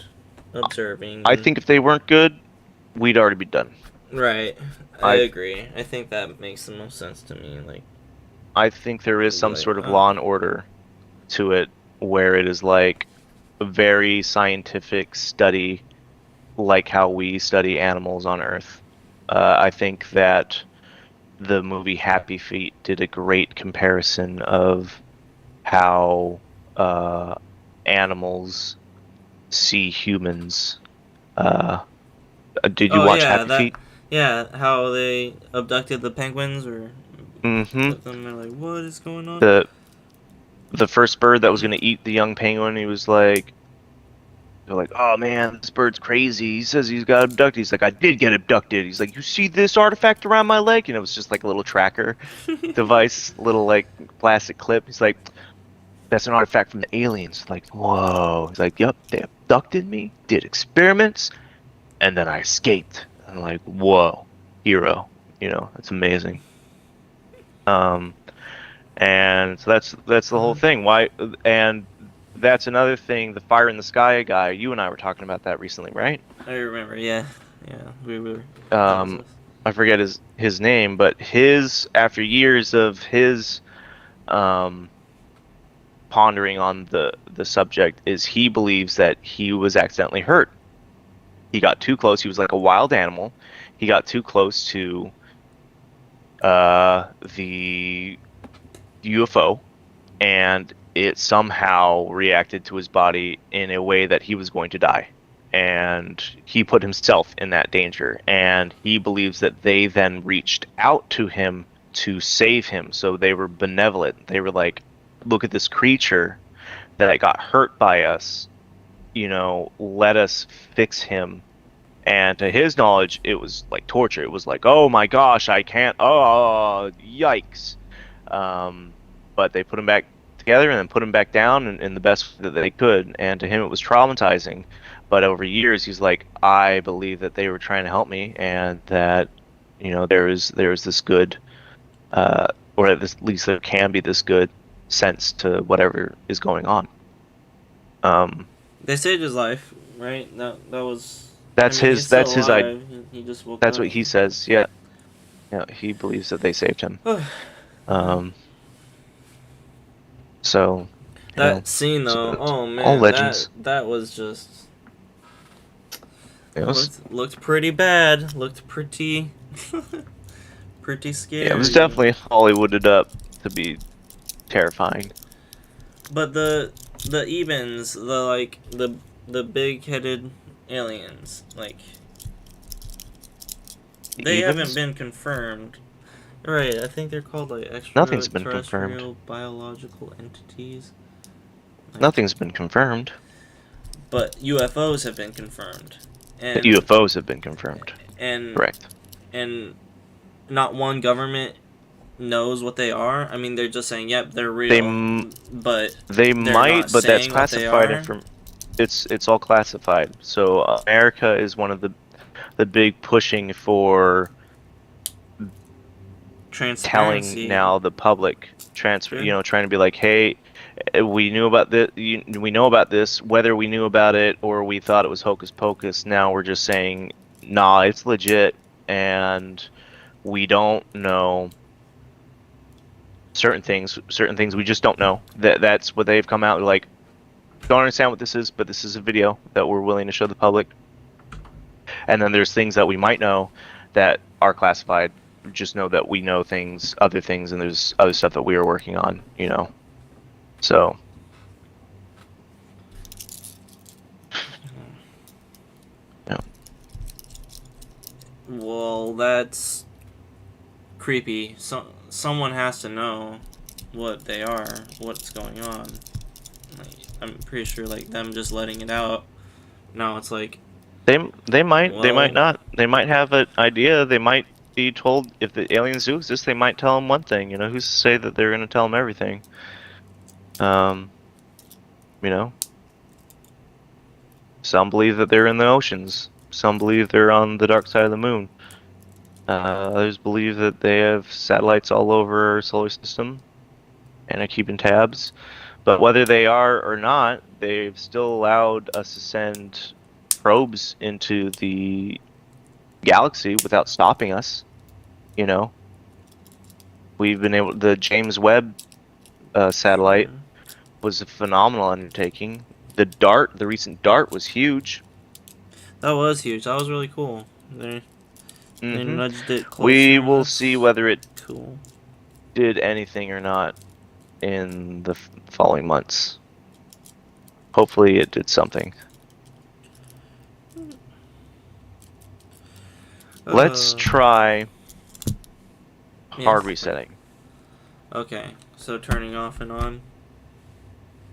observing. I think if they weren't good, we'd already be done. Right. I agree. I think that makes the most sense to me. Like, I think there is some sort of law and order to it, where it is like a very scientific study, like how we study animals on Earth. I think that the movie Happy Feet did a great comparison of how animals see humans. Did you watch Happy Feet? Yeah, how they abducted the penguins, or Mm-hmm. them. They're like, what is going on? The first bird that was going to eat the young penguin, he was like, they're like, oh man, this bird's crazy. He says he's got abducted. He's like, I did get abducted. He's like, you see this artifact around my leg? And it was just like a little tracker device, little like plastic clip. He's like, that's an artifact from the aliens. Like, whoa. He's like, yep, they abducted me, did experiments, and then I escaped. I'm like, whoa, hero. That's amazing. And so that's the whole thing. Why? And that's another thing. The Fire in the Sky guy. You and I were talking about that recently, right? I remember. Yeah, we were. I forget his name, but after years of his pondering on the subject, is he believes that he was accidentally hurt. He got too close. He was like a wild animal. He got too close to the UFO, and it somehow reacted to his body in a way that he was going to die. And he put himself in that danger. And he believes that they then reached out to him to save him. So they were benevolent. They were like, look at this creature that got hurt by us. You know, let us fix him. And to his knowledge, it was like torture. It was like, oh my gosh, I can't. Oh, yikes. But they put him back together and then put him back down in the best that they could. And to him, it was traumatizing. But over years, he's like, I believe that they were trying to help me, and that, you know, there is this good, or at least there can be this good sense to whatever is going on. They saved his life, right? That was. That's his. That's his idea. He just woke That's up. what he says. Yeah. Yeah. He believes that they saved him. So. That scene though, oh man, all legends. that was just. It was, looked pretty bad. Looked pretty. Pretty scary. yeah, it was definitely Hollywooded up to be terrifying. But the Ebens, the big-headed aliens, like they haven't been confirmed. Right, I think they're called like Nothing's been confirmed. extraterrestrial biological entities. Like, Nothing's been confirmed. But UFOs have been confirmed. And The UFOs have been confirmed. And correct. And not one government knows what they are. I mean, they're just saying, "Yep, they're real." But they might, but that's classified information. It's all classified. So America is one of the big pushing for telling now the public transfer. You know, trying to be like, hey, we knew about this. We know about this. Whether we knew about it or we thought it was hocus pocus, now we're just saying, nah, it's legit, and we don't know certain things we just don't know. That's what they've come out like, don't understand what this is, but this is a video that we're willing to show the public. And then there's things that we might know that are classified. Just know that we know other things, and there's other stuff that we are working on, you know. So yeah. Well, that's creepy. Someone has to know what they are, what's going on. Like, I'm pretty sure, like, them just letting it out. No, it's like they might not. They might have an idea. They might be told if the aliens do exist. They might tell them one thing. You know, who's to say that they're going to tell them everything? You know, some believe that they're in the oceans. Some believe they're on the dark side of the moon. Others believe that they have satellites all over our solar system and are keeping tabs. But whether they are or not, they've still allowed us to send probes into the galaxy without stopping us. You know, we've been able. The James Webb satellite was a phenomenal undertaking. The recent DART was huge. That was huge. That was really cool. They nudged it closer. We will see whether it cool. did anything or not in the following months. Hopefully it did something. Let's try hard resetting. Okay, so turning off and on?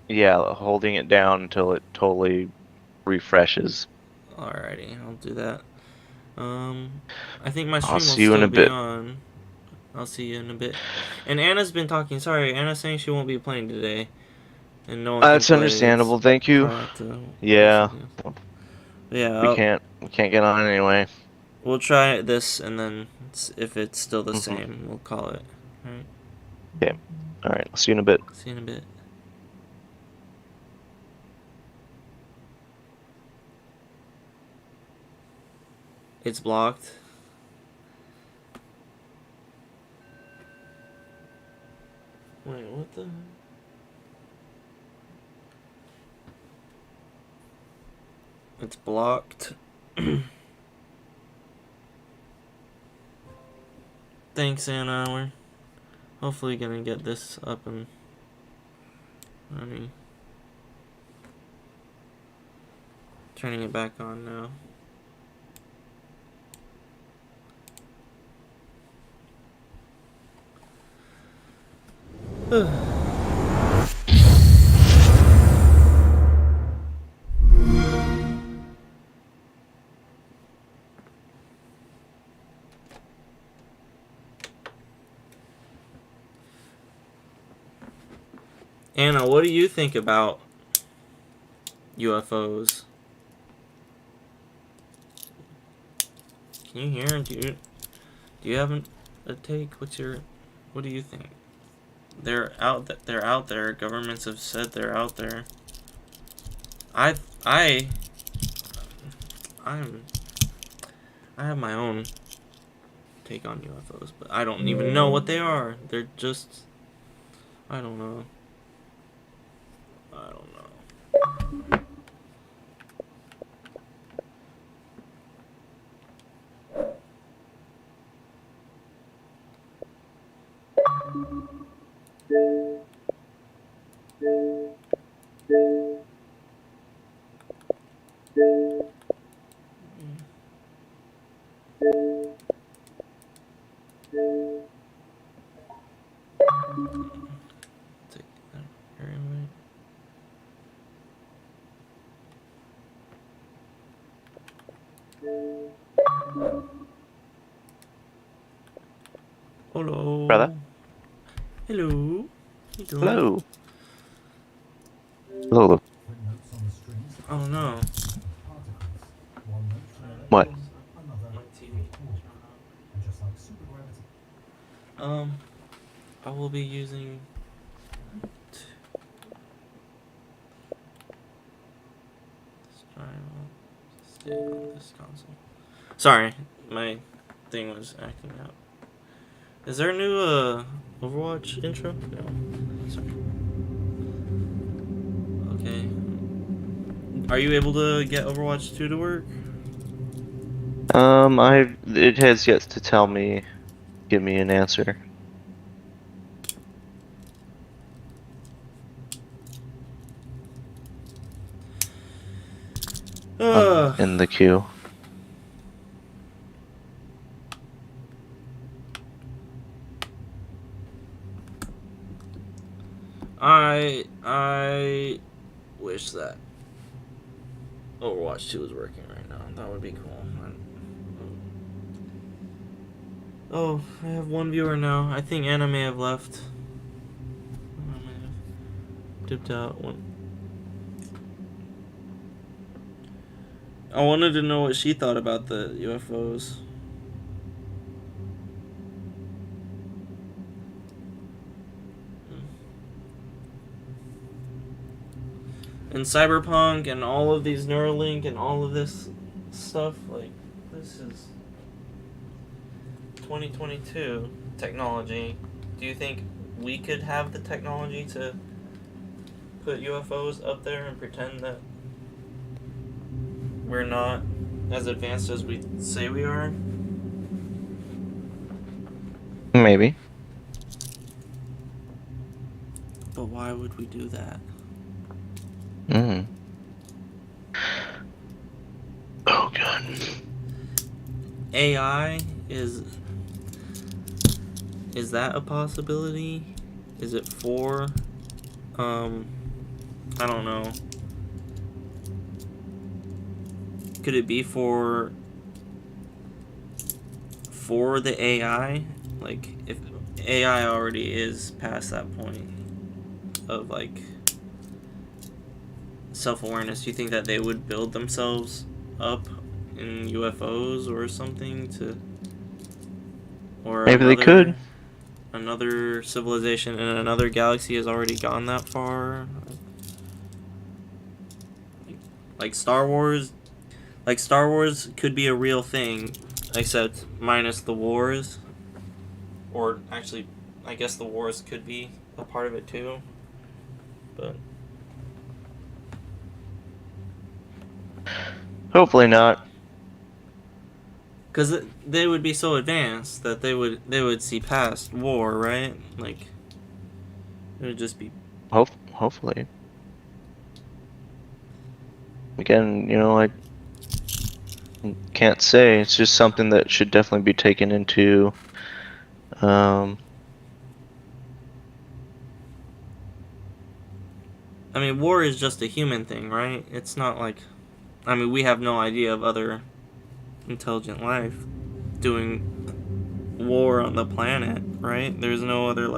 Yeah, holding it down until it totally refreshes. Alrighty, I'll do that. I think my stream I'll will see you still in a be bit. on. I'll see you in a bit. And Anna's been talking. Sorry, Anna's saying she won't be playing today. And no one can That's play. understandable. Thank you. Yeah. Yeah. We can't get on anyway. We'll try this, and then if it's still the same, we'll call it. Alright. Okay. Alright, I'll see you in a bit. See you in a bit. It's blocked. Wait, what the? It's blocked. Thanks, Anna. We're hopefully gonna get this up and Running. Turning it back on now. Anna, what do you think about UFOs? Can you hear? Do you have a take? What do you think? They're out there. Governments have said they're out there. I have my own take on UFOs, but I don't even know what they are. They're just, I don't know. Take that area away. Hello. Brother? Hello. How you doing? Hello. Hello. Oh no. What? My TV. I will be using this stay on this console. Sorry, my thing was acting out. Is there a new Overwatch intro? No. Sorry. Okay. Are you able to get Overwatch 2 to work? It has yet to give me an answer. In the queue. I wish that Overwatch 2 was working right now. That would be cool. Oh, I have one viewer now. I think Anna may have left. I may have dipped out. I wanted to know what she thought about the UFOs. And Cyberpunk and all of these Neuralink and all of this stuff, like, this is 2022 technology. Do you think we could have the technology to put UFOs up there and pretend that we're not as advanced as we say we are? Maybe. But why would we do that? Oh god. AI is that a possibility? Is it for I don't know. Could it be for the AI? Like, if AI already is past that point of, like, self-awareness, do you think that they would build themselves up in UFOs or something to... Or maybe they could. Another civilization in another galaxy has already gone that far? Like Star Wars... Like, Star Wars could be a real thing, except minus the wars. Or, actually, I guess the wars could be a part of it, too. But... Hopefully not. Because they would be so advanced that they would see past war, right? Like, it would just be... hopefully. Again, I can't say. It's just something that should definitely be taken into I mean, war is just a human thing, right? It's not like, I mean, we have no idea of other intelligent life doing war on the planet, right? There's no other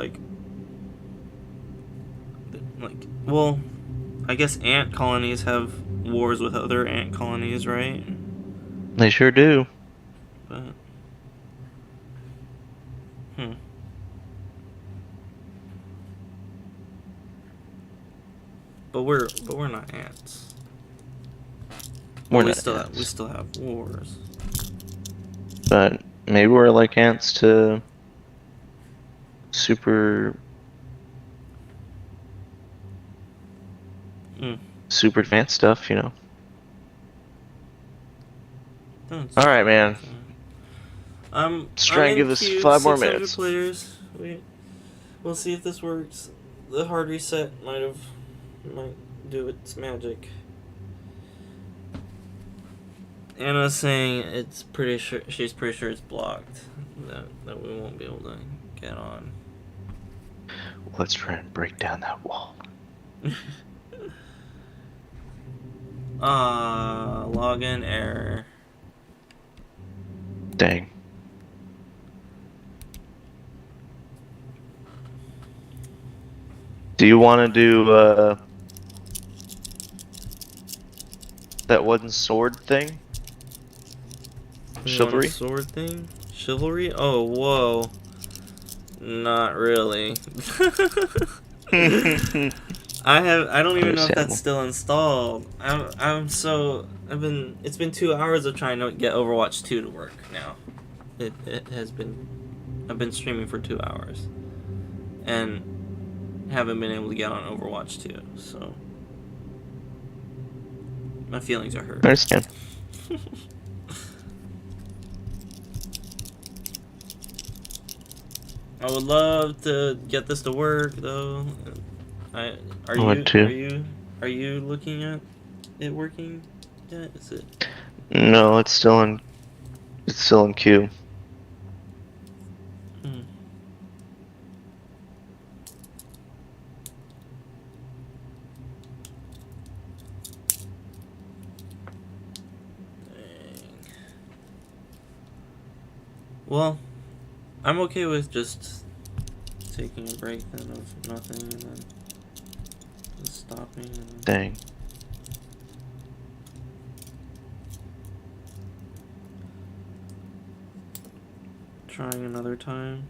well, I guess ant colonies have wars with other ant colonies, right? They sure do. But but we're not ants. We're we not still ants. we still have wars. But maybe we're like ants to super super advanced stuff, Don't All right, man. Let's try and give this 5 more 600 minutes. players. We'll see if this works. The hard reset might do its magic. Anna's saying she's pretty sure it's blocked. That we won't be able to get on. Let's try and break down that wall. Login error. Dang. Do you want to do that one sword thing? Chivalry? Sword thing? Chivalry? Oh, whoa. Not really. I don't even know if that's still installed. It's been 2 hours of trying to get Overwatch 2 to work now. It has been, I've been streaming for 2 hours. And haven't been able to get on Overwatch 2, so my feelings are hurt. I understand. I would love to get this to work though. Are you looking at it working yet? Is it? No, it's still in queue. Well, I'm okay with just taking a break then of nothing and then just stopping. And Dang. trying another time.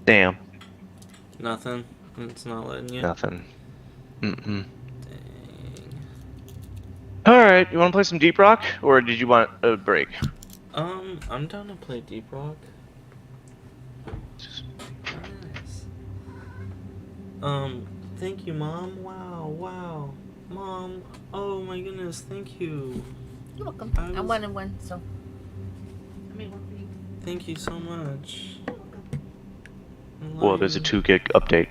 Damn. Nothing. It's not letting you. Nothing. Dang. Alright, you want to play some Deep Rock? Or did you want a break? I'm down to play Deep Rock. Nice. Thank you, Mom. Wow. Mom, oh my goodness, thank you. You're welcome. I wanted one, so I made one for you. Thank you so much. Well, there's a 2 gig update.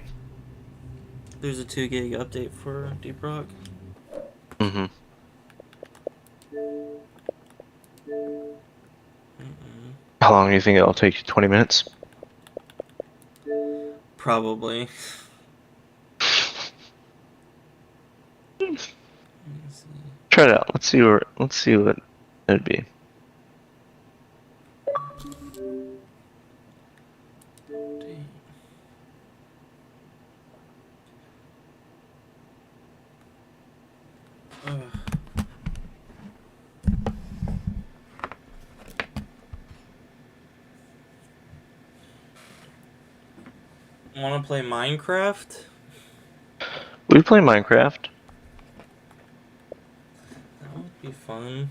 There's a 2 gig update for Deep Rock? Mm-hmm. How long do you think it'll take you? 20 minutes? Probably. Try it out. Let's see what it'd be. Want to play Minecraft? We play Minecraft. That would be fun.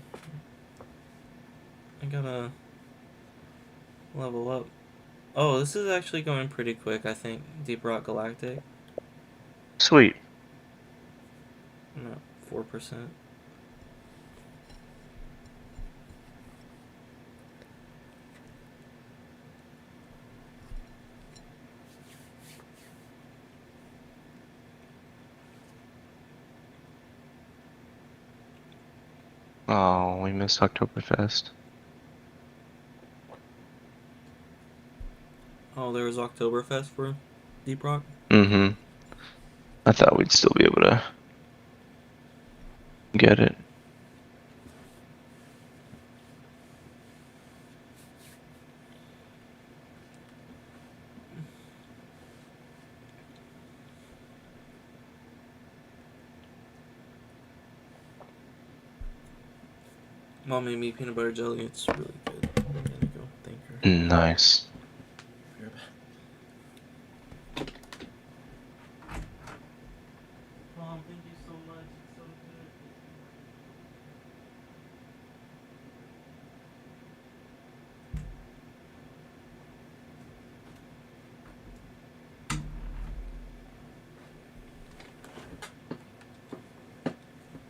I gotta level up. Oh, this is actually going pretty quick, I think. Deep Rock Galactic. Sweet. No, 4%. Oh, we missed Oktoberfest. Oh, there was Oktoberfest for Deep Rock? Mm-hmm. I thought we'd still be able to get it. Mom made me peanut butter jelly. It's really good. I'm gonna go thank her. Nice. Be right back. Mom, thank you so much. It's so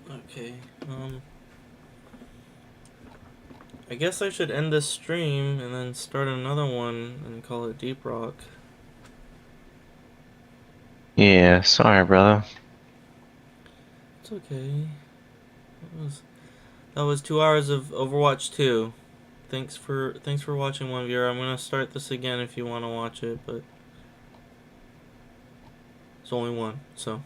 good. Okay, I guess I should end this stream and then start another one and call it Deep Rock. Yeah, sorry, brother. It's okay. That was 2 hours of Overwatch 2. Thanks for watching, one viewer. I'm gonna start this again if you want to watch it, but it's only one, so.